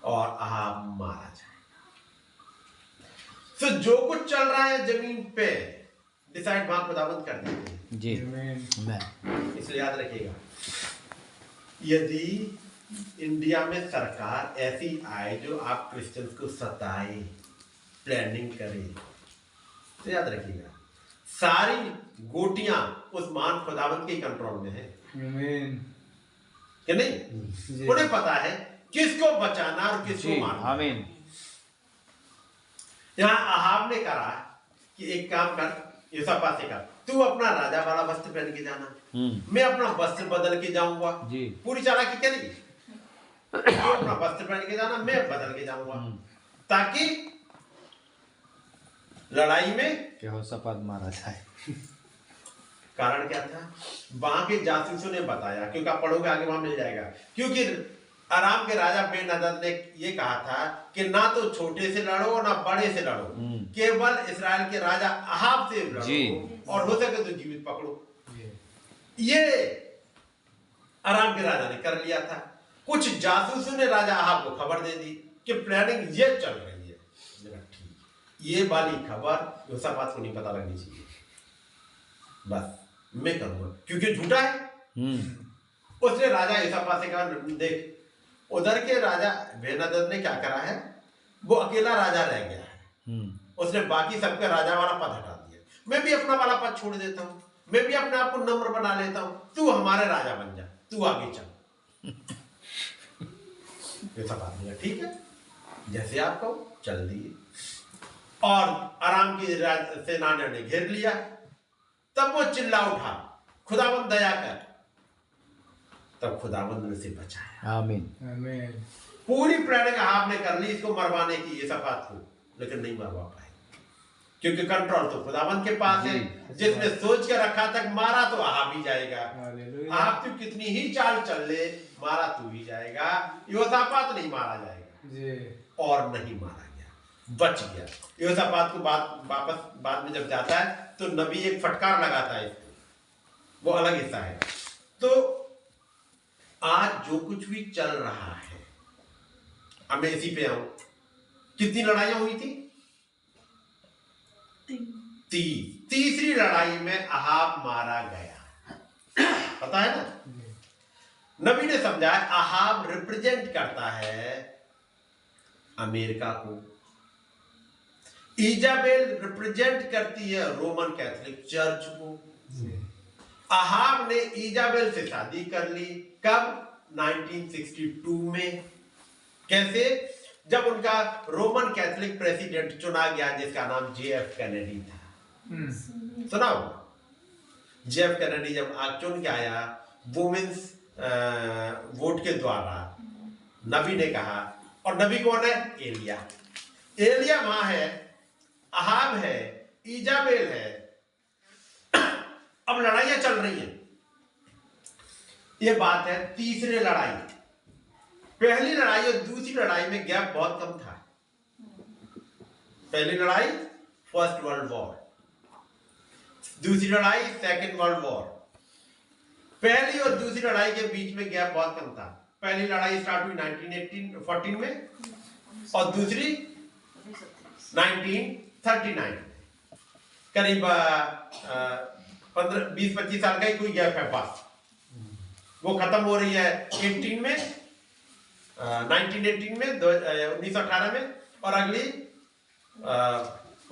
और अहाब मारा जाएगा। तो जो कुछ चल रहा है जमीन पे डिसाइड वहां खुदावंद कर देते हैं जी। मैं इसलिए याद रखिएगा, यदि इंडिया में सरकार ऐसी आए जो आप क्रिश्चियंस को सताए, प्लानिंग करे, तो याद रखिएगा सारी गोटियां उस महान खुदावंद के कंट्रोल में है कि नहीं? उन्हें पता है किसको बचाना और किसको मारना। आमीन। यहां अहाब ने कहा कि एक काम कर, यूसुफ से कर, तू अपना राजा वाला वस्त्र पहन के जाना, मैं अपना वस्त्र बदल के जाऊंगा। पूरी चालाकी करी, तू अपना वस्त्र पहन के जाना, मैं बदल के जाऊंगा, ताकि लड़ाई में यहोशापात मारा जाए। कारण क्या था? वहां के जासूसों ने बताया, क्योंकि आप पढ़ोगे आगे वहां मिल जाएगा, क्योंकि अराम के राजा बेनहदद ने ये कहा था कि ना तो छोटे से लड़ो ना बड़े से लड़ो, केवल इस्राएल के राजा अहाब से लड़ो और हो सके तो जीवित पकड़ो। ये अराम के राजा ने कर लिया था। कुछ जासूसों ने राजा अहाब को खबर दे दी कि प्लानिंग ये चल रही है। ठीक, ये वाली खबर यूसुफ को नहीं पता लगनी चाहिए, बस मैं करूंगा, क्योंकि झूठा है। उसने राजा यूसुफ से कहा, देख उधर के राजा बेनहदद ने क्या करा है, वो अकेला राजा रह गया है, उसने बाकी सबका राजा वाला पद हटा दिया, मैं भी अपना वाला पद छोड़ देता हूँ, मैं भी अपने आप को नम्र बना लेता हूँ, तू हमारे राजा बन जा, तू आगे चल। ये सब आदमी ठीक है, जैसे आप कहो चल दिए। और अराम की सेना ने घेर लिया। तब वो चिल्ला उठा, खुदावंद दया कर। तब खुदावंद ने उसे बचाया। आमीन। पूरी प्लानिंग अहाब ने कर ली इसको मरवाने की, ये सफात को, लेकिन नहीं मरवा पाए, क्योंकि कंट्रोल तो खुदावंद के पास है। जिसने सोच के रखा तक मारा तो अहाब ही जाएगा। अहाब तू कितनी ही चाल चल ले, मारा तू ही जाएगा। यहोशापात नहीं मारा जाएगा, और नहीं मारा गया, बच गया। यहोशापात को वापस बाद में जब जाता है तो नबी एक फटकार लगाता है इसको, वो अलग हिस्सा है। तो आज जो कुछ भी चल रहा है, अब मैं इसी पे आऊं, कितनी लड़ाइयां हुई थी? तीसरी लड़ाई में अहाब मारा गया, पता है ना? नबी ने समझाया अहाब रिप्रेजेंट करता है अमेरिका को, इजाबेल रिप्रेजेंट करती है रोमन कैथोलिक चर्च को। अहाब ने इजाबेल से शादी कर ली, कब? 1962 में। कैसे? जब उनका रोमन कैथोलिक प्रेसिडेंट चुना गया, जिसका नाम JF कैनेडी था। सुना होगा, JF कैनेडी जब चुन के आया वुमेन्स वोट के द्वारा, नबी ने कहा, और नबी कौन है? एलिया वहां है, अहाब है, इजाबेल है। अब लड़ाइयां चल रही हैं। ये बात है तीसरे लड़ाई, पहली लड़ाई और दूसरी लड़ाई में गैप बहुत कम था। पहली लड़ाई फर्स्ट वर्ल्ड वॉर, दूसरी लड़ाई सेकेंड वर्ल्ड वॉर। पहली और दूसरी लड़ाई के बीच में गैप बहुत कम था। पहली लड़ाई स्टार्ट हुई 1914 में और दूसरी 1939। करीब 20-25 साल का ही कोई गैप है बस। वो खत्म हो रही है 18 में 1918 में 1918 में, और अगली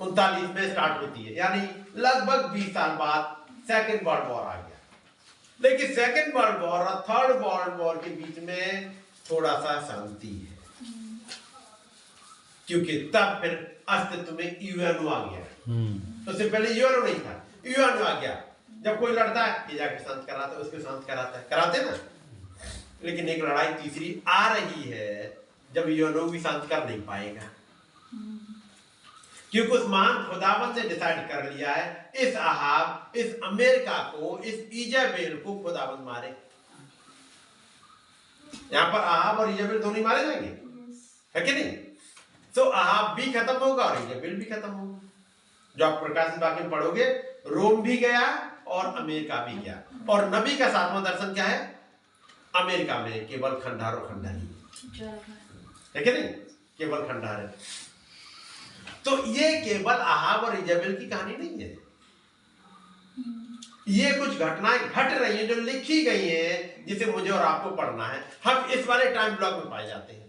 39 में स्टार्ट होती है, यानी लगभग 20 साल बाद सेकेंड वर्ल्ड वॉर आ गया। लेकिन सेकेंड वर्ल्ड वॉर और थर्ड वर्ल्ड वॉर के बीच में थोड़ा सा शांति है, क्योंकि तब फिर अस्तित्व में यूएनओ आ गया। उससे पहले यूएनओ नहीं था, यूएनओ आ गया। जब कोई लड़ता है कि जाके शांत कराता है, उसको शांत कराता है, कराते ना। लेकिन एक लड़ाई तीसरी आ रही है जब यूएनओ भी शांत कर नहीं पाएगा, क्योंकि उस महान खुदावन से डिसाइड कर लिया है इस अहाब, इस अमेरिका को, इस इजेबेल को खुदावन मारे। यहां पर अहाब और इजेबेल दोनों मारे जाएंगे, है कि नहीं? तो अहाब भी खत्म होगा और इजेबेल भी खत्म होगा। जो आप प्रकाशित वाक्य में पढ़ोगे, रोम भी गया और अमेरिका भी गया। और नबी का 7वां दर्शन क्या है? अमेरिका में केवल खंडहर और खंडहर ही है कि नहीं? केवल खंडहर है। तो ये केवल अहाब और इजेबेल की कहानी नहीं है, ये कुछ घटनाएं घट रही हैं जो लिखी गई हैं, जिसे मुझे और आपको पढ़ना है। हम इस वाले टाइम ब्लॉक में पाए जाते हैं।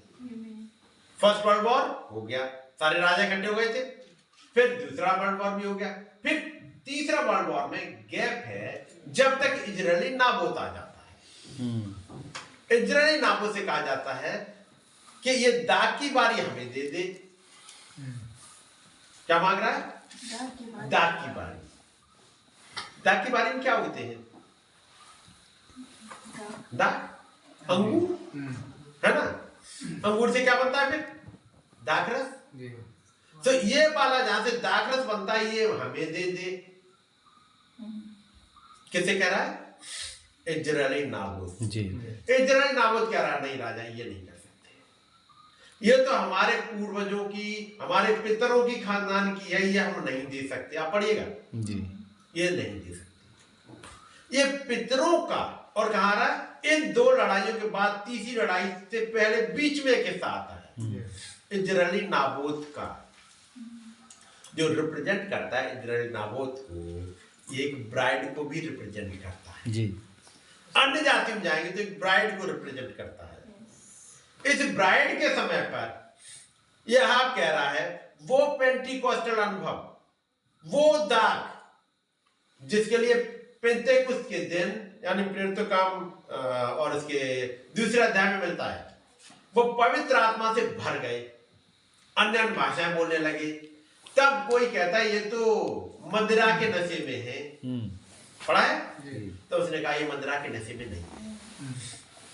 फर्स्ट वर्ल्ड वॉर हो गया, सारे राजा इकट्ठे हो गए थे। फिर दूसरा वर्ल्ड वॉर भी हो गया। फिर तीसरा वर्ल्ड वॉर में गैप है, जब तक इजरायली नाबोत आ जाता है। इजरायली नाबोत से कहा जाता है कि ये दाग की बारी हमें दे दे। क्या मांग रहा है? दाग की बारी। दाग की बारी में क्या होते हैं? दाग, अंगूर, है ना? अंगूर से क्या बनता है फिर? दाखरस। तो ये वाला जहां से दाखरस बनता है, ये हमें दे दे। किसे कह रहा है? इजरायली नाबोत जी। इजरायली नाबोत कह रहा है, नहीं राजा, ये नहीं कर सकते, ये तो हमारे पूर्वजों की, हमारे पितरों की खानदान की है, ये हम नहीं दे सकते। आप पढ़िएगा जी, ये नहीं दे सकते, ये पितरों का। और कहा रहा है, इन दो लड़ाइयों के बाद तीसरी लड़ाई से पहले बीच में एक हिस्सा आता है इजरायली नाबोत का, जो रिप्रेजेंट करता है इजरायली नाबोत को। ये एक ब्राइड को भी रिप्रेजेंट करता है जी। अन्य जाति में जाएंगे तो एक ब्राइड को रिप्रेजेंट करता है। इस ब्राइड के समय पर यह आप कह रहा है, वो पेंटिकोस्टल अनुभव, वो दाग जिसके लिए पेंतेकुस्त के दिन, यानी प्रेरितों काम और इसके दूसरे अध्याय में मिलता है, वो पवित्र आत्मा से भर गए, अन्य भाषाएं बोलने लगे। तब कोई कहता है ये तो मदिरा के नशे में है, पढ़ा है? तो उसने कहा ये मदिरा के नशे में नहीं,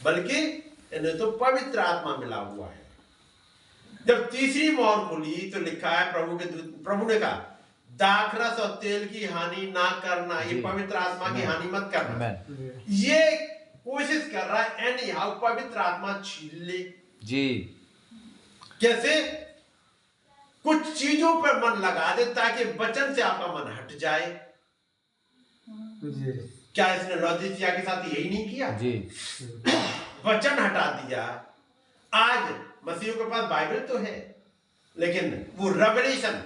बल्कि इन्हें तो पवित्र आत्मा मिला हुआ है। जब तीसरी मोहर खुली तो लिखा है, प्रभु ने कहा दाखरस और तेल की हानि ना करना, ये पवित्र आत्मा की हानि मत करना। ये कोशिश कर रहा है एनी हाउ पवित्र आत्मा छीन ले जी। कैसे? कुछ चीजों पर मन लगा दे ताकि वचन से आपका मन हट जाए। क्या इसने लौदीसिया के साथ यही नहीं किया जी? वचन हटा दिया। आज मसीह के पास बाइबल तो है, लेकिन वो रेवलेशन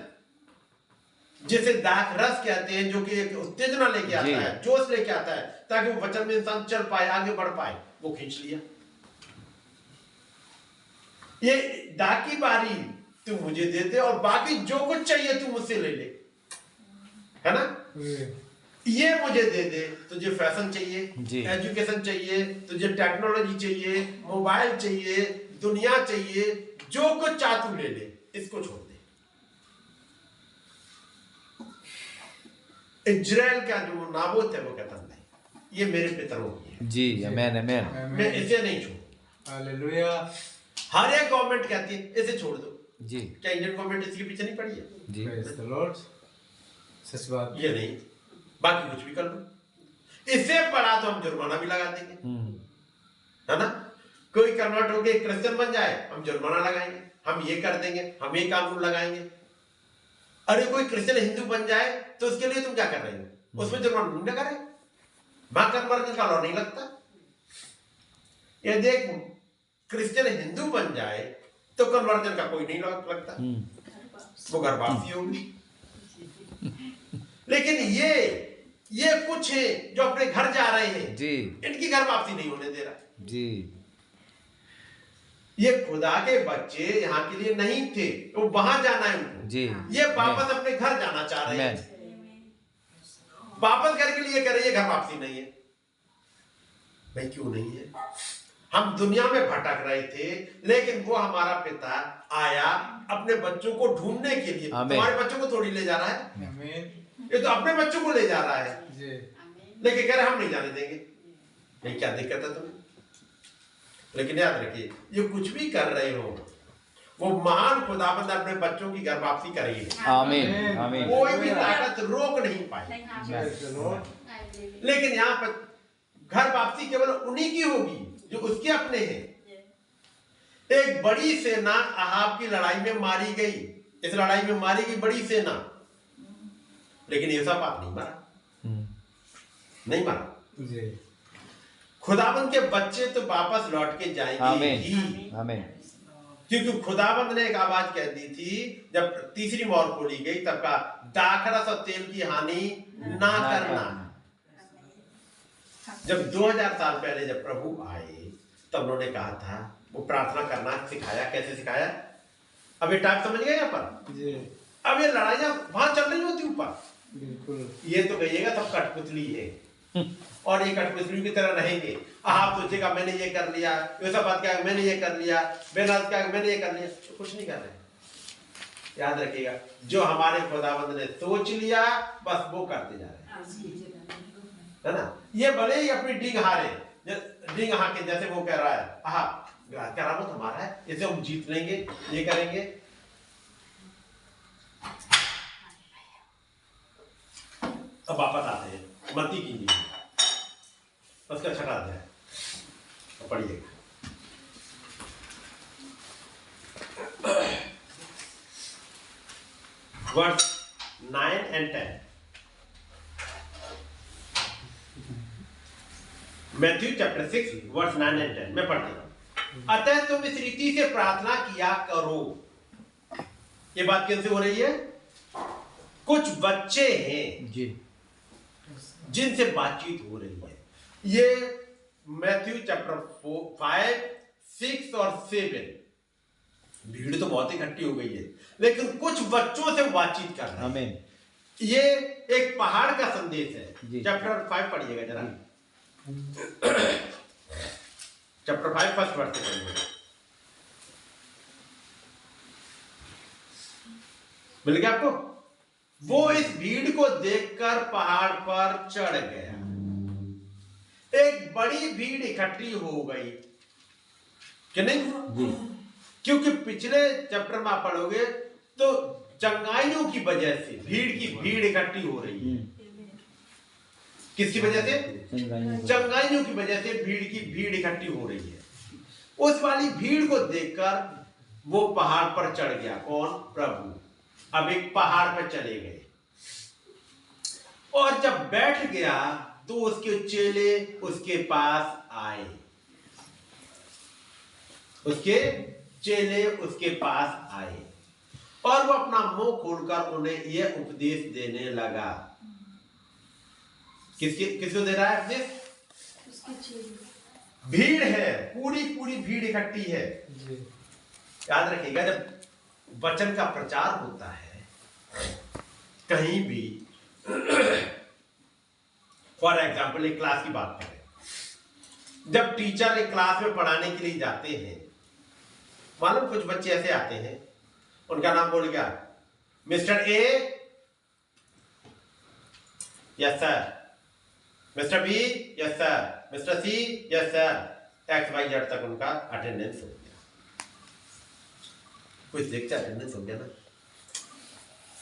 जिसे दाख रस कहते हैं, जो कि एक उत्तेजना लेके आता है, जोश लेके आता है, ताकि वो वचन में इंसान चल पाए, आगे बढ़ पाए, वो खींच लिया। ये दाग की बारी तू मुझे दे दे और बाकी जो कुछ चाहिए तू मुझसे ले ले, है ना? ये मुझे दे दे। तुझे फैशन चाहिए, एजुकेशन चाहिए, तुझे टेक्नोलॉजी चाहिए, मोबाइल चाहिए, दुनिया चाहिए, जो कुछ चाह तू ले ले, इसको छोड़ दे। इजराइल का जो नाबोत है वो कहता नहीं, ये मेरे पितरों की है जी। आमेन आमेन। मैं इसे नहीं छोड़। हालेलुया। हर एक गवर्नमेंट कहती है इसे छोड़ दो जी। क्या इंडियन गवर्नमेंट इसके पीछे नहीं पड़ी है जी? Praise the Lord. सच बात। ये नहीं, बाकी कुछ भी कर लो। इससे पड़ा तो हम जुर्माना भी लगा देंगे, है ना? कोई कन्वर्ट होके क्रिश्चियन बन जाए, हम जुर्माना लगाएंगे, हम ये कर देंगे, हम ये कानून लगाएंगे। अरे कोई क्रिश्चियन हिंदू बन जाए तो उसके लिए तुम क्या कर रहे हो? उसमें जुर्माना नहीं लगा रहे, वहां कन्वर्जन का लॉ नहीं लगता। ये देख, क्रिश्चियन हिंदू बन जाए तो कन्वर्जन का कोई नहीं लगता, वो घर वापसी होगी। लेकिन ये कुछ है जो अपने घर जा रहे हैं जी, इनकी घर वापसी नहीं होने दे रहा जी। ये खुदा के बच्चे यहाँ के लिए नहीं थे, वो वहां जाना है उनको जी। ये वापस अपने घर जाना चाह रहे हैं। वापस घर के लिए कह रहे हैं, घर वापसी नहीं है। भाई क्यों नहीं है? हम दुनिया में भटक रहे थे, लेकिन वो हमारा पिता आया अपने बच्चों को ढूंढने के लिए। तुम्हारे बच्चों को थोड़ी ले जा रहा है, ये तो अपने बच्चों को ले जा रहा है। लेकिन कह रहे हम नहीं जाने देंगे। नहीं, क्या दिक्कत है तुम्हें? लेकिन याद रखिए, ये कुछ भी कर रहे हो, वो महान खुदाबंद अपने बच्चों की घर वापसी करेगी। आमीन आमीन। कोई भी ताकत रोक नहीं पाई। लेकिन यहाँ पर घर वापसी केवल उन्हीं की होगी जो उसके अपने हैं। एक बड़ी सेना अहाब की लड़ाई में मारी गई, इस लड़ाई में मारी गई बड़ी सेना, लेकिन यहोशापात नहीं मरा, नहीं मरा। खुदाबंद के बच्चे तो वापस लौट के जाएंगे ही, क्योंकि खुदाबंद ने एक आवाज कह दी थी जब तीसरी मोहर खोली गई, तब का दाखरस और तेल की हानि ना करना। जब 2000 साल पहले जब प्रभु आए, तब उन्होंने कहा था, वो प्रार्थना करना सिखाया। कैसे सिखाया? अब ये टाइप समझ गए यहाँ पर? अब ये लड़ाइयां वहां चल रही होती ऊपर, ये तो कहिएगा सब कठपुतली है और ये कठपुतली की तरह रहेंगे। आप सोचेगा मैंने ये कर लिया, ये सब बात क्या मैंने ये कर लिया, बेनाज क्या मैंने ये कर लिया, तो कुछ नहीं कर रहे। याद रखिएगा, जो हमारे खुदाबंद ने सोच लिया बस वो करते जा रहे हैं, है ना। ये भले ही अपनी डींग हारे, डींग हाके जैसे वो कह रहा है, करामत हमारा है, इसे हम जीत लेंगे, ये करेंगे। अब वापस आते हैं मत्ती की इंजील, उसका 6वां अध्याय पढ़िएगा। Verse 9 and 10। Matthew chapter 6 verse 9 and 10 में पढ़ते हैं। अतः तुम इस रीति से प्रार्थना किया करो। ये बात कैसे हो रही है? कुछ बच्चे हैं जी जिनसे बातचीत हो रही है। ये मैथ्यू चैप्टर 5, 6 और 7। भीड़ तो बहुत इकट्ठी हो गई है, लेकिन कुछ बच्चों से बातचीत कर रहे हैं। ये एक पहाड़ का संदेश है। चैप्टर 5 पढ़िएगा जरा, चैप्टर 5 फर्स्ट वर्स से पढ़िएगा। मिल गया आपको? वो इस भीड़ को देखकर पहाड़ पर चढ़ गया। एक बड़ी भीड़ इकट्ठी हो गई कि नहीं? क्योंकि पिछले चैप्टर में आप पढ़ोगे तो चंगाइयों की वजह से भीड़ इकट्ठी हो रही है। किसकी वजह से? चंगाइयों की वजह से भीड़ इकट्ठी हो रही है। उस वाली भीड़ को देखकर वो पहाड़ पर चढ़ गया। कौन? प्रभु। अब एक पहाड़ पर चले गए और जब बैठ गया तो उसके चेले उसके पास आए। उसके चेले उसके पास आए और वो अपना मुंह खोलकर उन्हें यह उपदेश देने लगा। किसको दे रहा है उपदेश? भीड़ है, पूरी भीड़ इकट्ठी है। याद रखिएगा, जब वचन का प्रचार होता है कहीं भी, फॉर एग्जाम्पल एक क्लास की बात करें, जब टीचर एक क्लास में पढ़ाने के लिए जाते हैं, मालूम कुछ बच्चे ऐसे आते हैं, उनका नाम बोल गया mister A, yes sir, mister B, yes sir, mister C, yes sir, XYZ तक उनका अटेंडेंस हो गया। कुछ देखते अटेंडेंस हो गया ना,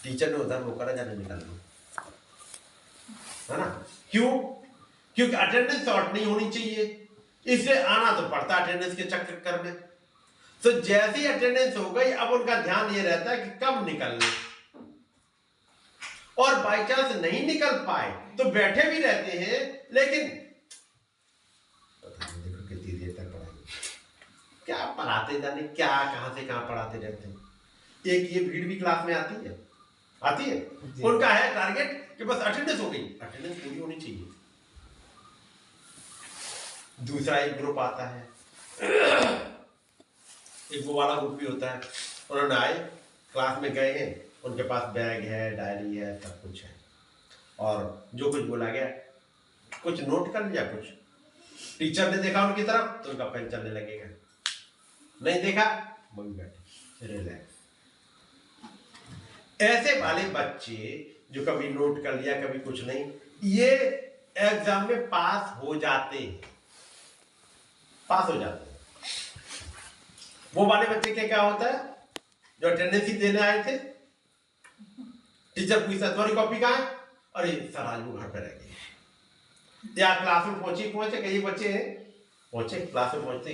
टीचर ने उधर वो करा, जाने निकल लो, है ना। क्यों? क्योंकि अटेंडेंस शॉर्ट नहीं होनी चाहिए, इसलिए आना तो पड़ता अटेंडेंस के चक्कर में। तो जैसे ही अटेंडेंस हो गई, अब उनका ध्यान ये रहता है कि कब निकलना, और बाई चांस नहीं निकल पाए तो बैठे भी रहते हैं, लेकिन देखो कितनी देर तक पढ़ाएंगे, क्या पढ़ाते जाने, क्या कहां से कहां पढ़ाते रहते हैं। एक ये भीड़ भी क्लास में आती है। उनका है टारगेट कि बस अटेंडेंस हो गई, अटेंडेंस पूरी होनी चाहिए। दूसरा एक ग्रुप आता है, एक वो वाला ग्रुप भी होता है, उन्होंने आए, क्लास में गए हैं, उनके पास बैग है, डायरी है, सब कुछ है, और जो कुछ बोला गया कुछ नोट कर लिया, कुछ टीचर ने देखा उनकी तरफ तो उनका पेन चलने लगेगा, नहीं देखा वही बैठे रिलैक्स। ऐसे वाले बच्चे जो कभी नोट कर लिया कभी कुछ नहीं, ये एग्जाम में पास हो जाते हैं, पास हो जाते हैं। वो वाले बच्चे के क्या होता है जो अटेंडेंस देने आए थे, टीचर पूछता तुम्हारी कॉपी कहाँ है, अरे सर आज वो घर पे रह गई, या क्लास में पहुंचे कई बच्चे हैं पहुंचे क्लास में पहुंचते,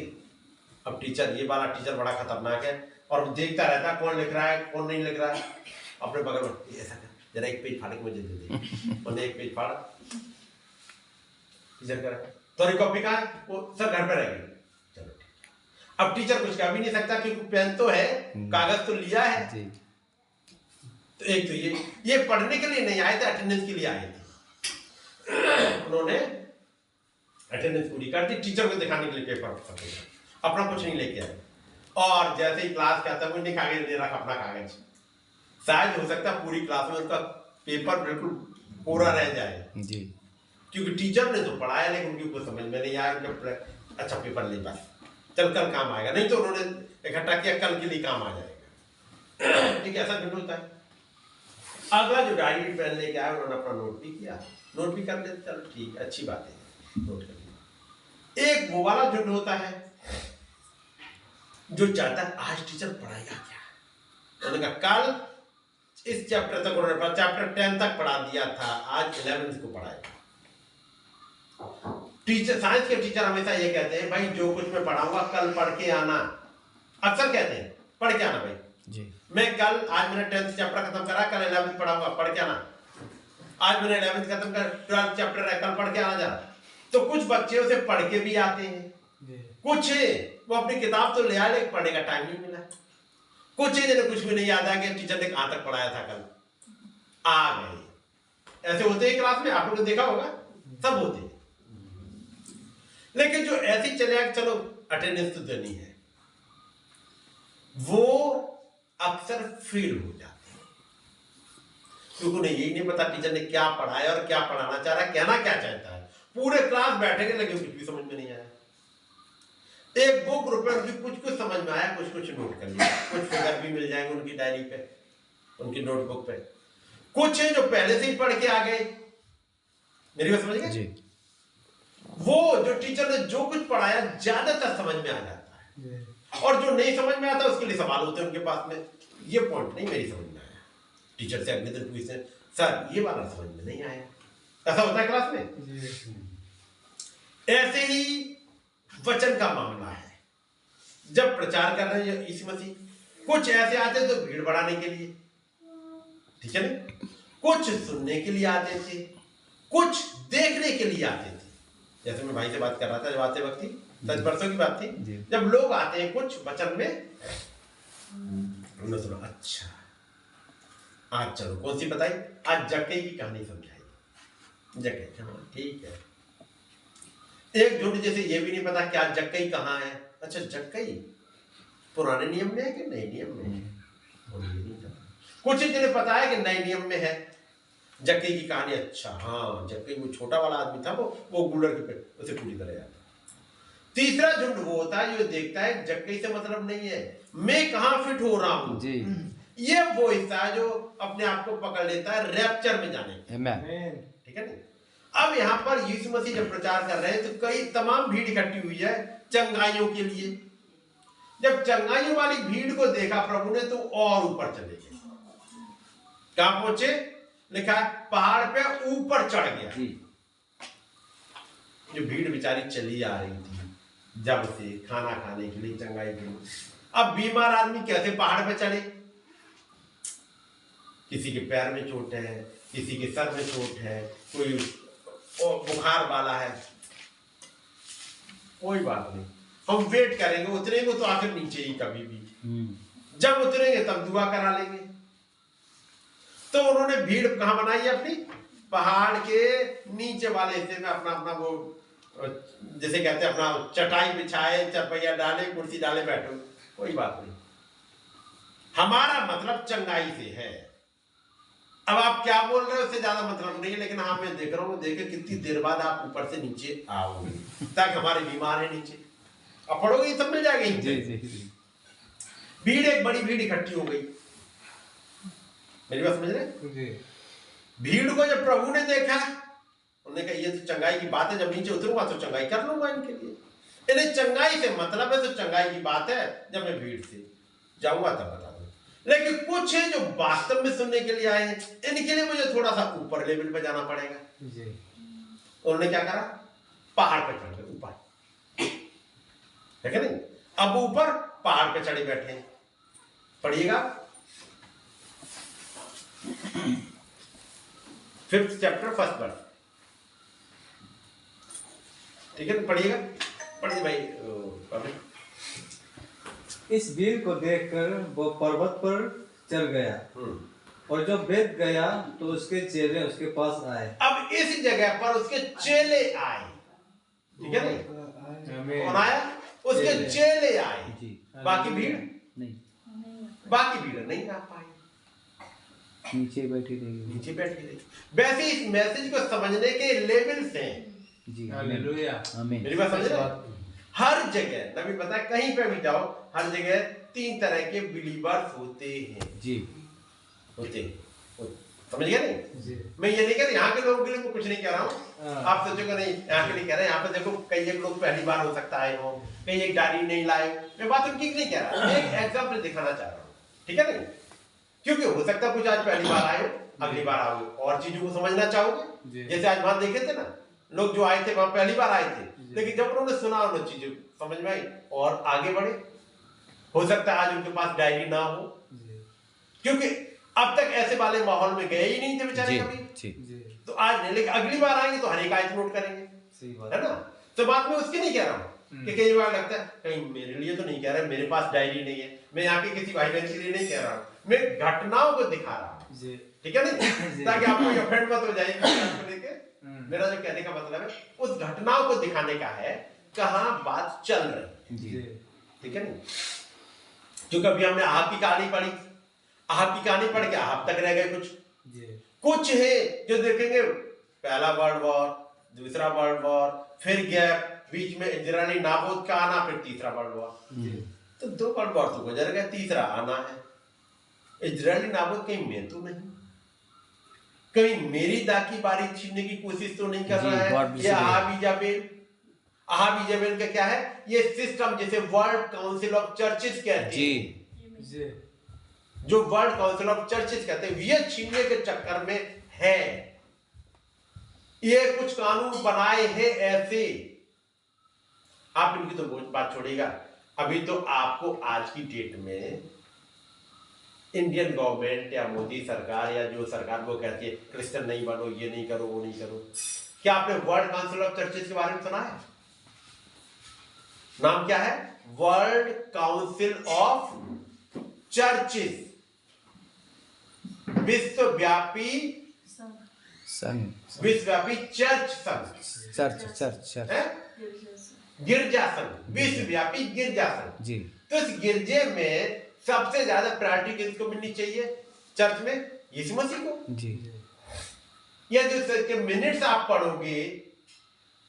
अब टीचर, ये वाला टीचर बड़ा खतरनाक है और देखता रहता है कौन लिख रहा है कौन नहीं लिख रहा है, अपने बगल में ऐसा कर जरा एक पेज फाड़ के मुझे दे दे, मैंने एक पेज फाड़ा, टीचर कह रहा तुम्हारी कॉपी कहाँ है, वो सर घर पे रह गई, चलो ठीक। अब टीचर कुछ कह भी नहीं सकता क्योंकि पेन तो है, कागज तो लिया है। तो एक तो ये पढ़ने के लिए नहीं आए थे, अटेंडेंस के लिए आए थे, उन्होंने अटेंडेंस पूरी कर दी, टीचर को दिखाने के लिए पेपर अपना कुछ नहीं लेके आए, और जैसे ही क्लास खत्म हुई कागज दे रखा अपना कागज, शायद हो सकता है पूरी क्लास में उनका पेपर बिल्कुल पूरा रह जाए जी, क्योंकि टीचर ने तो पढ़ाया लेकिन उनकी कुछ समझ में नहीं आया, अच्छा पेपर ले बस चल कल काम आएगा, नहीं तो उन्होंने इकट्ठा किया कल के लिए काम आ जाएगा। ठीक है, ऐसा झुंड होता है। अगला जो डायरी पेन लेके आया उन्होंने अपना नोट भी किया, नोट भी कर लेते, चलो ठीक अच्छी बात है, नोट कर लिया। एक वो वाला झुंड होता है जो चाहता है आज टीचर पढ़ाएगा क्या, उन्होंने कहा कल इस चैप्टर तक उन्होंने चैप्टर 10 तक पढ़ा दिया था, आज 11 को पढ़ाएगा। टीचर, साइंस के टीचर हमेशा ये कहते हैं भाई जो कुछ मैं पढ़ाऊंगा कल पढ़ के आना, अक्सर कहते हैं पढ़ के आना भाई जी, मैं कल, आज मैंने 10th चैप्टर खत्म करा, कल 11th पढ़ाऊंगा, पढ़ के आना, आज मैंने 11th खत्म कर 12th चैप्टर है, कल पढ़ के आना जा। तो कुछ बच्चे उसे पढ़ के भी आते हैं, कुछ वो अपनी किताब तो ले आए लेकिन पढ़ने का टाइम नहीं मिला, कुछ जिन्हें कुछ भी नहीं याद आ गया टीचर ने कहां तक पढ़ाया था कल, आ गए। ऐसे होते हैं क्लास में, आप लोगों ने देखा होगा, सब होते हैं। लेकिन जो ऐसी चले चलो अटेंडेंस तो देनी है, वो अक्सर फेल हो जाते हैं क्योंकि उन्हें यही नहीं पता टीचर ने क्या पढ़ाया और क्या पढ़ाना चाह रहा है, कहना क्या चाहता है। पूरे क्लास बैठेंगे लेकिन कुछ भी समझ में नहीं आया। एक वो ग्रुप है उनकी कुछ समझ में आया, कुछ नोट कर लिया, कुछ फिगर भी मिल जाएंगे उनकी डायरी पे, उनकी नोटबुक पे। कुछ है जो पहले से ही पढ़ के आ गए, मेरी बात समझ गए? वो जो टीचर ने जो कुछ पढ़ाया ज्यादातर समझ में आ जाता है, और जो नहीं समझ में आता उसके लिए सवाल होते हैं उनके पास में, ये पॉइंट नहीं मेरी समझ में आया, टीचर से अगले दिन पूछते हैं सर ये वाला समझ में नहीं आया। ऐसा होता है क्लास में। ऐसे ही वचन का मामला है, जब प्रचार कर रहे हैं यीशु मसीह, कुछ ऐसे आते तो भीड़ बढ़ाने के लिए, ठीक है ना, कुछ सुनने के लिए आते थे, कुछ देखने के लिए आते थे। जैसे मैं भाई से बात कर रहा था जब आते वक्त थी, 10 वर्षों की बात थी, जब लोग आते हैं कुछ वचन में, उन्होंने सुना अच्छा आज चलो कौन सी बताई, आज जक्कई की कहानी समझाई, जक्कई, हाँ ठीक है। एक झुंड जैसे ये भी नहीं पता कि आज जक्कई कहाँ है, अच्छा जक्कई पुराने नियम में है कि नए नियम में है, कुछ जिन्हें पता है कि नए नियम में है जक्कई की कहानी, अच्छा हाँ जक्कई वो छोटा वाला आदमी था, वो गुलर के पे उसे पूरी तरह याद। तीसरा झुंड वो होता है जो देखता है जक्कई से मतलब नहीं है, मैं कहाँ फिट हो रहा हूं जी, ये वो हिस्सा है जो अपने आप को पकड़ लेता है रैप्चर में जाने, ठीक है ना। अब यहाँ पर यीशु मसीह जब प्रचार कर रहे हैं तो कई तमाम भीड़ इकट्ठी हुई है चंगाइयों के लिए। जब चंगाइयों वाली भीड़ को देखा प्रभु ने तो और ऊपर चले गए, कहां पहुंचे, लिखा है पहाड़ पे ऊपर चढ़ गया। जो भीड़ बेचारी चली आ रही थी जब से खाना खाने के लिए, चंगाई के लिए, अब बीमार आदमी कैसे पहाड़ पे चढ़े, किसी के पैर में चोट है, किसी के सर में चोट है, कोई बुखार वाला है, कोई बात नहीं, हम वेट करेंगे, उतरेंगे तो आखिर नीचे ही कभी भी, जब उतरेंगे तब दुआ करा लेंगे। तो उन्होंने भीड़ कहां बनाई है अपनी, पहाड़ के नीचे वाले हिस्से में अपना अपना वो जैसे कहते हैं अपना चटाई बिछाए, चरपैया डाले, कुर्सी डाले, बैठो, कोई बात नहीं, हमारा मतलब चंगाई से है। अब आप क्या बोल रहे हो उससे ज्यादा मतलब नहीं है, लेकिन हाँ मैं देख रहा हूँ, देखे कितनी देर बाद आप ऊपर से नीचे आओगे, ताकि हमारे बीमार है नीचे, अब पढ़ोगे सब मिल जाएगा। जी जी जी। भीड़, एक बड़ी भीड़ इकट्ठी हो गई, मेरी बात समझ रहे? जी। भीड़ को जब प्रभु ने देखा, उन्होंने कहा ये तो चंगाई की बात है, जब नीचे उतरूंगा तो चंगाई कर लूंगा इनके लिए। इन्हें चंगाई से मतलब है, तो चंगाई की बात है, जब मैं भीड़ से जाऊंगा तब बता दूंगा। लेकिन कुछ है जो वास्तव में सुनने के लिए आए हैं, इनके लिए मुझे थोड़ा सा ऊपर लेवल पे जाना पड़ेगा। जी। उन्होंने क्या करा, पहाड़ पे चढ़ गए ऊपर, है कि नहीं? अब ऊपर पहाड़ पे चढ़े बैठे हैं। पढ़िएगा 5th चैप्टर 1st वर्स, ठीक है? पढ़िएगा, पढ़िए भाई पढ़िए। इस भीड़ को देखकर वो पर्वत पर चढ़ गया, और जब बैठ गया तो उसके चेले उसके पास आए। अब इस जगह पर उसके चेले आए, ठीक है नहीं? कौन आया? उसके चेले आए। जी। बाकी भीड़ नहीं, बाकी भीड़ नहीं आ पाई, नीचे बैठी रही। नीचे बैठी रही। वैसे इस मैसेज को समझने के लेवल्स हैं। जी, हालेलुया। आमीन। मेरी बात समझ रहे? हर जगह नबी बताया, कहीं पे भी जाओ, हर जगह 3 तरह के बिलीवर्स होते हैं। जी, होते हैं। समझ गए नहीं? जी। मैं ये नहीं कह रहा यहाँ के लोगों के लिए मैं कुछ नहीं कह रहा हूँ, आप सोचोगे नहीं यहाँ के लिए कह रहे हैं। यहाँ पे देखो कई एक लोग पहली बार हो सकता है हो, कई एक डायरी नहीं लाए, मैं बात उनकी नहीं कह रहा, एक एग्जाम्पल दिखाना चाह रहा हूँ, ठीक है नहीं? क्योंकि हो सकता है कुछ आज पहली बार आए हो, अगली बार आओगे और चीजों को समझना चाहोगे। जैसे आज वहां देखे थे ना, लोग जो आए थे वहां पहली बार आए थे, लेकिन जब उन्होंने सुना उन्होंने चीजें समझ में आई और आगे बढ़े। हो सकता है आज उनके पास डायरी ना हो, क्योंकि अब तक ऐसे वाले माहौल में गए ही नहीं थे बेचारे जी, कभी। जी। तो आज नहीं, लेकिन अगली बार आएंगे तो हर एक आयत नोट करेंगे, सही बात है ना? तो बात मैं उसकी नहीं कह रहा हूँ कि कई बार लगता है कहीं मेरे लिए तो नहीं कह रहा, मेरे पास डायरी नहीं है, मैं यहाँ के किसी भाई बहन के लिए नहीं कह रहा हूँ, मैं घटनाओं को दिखा रहा हूँ, जी। ठीक है नहीं? ताकि आपको ऑफेंड मत हो जाए इसको लेके। मेरा जो कहने का मतलब है उस घटनाओं को दिखाने का है, कहाँ बात चल रही है, जी। ठीक है नहीं? जो कभी हमने आप की कहानी पढ़ी, आप की कहानी पढ़ के आप तक रह गए कुछ। जी। कुछ है जो देखेंगे पहला वर्ल्ड वॉर, दूसरा वर्ल्ड वॉर, फिर गैप, बीच में इजरायली नाबूद का आना, फिर तीसरा वर्ल्ड वॉर। तो 2 वर्ल्ड वॉर तो गुजर गए, तीसरा आना है। इजरायली नाबूद कहीं मैं तो नहीं, कहीं मेरी दाकी बारी छीनने की कोशिश तो नहीं कर रहा है। ये अहाब इजेबेल का क्या है? ये सिस्टम जिसे वर्ल्ड काउंसिल ऑफ चर्चेस कहते हैं, जी। जो वर्ल्ड काउंसिल ऑफ चर्चेस कहते हैं, ये छीनने के चक्कर में है। ये कुछ कानून बनाए हैं ऐसे, आप इनकी तो बात छोड़िएगा। अभी तो आपको आज की डेट में इंडियन गवर्नमेंट या मोदी सरकार या जो सरकार वो कहती है क्रिश्चियन नहीं बनो, ये नहीं करो, वो नहीं करो। क्या आपने वर्ल्ड काउंसिल ऑफ चर्चेस के बारे में सुना है? नाम क्या है? वर्ल्ड काउंसिल ऑफ चर्चेस, विश्वव्यापी संघ, विश्वव्यापी चर्च संघ, चर्च है? गिरजा संघ, विश्वव्यापी गिरजा संघ। जी। तो इस गिरजे में सबसे ज्यादा प्रायोरिटी किसको मिलनी चाहिए चर्च में? यीशु मसीह को। जी। यह जो मिनट्स आप पढ़ोगे,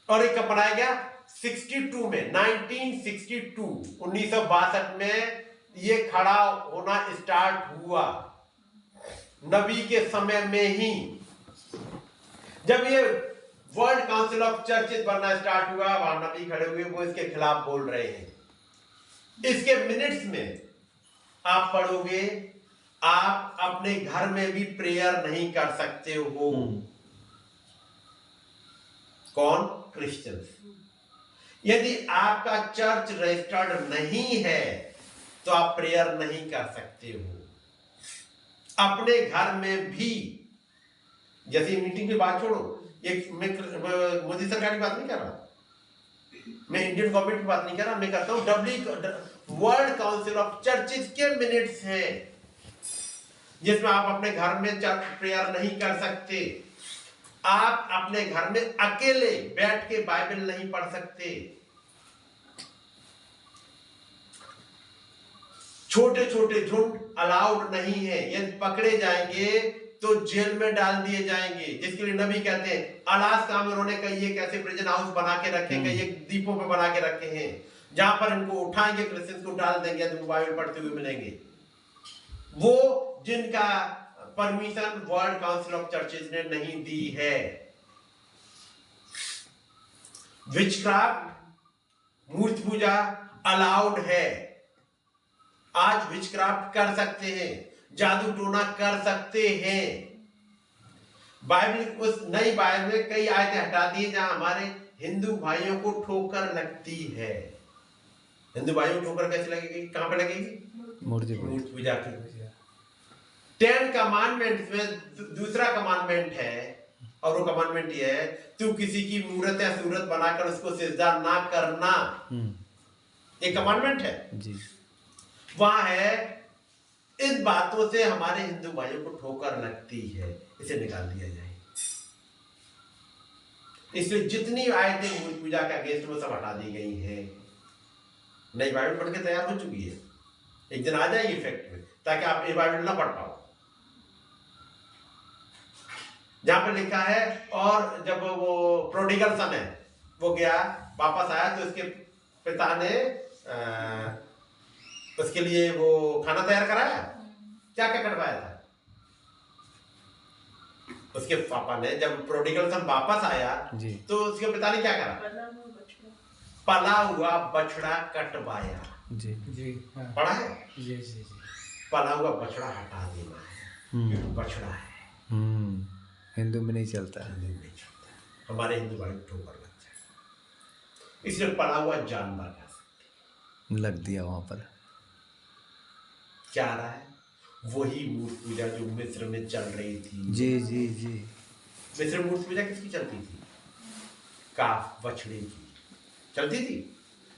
और एक कब बनाया गया? 62 में, 1962 में ये खड़ा होना स्टार्ट हुआ, नबी के समय में ही। जब ये वर्ल्ड काउंसिल ऑफ चर्चेस बनना स्टार्ट हुआ, वहां नबी खड़े हुए, वो इसके खिलाफ बोल रहे हैं। इसके मिनट्स में आप पढ़ोगे, आप अपने घर में भी प्रेयर नहीं कर सकते हो। कौन? क्रिश्चियंस। यदि आपका चर्च रजिस्टर्ड नहीं है तो आप प्रेयर नहीं कर सकते हो। अपने घर में भी, जैसे मीटिंग की बात छोड़ो, एक मैं मोदी सरकार की बात नहीं कर रहा, मैं इंडियन गवर्नमेंट की बात नहीं कर रहा, मैं कहता हूं वर्ल्ड काउंसिल ऑफ चर्चेस के मिनट्स हैं, जिसमें आप अपने घर में चर्च प्रेयर नहीं कर सकते। आप अपने घर में अकेले बैठ के बाइबल नहीं पढ़ सकते। छोटे छोटे झुंड अलाउड नहीं है, यदि पकड़े जाएंगे तो जेल में डाल दिए जाएंगे, जिसके लिए नबी कहते हैं अलास्का में उन्होंने कई एक ऐसे प्रिजन हाउस बना के रखे, कई एक द्वीपों पे बना के रखे हैं जहां पर इनको उठाएंगे, क्रिश्चियंस को डाल देंगे तो बाइबल पढ़ते हुए मिलेंगे। वो जिनका permission world council of churches ने नहीं दी है। विचक्राफ्ट, मूर्ति पूजा अलाउड है। आज विचक्राफ्ट कर सकते हैं, जादू टोना कर सकते हैं। बाइबल, उस नई बाइबल में कई आयतें हटा दी जहां हमारे हिंदू भाइयों को ठोकर लगती है। हिंदू भाइयों को ठोकर कैसे लगेगी, कहां पे लगेगी? मूर्ति पूजा की। 10 कमांडमेंट्स में दूसरा कमांडमेंट है, और वो कमांडमेंट ये है, तू किसी की मूर्त या सूरत बनाकर उसको सिजदा ना करना। एक कमांडमेंट है जी। वहां है, इन बातों से हमारे हिंदू भाइयों को ठोकर लगती है, इसे निकाल दिया जाए। इसलिए जितनी आयतें मूर्ति पूजा के अगेंस्ट में सब हटा दी गई हैं। नई बाइबल पढ़ के तैयार हो चुकी है, एक दिन आ जाएगी इफेक्ट में, ताकि आप ये बाइबल ना पढ़ पाओ। जहां पर लिखा है, और जब वो प्रोडिगल सन है वो गया वापस आया तो उसके पिता ने उसके लिए वो खाना तैयार कराया, क्या क्या करवाया था उसके पापा ने। जब प्रोडिगल सन वापस आया जी। तो उसके पिता ने क्या करा? पला हुआ बछड़ा कटवाया। जी जी हाँ। पढ़ा है? जी जी जी। पला हुआ बछड़ा हटा देना है, ये बछड़ा है। हिंदू में नहीं चलता है। हिंदू में नहीं चलता, हमारे हिंदू भाई ठोकर लग जाए, इसलिए पला हुआ जानवर लग दिया वहां पर। क्या आ रहा है? वही मूर्ति पूजा जो मिस्र में चल रही थी। जी जी जी। मिस्र में मूर्ति पूजा किसकी चलती थी? काफ, बछड़े की चलती थी।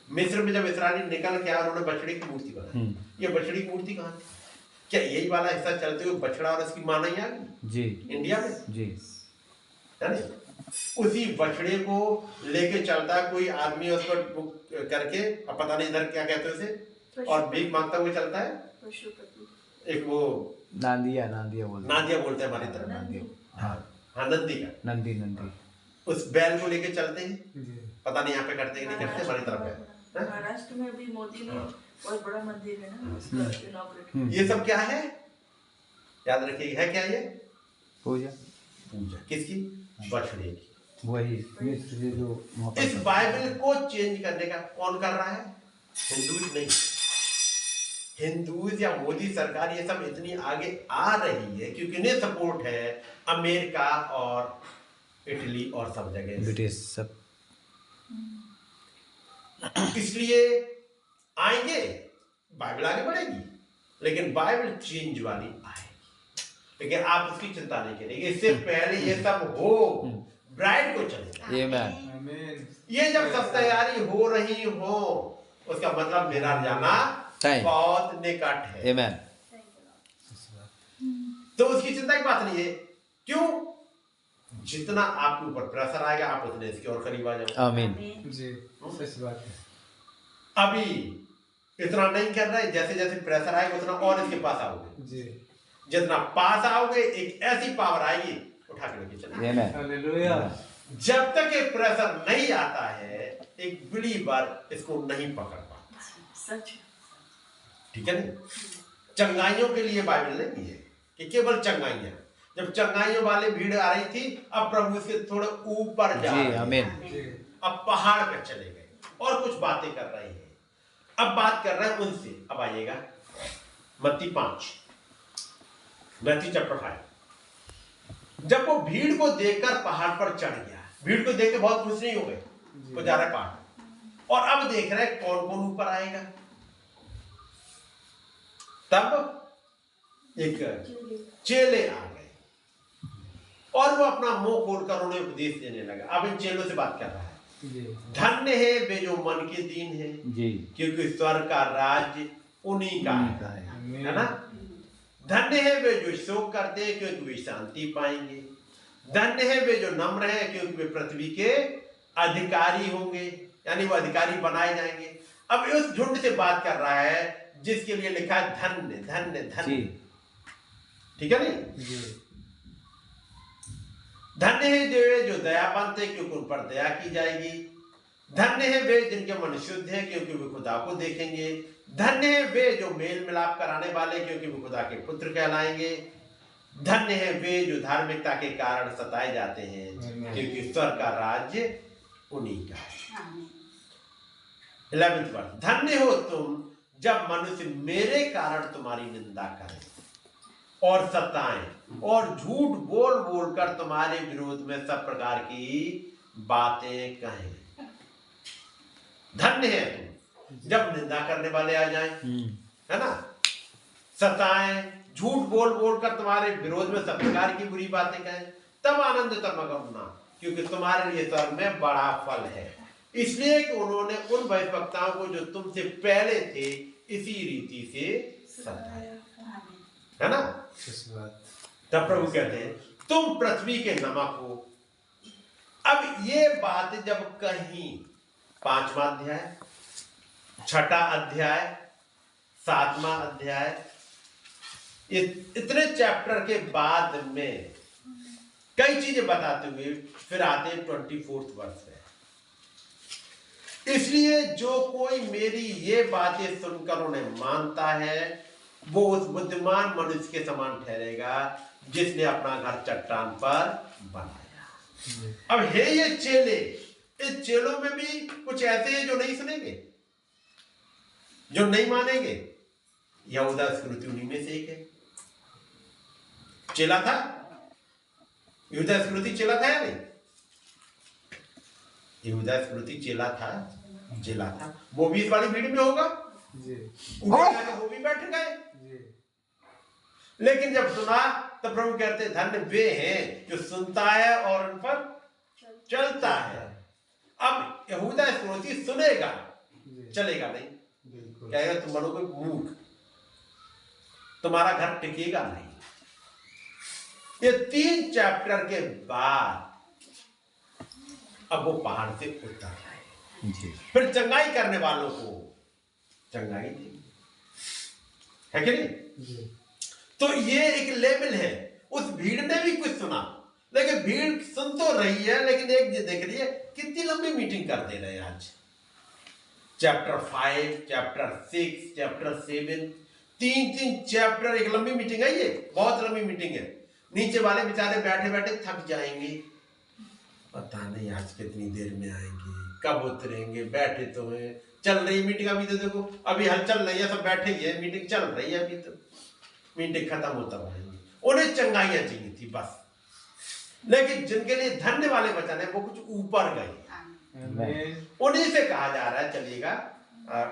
मिस्र में जब इस्राएली निकल के आए, उन्होंने बछड़े की मूर्ति बनाई। ये बछड़ी की मूर्ति कहाँ थी? क्या यही वाला हिस्सा चलते हुए बछड़ा और उसकी मां नहीं आ गई जी इंडिया में? जी। है ना? उसी बछड़े को लेके चलता है कोई आदमी, उसको बुक करके, अब पता नहीं इधर क्या कहते हैं उसे, और भीख मांगता हुए चलता है। एक वो नांदिया बोलते हैं। नादिया बोलते हैं हमारी तरफ। नांदिया। हाँ हाँ, नंदी का, नंदी नंदी। उस बैल को लेके चलते हैं। जी। पता नहीं यहाँ पे करते हैं कि नहीं करते, हमारी तरफ है। महाराष्ट्र में भी मोदी ने बहुत बड़ा मंदिर है ना, उसका इनॉग्रेट किया। ये सब क्या है? याद रखिए, है क्या ये? पूजा। पूजा किसकी? बछड़े की। वही मिस्र से जो वहाँ पर इस बाइबल को चेंज करने का कौन कर रहा है? हिंदूज नहीं। हिंदूज या मोदी सरकार ये सब इतनी आगे आ रही है क्योंकि इन्हें सपोर्ट है अमेरिका और इटली और सब जगह, ब्रिटिश सब। इसलिए आएंगे, बाइबल आगे बढ़ेगी, लेकिन बाइबल चेंज वाली आएगी। लेकिन आप उसकी चिंता नहीं करेंगे, इससे पहले ये सब हो, ब्राइड को चलेगा। आमीन। आमीन। ये जब सब तैयारी हो रही हो, उसका मतलब मेरा जाना टाइम बहुत निकट है। आमीन। तो उसकी चिंता की बात नहीं है। क्यों? जितना आपके ऊपर प्रेशर आएगा, आप उतने इसके और करीब आ जाओगे। आमीन। जी सच बात है। अभी इतना नहीं कर रहे, जैसे जैसे प्रेशर आएगा उतना और इसके पास आओगे। जी। जितना पास आओगे, एक ऐसी पावर आएगी, उठा के लेके चलेगी। आमीन। हालेलुया। जब तक ये प्रेशर नहीं आता है, एक बिलीवर इसको नहीं पकड़ पाता। सच। ठीक है नहीं? चंगाइयों के लिए बाइबल नहीं है कि केवल चंगाइयां। जब चंगाइयों वाले भीड़ आ रही थी, अब प्रभु इसके थोड़े ऊपर जा रहे जी हैं। आमीन। जी। अब पहाड़ पे चले गए और कुछ बातें कर रहे हैं। अब बात कर रहे हैं उनसे। अब आइएगा मत्ती 5, मैथ्यू चैप्टर 5। जब वो भीड़ को देखकर पहाड़ पर चढ़ गया, भीड़ को देख के बहुत खुश नहीं हो गए, वो जा रहा है पहाड़, और अब देख रहे हैं कौन कौन ऊपर आएगा। तब एक चेले आ गए और वो अपना मुंह खोलकर उन्हें उपदेश देने लगा। अब इन चेलों से बात कर रहा है। जी। धन्य है वे जो मन के दीन है, जी। क्योंकि स्वर्ग का राज्य उन्हीं का उन्हीं का है। है। है ना? धन्य है वे जो शोक करते हैं, क्योंकि वे शांति पाएंगे। धन्य है वे जो नम्र हैं, क्योंकि वे पृथ्वी के अधिकारी होंगे, यानी वो अधिकारी बनाए जाएंगे। अब उस झुंड से बात कर रहा है जिसके लिए लिखा है धन्य धन्य जी धन्य। ठीक है नहीं? जी धन्य है वे जो दयावंत है, क्योंकि उन पर दया की जाएगी। धन्य है वे जिनके मन शुद्ध है, क्योंकि वे खुदा को देखेंगे। धन्य है वे जो मेल मिलाप कराने वाले, क्योंकि वे खुदा के पुत्र कहलाएंगे। धन्य है वे जो धार्मिकता के कारण सताए जाते हैं, क्योंकि ईश्वर का राज्य उन्हीं का है। 11th वर्ष, धन्य हो तुम जब मनुष्य मेरे कारण तुम्हारी निंदा करें और सताएं और झूठ बोल बोल कर तुम्हारे विरोध में सब प्रकार की बातें कहें। धन्य है तुम जब निंदा करने वाले आ जाएं, है ना, सताएं, झूठ बोल बोल कर तुम्हारे विरोध में सब प्रकार की बुरी बातें कहें, तब आनंद तमक होना, क्योंकि तुम्हारे लिए स्वर्ग में बड़ा फल है। इसलिए कि उन्होंने उन भविष्यवक्ताओं को जो तुमसे पहले थे इसी रीति से सताया, है ना। इस बात तब प्रभु कहते हैं तुम पृथ्वी के नमक हो। अब ये बात जब कहीं 5वां अध्याय, 6ठा अध्याय, 7वां अध्याय, इतने चैप्टर के बाद में कई चीजें बताते हुए फिर आते हैं 24th वर्ष में। इसलिए जो कोई मेरी ये बातें सुनकर उन्हें मानता है वो उस बुद्धिमान मनुष्य के समान ठहरेगा जिसने अपना घर चट्टान पर बनाया। अब है ये चेले, इस चेलों में भी कुछ ऐसे हैं जो नहीं सुनेंगे, जो नहीं मानेंगे। यहूदा इस्करियोती उन्हीं में से एक है। चेला था, यहूदा इस्करियोती चेला था या नहीं? यहूदा इस्करियोती चेला था। वो भी इस वाली भीड़ में होगा, जी ऊपर जाके वो भी बैठ गए। जी लेकिन जब सुना तो प्रभु कहते धन्य वे हैं जो सुनता है और उन पर चलता है। अब यहूदा इस्करियोती सुनेगा, जी चलेगा नहीं, बिल्कुल कहेगा तुम बनोगे मूर्ख, तुम्हारा घर टिकेगा नहीं। ये 3 चैप्टर के बाद अब वो पहाड़ से उतर आए। जी फिर चंगाई करने वालों को चंगाई दी, है कि नहीं? जी तो ये एक लेवल है। उस भीड़ ने भी कुछ सुना, लेकिन भीड़ सुन तो रही है, लेकिन एक देख रही है कितनी लंबी मीटिंग कर दे रहे हैं आज। चैप्टर 5, चैप्टर 6, चैप्टर 7, 3 चैप्टर, एक लंबी मीटिंग है, ये बहुत लंबी मीटिंग है। नीचे वाले बेचारे बैठे बैठे थक जाएंगे, पता नहीं आज कितनी देर में आएंगे, कब उतरेंगे, बैठे तो हैं, चल रही मीटिंग। अभी तो देखो अभी हल चल रही है, सब बैठे ही है, मीटिंग चल रही है, अभी तो मीटिंग खत्म होता रहेंगे। उन्हें चंगाइयां चाहिए थी बस। लेकिन जिनके लिए धन्य वाले वचन है वो कुछ ऊपर गए, आमीन उन्हीं से कहा जा रहा है। चलिएगा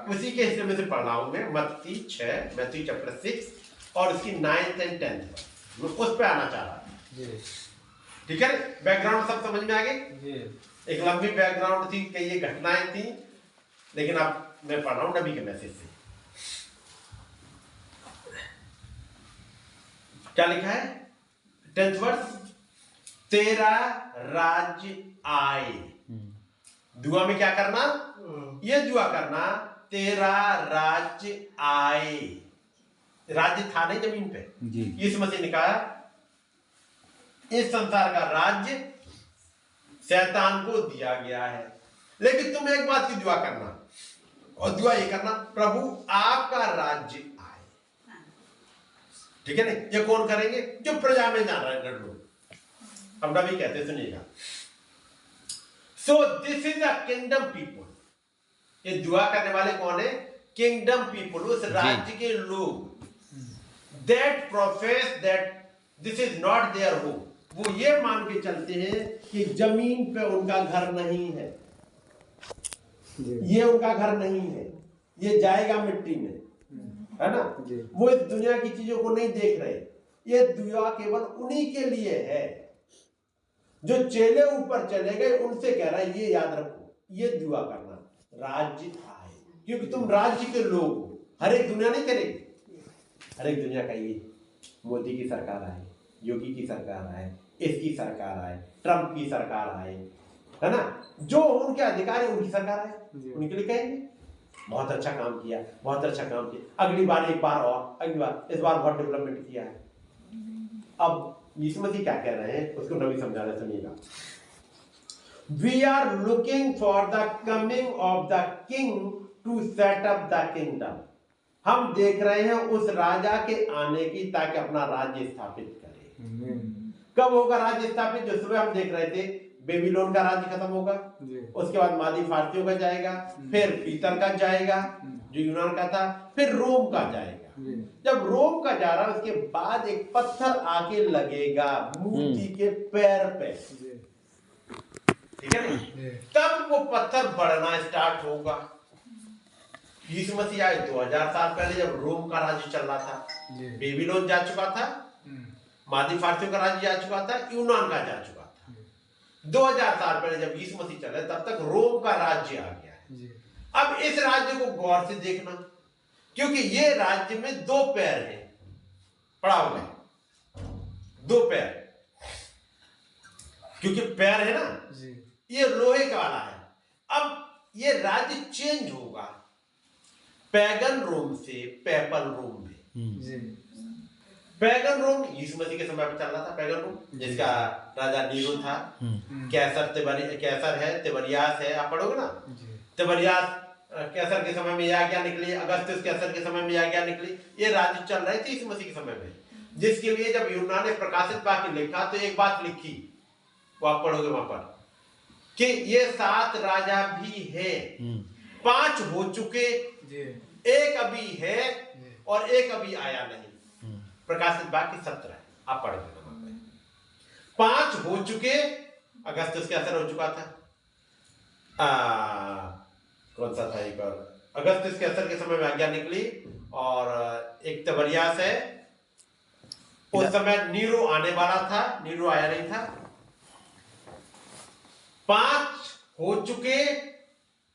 उसी के हिस्से में से पढ़ रहा हूं मैं, मत्ती 6, मैथ्यू चैप्टर 6 और उसकी 9th and 10th, मैं उस पे आना चाह रहा हूं। जी ठीक है, बैकग्राउंड सब समझ में आ गई। जी एक लंबी बैकग्राउंड थी, कई ये घटनाएं थी, लेकिन अब मैं पढ़ रहा हूं नबी के मैसेज से। क्या लिखा है 10th वर्ष, तेरा राज्य आए। दुआ में क्या करना? ये दुआ करना, तेरा राज्य आए। राज्य था नहीं जमीन पे, जी यीशु मसीह ने कहा इस संसार का राज्य शैतान को दिया गया है, लेकिन तुम एक बात की दुआ करना, और दुआ ये करना, प्रभु आपका राज्य आए। ठीक है नहीं? ये कौन करेंगे? जो प्रजा में जान रहे हैं लोग। अब नबी कहते सुनिएगा, so this is a kingdom people. ये दुआ करने वाले कौन है? किंगडम पीपुल, उस राज्य के लोग। That profess that this is not their home. वो ये मान के चलते हैं कि जमीन पे उनका घर नहीं है, ये उनका घर नहीं है, ये जाएगा मिट्टी में, है ना। वो इस दुनिया की चीजों को नहीं देख रहे। ये दुआ केवल उन्हीं के लिए है जो चेले ऊपर चले गए, उनसे कह रहा है ये याद रखो, ये दुआ करना, राज्य आए, क्योंकि तुम राज्य के लोग हो। हर एक दुनिया नहीं करेगी, हर एक दुनिया का ये मोदी की सरकार आए, योगी की सरकार आए, इसकी सरकार आए, ट्रंप की सरकार आए, है ना, जो उनके अधिकारी उनकी सरकार आए, उनके लिए कहेंगे। बहुत अच्छा काम किया, बहुत अच्छा काम किया, अगली बार एक बार और, अगली बार, इस बार बहुत डेवलपमेंट किया है। अब यीशु मसीह क्या कह रहे हैं उसको नबी समझा रहे, सुनिएगा। We are looking for the coming of the king to set up the kingdom. हम देख रहे हैं उस राजा के आने की ताकि अपना राज्य स्थापित करे। कब होगा राज्य स्थापित? जो सुबह हम देख रहे थे, बेबीलोन का राज्य खत्म होगा, उसके बाद मादी फारसियों का जाएगा, फिर पीतल का जाएगा जो यूनान का था, फिर रोम का जाएगा। जब रोम का जा रहा है उसके बाद एक पत्थर आके लगेगा मूर्ति के पैर पे, ठीक है ना? तब वो पत्थर बढ़ना स्टार्ट होगा। यीशु मसीह आए 2000 साल पहले जब रोम का राज्य चल रहा था, बेबीलोन जा चुका था, मादी फारसियों का राज्य जा चुका था, यूनान का जा चुका था। 2000 साल पहले जब यीशु मसीह चले तब तक रोम का राज्य आ गया है। अब इस राज्य को गौर से देखना, क्योंकि ये राज्य में दो पैर हैं, पड़ाव में दो पैर, क्योंकि पैर है ना, ये लोहे का वाला है। अब ये राज्य चेंज होगा पैगन रोम से पेपल रोम में। पैगन रोम यीशु मसीह के समय पर चल रहा था, पैगन रोम जिसका राजा नीरो था, कैसर है, तिबरियास है, आप पढ़ोगे ना, तिबरियास कैसर के समय में यह आज्ञा निकली, अगस्त्युस कैसर के समय में यह आज्ञा निकली। ये राज्य चल रहे थे यीशु मसीह के समय में, जिसके लिए जब यूहन्ना ने प्रकाशित वाक्य लिखा तो एक बात लिखी, वो आप पढ़ोगे वहां पर, कि ये 7 राजा भी है, 5 हो चुके, एक अभी है और एक अभी आया नहीं। प्रकाशित वाक्य 17 आप पढ़ लेना। 5 हो चुके, अगस्त्युस कैसर हो चुका था, कौन सा था एक और, अगस्त्युस कैसर के समय में आज्ञा निकली, और एक तिबरियास है, उस समय नीरो आने वाला था, नीरो आया नहीं था। 5 हो चुके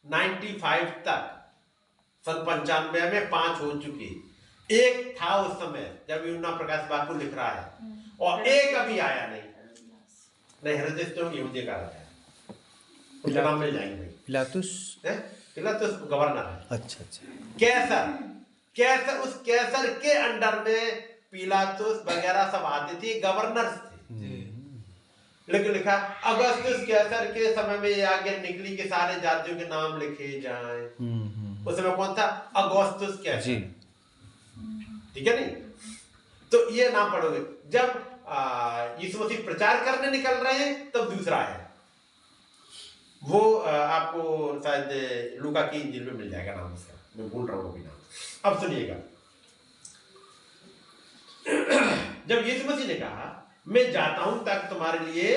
95 तक, सन 95 में 5 हो चुके, एक था उस समय जब यूहन्ना प्रकाश वाक्य लिख रहा है, और एक अभी आया नहीं। हेरोदेस तो यहूदी का राजा है, उसका नाम मिल जाएंगे। पिलातुस गवर्नर है। अच्छा। कैसर, उस कैसर के अंडर में पिलातुस वगैरह सब आते थे, गवर्नर्स थे। लेकिन लिखा अगस्त्युस कैसर के समय में यह आज्ञा निकली कि सारे जातियों के नाम लिखे जाएं। उस समय कौन था? अगस्त्युस कैसर, ठीक है नहीं? तो ये नाम पढ़ोगे। जब यीशु मसीह प्रचार करने निकल रहे हैं तब दूसरा है, वो आपको शायद लूका की इंजील में मिल जाएगा नाम उसका, मैं भूल रहा हूँ अभी नाम। अब सुनिएगा, जब यीशु मसीह ने कहा मैं जाता हूं तक तुम्हारे लिए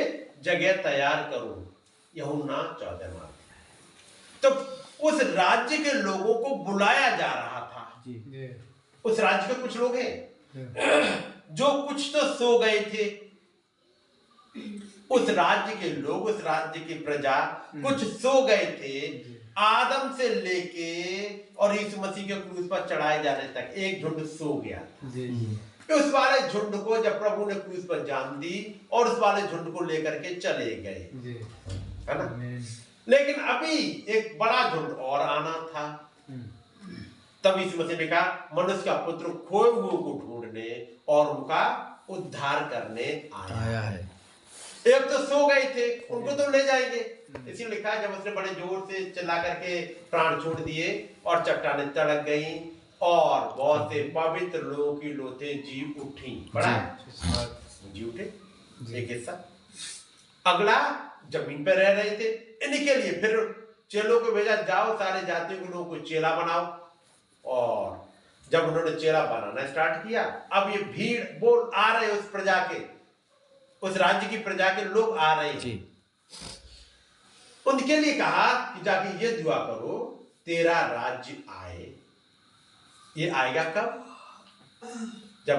जगह तैयार करूं, यूहन्ना 14 तो उस राज्य के लोगों को बुलाया जा रहा था। उस राज्य के कुछ लोग हैं जो कुछ तो सो गए थे, उस राज्य के लोग, उस राज्य की प्रजा कुछ सो गए थे, आदम से लेके और यीशु मसीह के क्रूस पर चढ़ाए जाने तक एक झुंड सो गया। उस वाले झुंड को जब प्रभु ने क्रूस पर जान दी और उस वाले झुंड को लेकर के चले गए, है ना? लेकिन अभी एक बड़ा झुंड और आना था। तब यीशु मसीह ने कहा मनुष्य का पुत्र खोए हुए को ढूंढने और उनका उद्धार करने आया है। एक तो सो गए थे, उनको तो ले जाएंगे, इसीलिए लिखा है जब उसने बड़े जोर से चिल्ला करके प्राण छोड़ दिए और चट्टानें तड़क गईं और बहुत से पवित्र लोगों की लोथें जी उठी। बड़ा जी उठे एक हिस्सा। अगला जमीन पर रह रहे थे, इन्हीं के लिए फिर चेलों को भेजा, जाओ सारे जातियों के लोगों को चेला बनाओ। और जब उन्होंने चेला बनाना स्टार्ट किया, अब ये भीड़ बोल आ रहे उस प्रजा के, उस राज्य की प्रजा के लोग आ रहे हैं। उनके लिए कहा कि जाके ये दुआ करो तेरा राज्य आए। ये आएगा कब? जब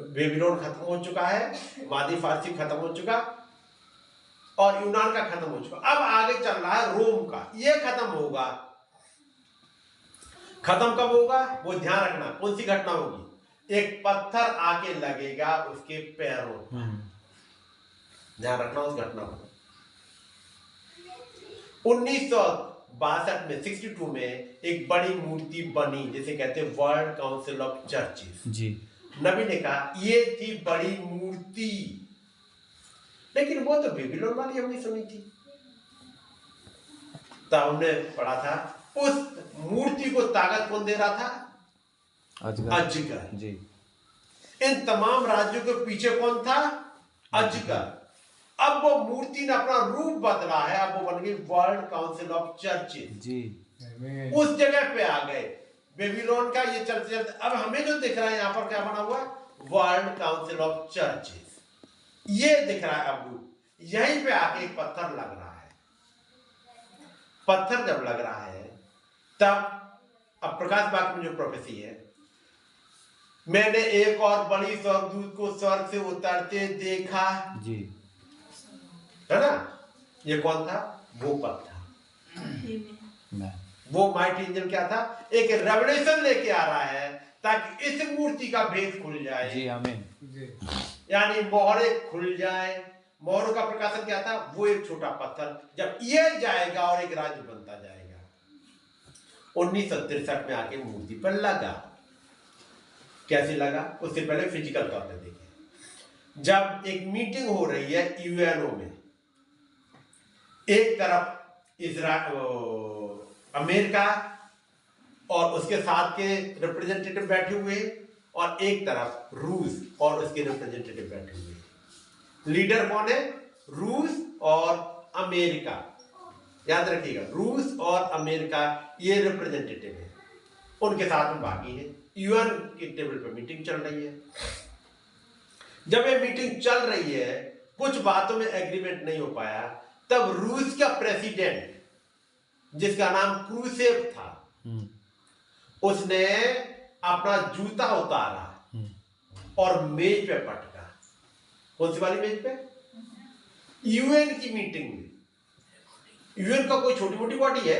बेबीलोन खत्म हो चुका है, मादी फारसी खत्म हो चुका और यूनान का खत्म हो चुका, अब आगे चल रहा है रोम का। ये खत्म होगा। खत्म कब होगा वो ध्यान रखना। कौन सी घटना होगी? एक पत्थर आके लगेगा उसके पैरों पर। ध्यान रखना उस घटना को। 62 में 62 में एक बड़ी मूर्ति बनी, जिसे कहते हैं वर्ल्ड काउंसिल ऑफ चर्चेस। जी। नबी ने कहा ये थी बड़ी मूर्ति, लेकिन वो तो बेबीलोन वाली हमने सुनी थी। तब हमने पढ़ा था उस मूर्ति को ताकत कौन दे रहा था? अजगर। जी। इन तमाम राज्यों के पीछे कौन था? अजगर। अब वो मूर्ति ने अपना रूप बदला है, अब वो बन गई वर्ल्ड काउंसिल ऑफ चर्चेस। जी। उस जगह पे आ गए बेबीलोन का ये चर्च। अब हमें जो दिख रहा है यहाँ पर क्या बना हुआ है? वर्ल्ड काउंसिल ऑफ चर्चेस, ये दिख रहा है। अब यहीं पे आके एक पत्थर लग रहा है। पत्थर जब लग रहा है तब अब प्रकाश वाक्य में जो प्रोफेसी है, मैंने एक और बड़ी स्वर्गदूत को स्वर्ग से उतरते देखा। जी। है ना? ये कौन था? वो पत्थर। Amen. वो माइट एंजल क्या था? एक रेवलेशन लेके आ रहा है ताकि इस मूर्ति का भेद खुल जाए। जी। आमीन। यानी मोहरे खुल जाए। मोहरों का प्रकाशन क्या था? वो एक छोटा पत्थर जब ये जाएगा और एक राज्य बनता जाएगा। 1963 में आके मूर्ति पर लगा। कैसे लगा? उससे पहले फिजिकल तौर पे देखिए। जब एक मीटिंग हो रही है यूएनओ में, एक तरफ अमेरिका और उसके साथ के रिप्रेजेंटेटिव बैठे हुए, और एक तरफ रूस और उसके रिप्रेजेंटेटिव बैठे हुए। लीडर कौन है? रूस और अमेरिका। याद रखिएगा, रूस और अमेरिका ये रिप्रेजेंटेटिव है, उनके साथ में बाकी है। यूएन के टेबल पर मीटिंग चल रही है। जब ये मीटिंग चल रही है, कुछ बातों में एग्रीमेंट नहीं हो पाया, तब रूस का प्रेसिडेंट जिसका नाम क्रूसेव था, उसने अपना जूता उतारा और मेज पे पटका। कौन सी वाली मेज पे? यूएन की मीटिंग में। यूएन का कोई छोटी मोटी बॉडी है?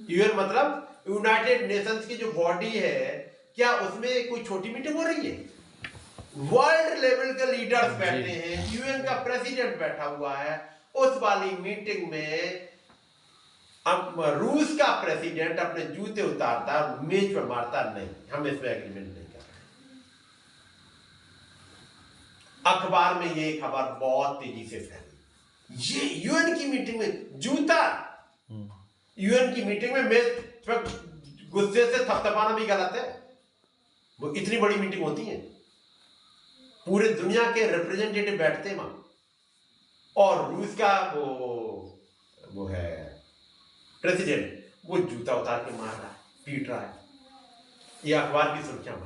यूएन मतलब यूनाइटेड नेशंस की जो बॉडी है, क्या उसमें कोई छोटी मीटिंग हो रही है? वर्ल्ड लेवल के लीडर्स बैठे हैं, यूएन का प्रेसिडेंट बैठा हुआ है। उस वाली मीटिंग में अब रूस का प्रेसिडेंट अपने जूते उतारता, मेज पर मारता नहीं। हम इसमें एग्रीमेंट नहीं कर रहे। अखबार में ये खबर बहुत तेजी से फैली। ये यूएन की मीटिंग में जूता, यूएन की मीटिंग में मेज पर गुस्से से थपथपाना भी गलत है। वो इतनी बड़ी मीटिंग होती है, पूरे दुनिया के रिप्रेजेंटेटिव बैठते हैं वहां, और रूस का वो है प्रेसिडेंट, वो जूता उतार के मार रहा है, पीट रहा है। ये अखबार की सुर्खियां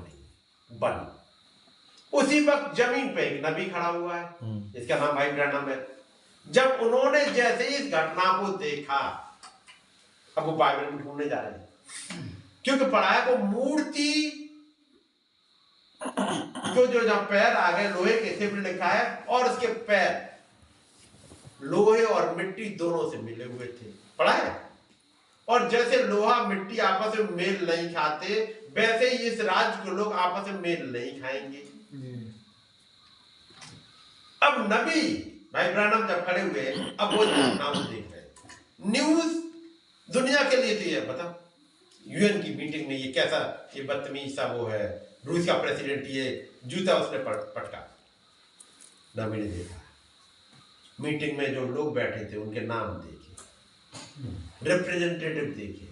बनी। उसी वक्त जमीन पे एक नबी खड़ा हुआ है, जिसका नाम भाई ब्रैनम है। जब उन्होंने जैसे इस घटना को देखा, अब वो बाइबल में ढूंढने जा रहे हैं, क्योंकि पढ़ा है वो मूर्ति जो जहां पैर आगे लोहे के थे लिखा है, और उसके पैर लोहे और मिट्टी दोनों से मिले हुए थे। पढ़ा है? और जैसे लोहा मिट्टी आपस में मेल नहीं खाते, वैसे ही इस राज्य के लोग आपस में मेल नहीं खाएंगे। अब नबी भाई ब्रैनम जब खड़े हुए, अब वो नाम देख रहे। न्यूज दुनिया के लिए थी, बता यूएन की मीटिंग में ये कैसा, ये बदतमीज सा वो है रूस का प्रेसिडेंट, ये जूता उसने पटका। नबी ने देखा, मीटिंग में जो लोग बैठे थे उनके नाम देखे, रिप्रेजेंटेटिव देखे,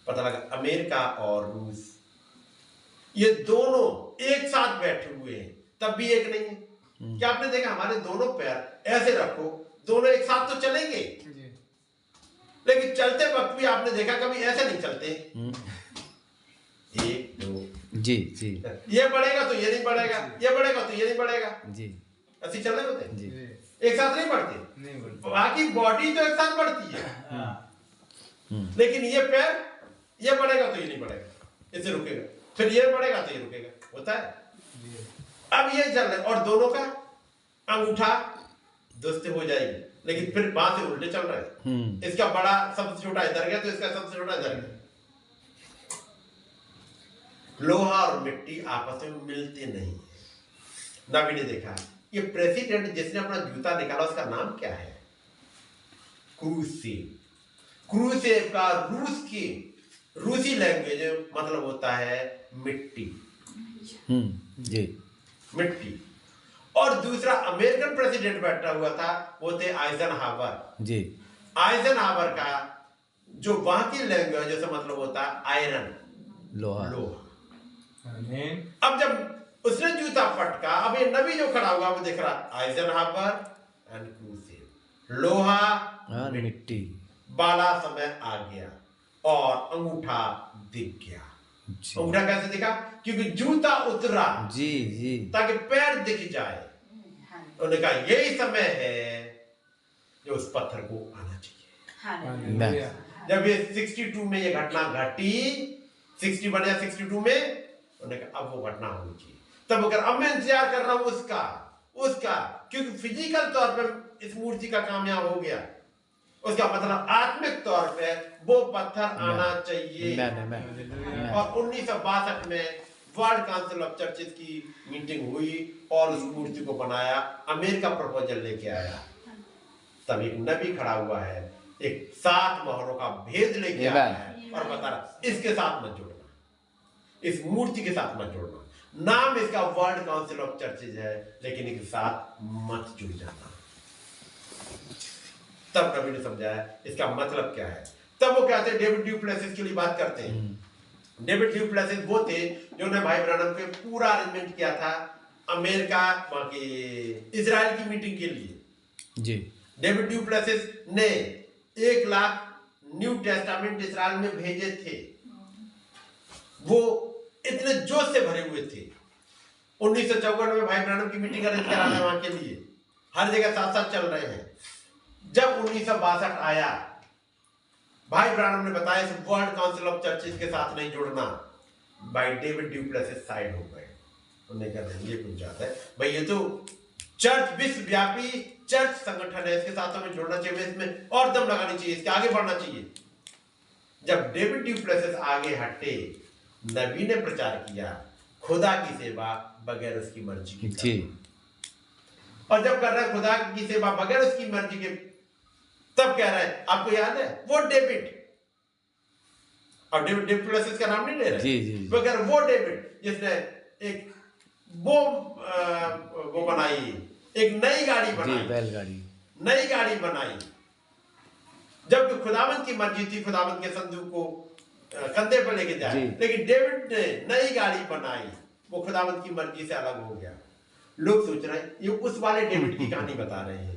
पता लगा अमेरिका और रूस ये दोनों एक साथ बैठे हुए हैं, तब भी एक नहीं है। क्या आपने देखा? हमारे दोनों पैर ऐसे रखो, दोनों एक साथ तो चलेंगे, लेकिन चलते वक्त भी आपने देखा कभी ऐसे नहीं चलते। एक दो जी जी। ये बढ़ेगा तो ये नहीं बढ़ेगा, ये बढ़ेगा तो ये नहीं बढ़ेगा जी। ऐसे चल रहे होते जी। एक साथ नहीं बढ़ते। बाकी बॉडी तो एक साथ बढ़ती है, लेकिन ये पैर, ये बढ़ेगा तो ये नहीं बढ़ेगा, इससे रुकेगा, फिर ये बढ़ेगा तो ये रुकेगा, होता है। अब ये चल रहा है, और दोनों का अंगूठा दोस्ती हो जाएगी, लेकिन फिर वहां से उल्टे चल रहे हैं। इसका बड़ा सबसे छोटा इधर गया तो इसका सबसे छोटा इधर गया। लोहा और मिट्टी आपस में मिलते नहीं है। नबी ने देखा ये प्रेसिडेंट जिसने अपना जूता निकाला उसका नाम क्या है? क्रूसेव। क्रूसेव का रूसी लैंग्वेज मतलब होता है मिट्टी। जी। मिट्टी। और दूसरा अमेरिकन प्रेसिडेंट बैठा हुआ था, वो थे आइजनहावर। जी। आइजनहावर का जो वहां की लैंग्वेज से मतलब होता है आयरन, लोहा। आमीन। अब जब उसने जूता पटका, अब ये नबी जो खड़ा हुआ वो देख रहा आइजनहावर एंड क्रूसेव, लोहा और मिट्टी। बाला समय आ गया और अंगूठा दिख गया। जी। अंगूठा कैसे दिखा? क्योंकि जूता उतरा जी जी। ताकि पैर दिख जाए। उन्होंने कहा यही समय है जो उस पत्थर को आना चाहिए। हालेलुया। जब ये 62 में ये घटना घटी, 60 बने 62 में, उन्होंने कहा अब वो घटना होनी चाहिए। तब अगर अब मैं इंतजार कर रहा हूं उसका, क्योंकि फिजिकल तौर पर इस मूर्ति का काम यहाँ हो गया, उसका मतलब आत्मिक तौर पे वो पत्थर आना चाहिए। और 1962 में वर्ल्ड काउंसिल ऑफ चर्चेस की मीटिंग हुई और उस मूर्ति को बनाया, अमेरिका प्रपोजल लेके आया। तब एक नबी खड़ा हुआ है, एक 7 मोहरों का भेद लेके आया है और बता रहा इसके साथ मत जोड़ना, इस मूर्ति के साथ मत जोड़ना। नाम इसका वर्ल्ड काउंसिल ऑफ चर्चेस है, लेकिन इसके साथ मत जुड़ जाना। तब नबी ने समझाया इसका मतलब क्या है। तब वो कहते हैं डेविड ड्यूप्लेसिस के लिए बात करते हैं। डेविड ड्यूप्लेसिस वो थे जिन्होंने भाई ब्रानम पे पूरा अरेंजमेंट किया था अमेरिका बाकी इजराइल की मीटिंग के लिए। जी। डेविड ड्यूप्लेसिस ने 1 लाख न्यू टेस्टामेंट इजराइल में भेजे थे। वो इतने जोश से भरे हुए थे। 1954 में भाई ब्रानम की मीटिंग अरेंज करा है वहां के लिए, हर जगह साथ साथ चल रहे हैं। जब 1962 आया, भाई ब्रानम ने बताया इस वर्ल्ड काउंसिल ऑफ चर्चेस के साथ नहीं जुड़ना। भाई डेविड ड्यूप्लेसिस साइड हो गए। उन्होंने कहा ये कुछ ज्यादा है भाई, ये तो चर्च विश्वव्यापी चर्च संगठन है, इसके साथ हमें जुड़ना चाहिए, इसमें और दम लगानी चाहिए, इसके आगे बढ़ना चाहिए। जब डेविड ड्यूप्लेसिस आगे हटे, नबी ने प्रचार किया खुदा की सेवा बगैर उसकी मर्जी की। जी। और जब कर रहा है खुदा की सेवा बगैर उसकी मर्जी के, तब कह रहा है, आपको याद है वो डेविड, अब डेविड ड्यूप्लेसिस का नाम नहीं ले रहे, जी जी। मगर वो डेविड जिसने एक वो बनाई, एक नई गाड़ी बनाई, बैलगाड़ी, नई गाड़ी बनाई। जबकि खुदावंत की मर्जी थी खुदावंत के संदूक को कंधे पर लेके जाए, लेकिन डेविड ने नई गाड़ी बनाई, वो खुदावंत की मर्जी से अलग हो गया। लोग सोच रहे हैं ये उस वाले डेविड की कहानी बता रहे हैं,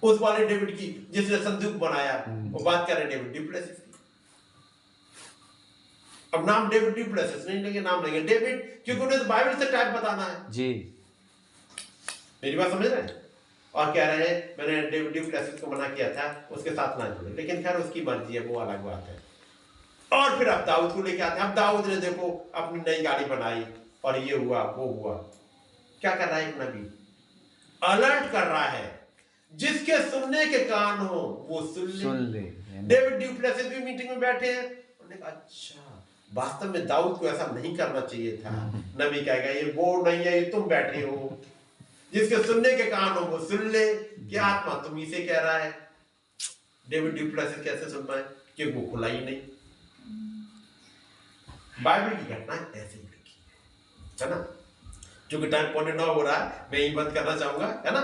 उस वाले डेविड की जिसने संदूक बनाया, वो बात कर रहे हैं डेविड ड्यूप्लेसिस की। अब नाम डेविड ड्यूप्लेसिस नहीं लेंगे, नाम लेंगे डेविड, क्योंकि उन्हें तो बाइबल से टाइप बताना है। जी। मेरी बात समझ रहे हैं? और कह रहे हैं मैंने डेविड ड्यूप्लेसिस को मना किया था, उसके साथ ना जुड़े, लेकिन खैर उसकी मर्जी है, वो अलग बात है। और फिर अब दाऊद को लेके आते हैं। अब दाऊद ने देखो अपनी नई गाड़ी बनाई और ये हुआ वो हुआ। क्या कर रहा है एक नबी? अलर्ट कर रहा है, जिसके सुनने के कान हो वो सुन ले। डेविड ड्यूप्लेसिस भी मीटिंग में बैठे हैं, उन्होंने कहा अच्छा वास्तव में दाऊद को ऐसा नहीं करना चाहिए था। नबी कहेगा ये वो नहीं है, ये तुम बैठे हो, जिसके सुनने के कान हो वो सुन ले। क्या आत्मा तुम इसे कह रहा है? डेविड ड्यूप्लेसिस कैसे सुन पाए? क्योंकि वो खुला ही नहीं। बाइबल की घटना ऐसे ही लिखी है ना। क्योंकि टाइम 9:15 हो रहा है, मैं यही बंद करना चाहूंगा, है ना,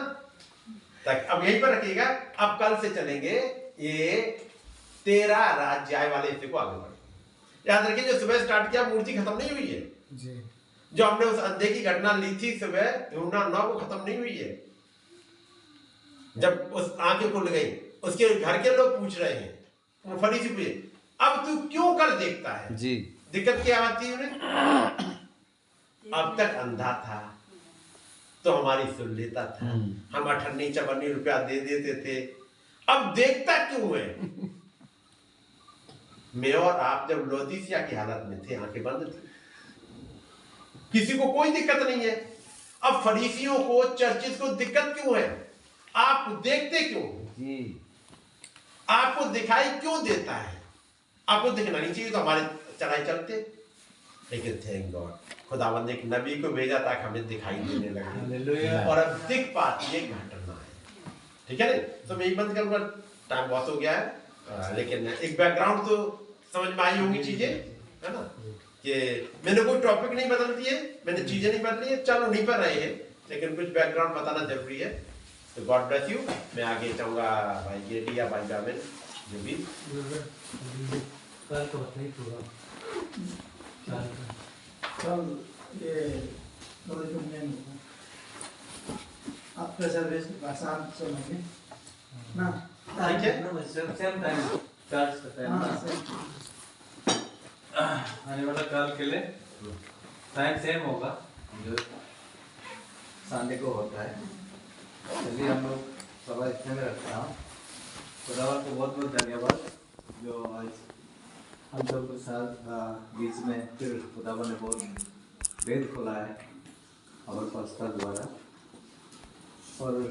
ताकि अब यहीं पर रखिएगा। अब कल से चलेंगे ये 13 राज्य वाले हिस्से को आगे बढ़े। याद रखिए जो सुबह स्टार्ट किया मूर्ति खत्म नहीं हुई है जी। जो हमने उस अंधे की घटना ली थी सुबह यूहन्ना 9 को खत्म नहीं हुई है। जब उस आंखें खुल गई, उसके घर के लोग पूछ रहे हैं, वो फरीसी पूछे अब तू क्यों कर देखता है? जी। दिक्कत क्या आती है उन्हें? अब तक अंधा था तो हमारी सुन लेता था, हम 58-54 रुपया दे देते थे, अब देखता क्यों है? मैं और आप जब लोदीसिया की हालत में थे, आंखें बंद थी, किसी को कोई दिक्कत नहीं है। अब फरीसियों को, चर्चिस को दिक्कत क्यों है? आप देखते क्यों? जी। आपको दिखाई क्यों देता है? आपको दिखना नहीं चाहिए तो हमारे चढ़ाई चलते। लेकिन थैंक गॉड खुदावंद ने एक नबी को भेजा ताकि हमें दिखाई देने लगे, हालेलुया। और अब दिख पाती है घटना है। ठीक है ना? तो मैं बंद करूंगा, टाइम बहुत हो गया है। लेकिन एक बैकग्राउंड तो समझ में आई होंगी चीजें, है ना, कि मैंने कोई टॉपिक नहीं बदल दिए, मैंने चीजें नहीं बदली है, चलो नहीं पढ़ रहे हैं, लेकिन कुछ बैकग्राउंड बताना जरूरी है। तो गॉड ब्लेस यू। मैं आगे चाहूंगा भाई गेटी या भाई जामिन जो भी कल तो नहीं पूरा कल ये नॉलेज में आपका सर्विस आसान समझे ना, ठीक है। सेम टाइम चार्ज करता है हाँ ना, सही। आने वाला कल के लिए टाइम सेम होगा जो संडे को होता है। चलिए हम लोग सभा इतने में रखता हूँ। खुदावन को बहुत बहुत धन्यवाद जो आज हम लोग के साथ बीच में फिर खुदावन ने बहुत भेद खोला है और पास्ता द्वारा। और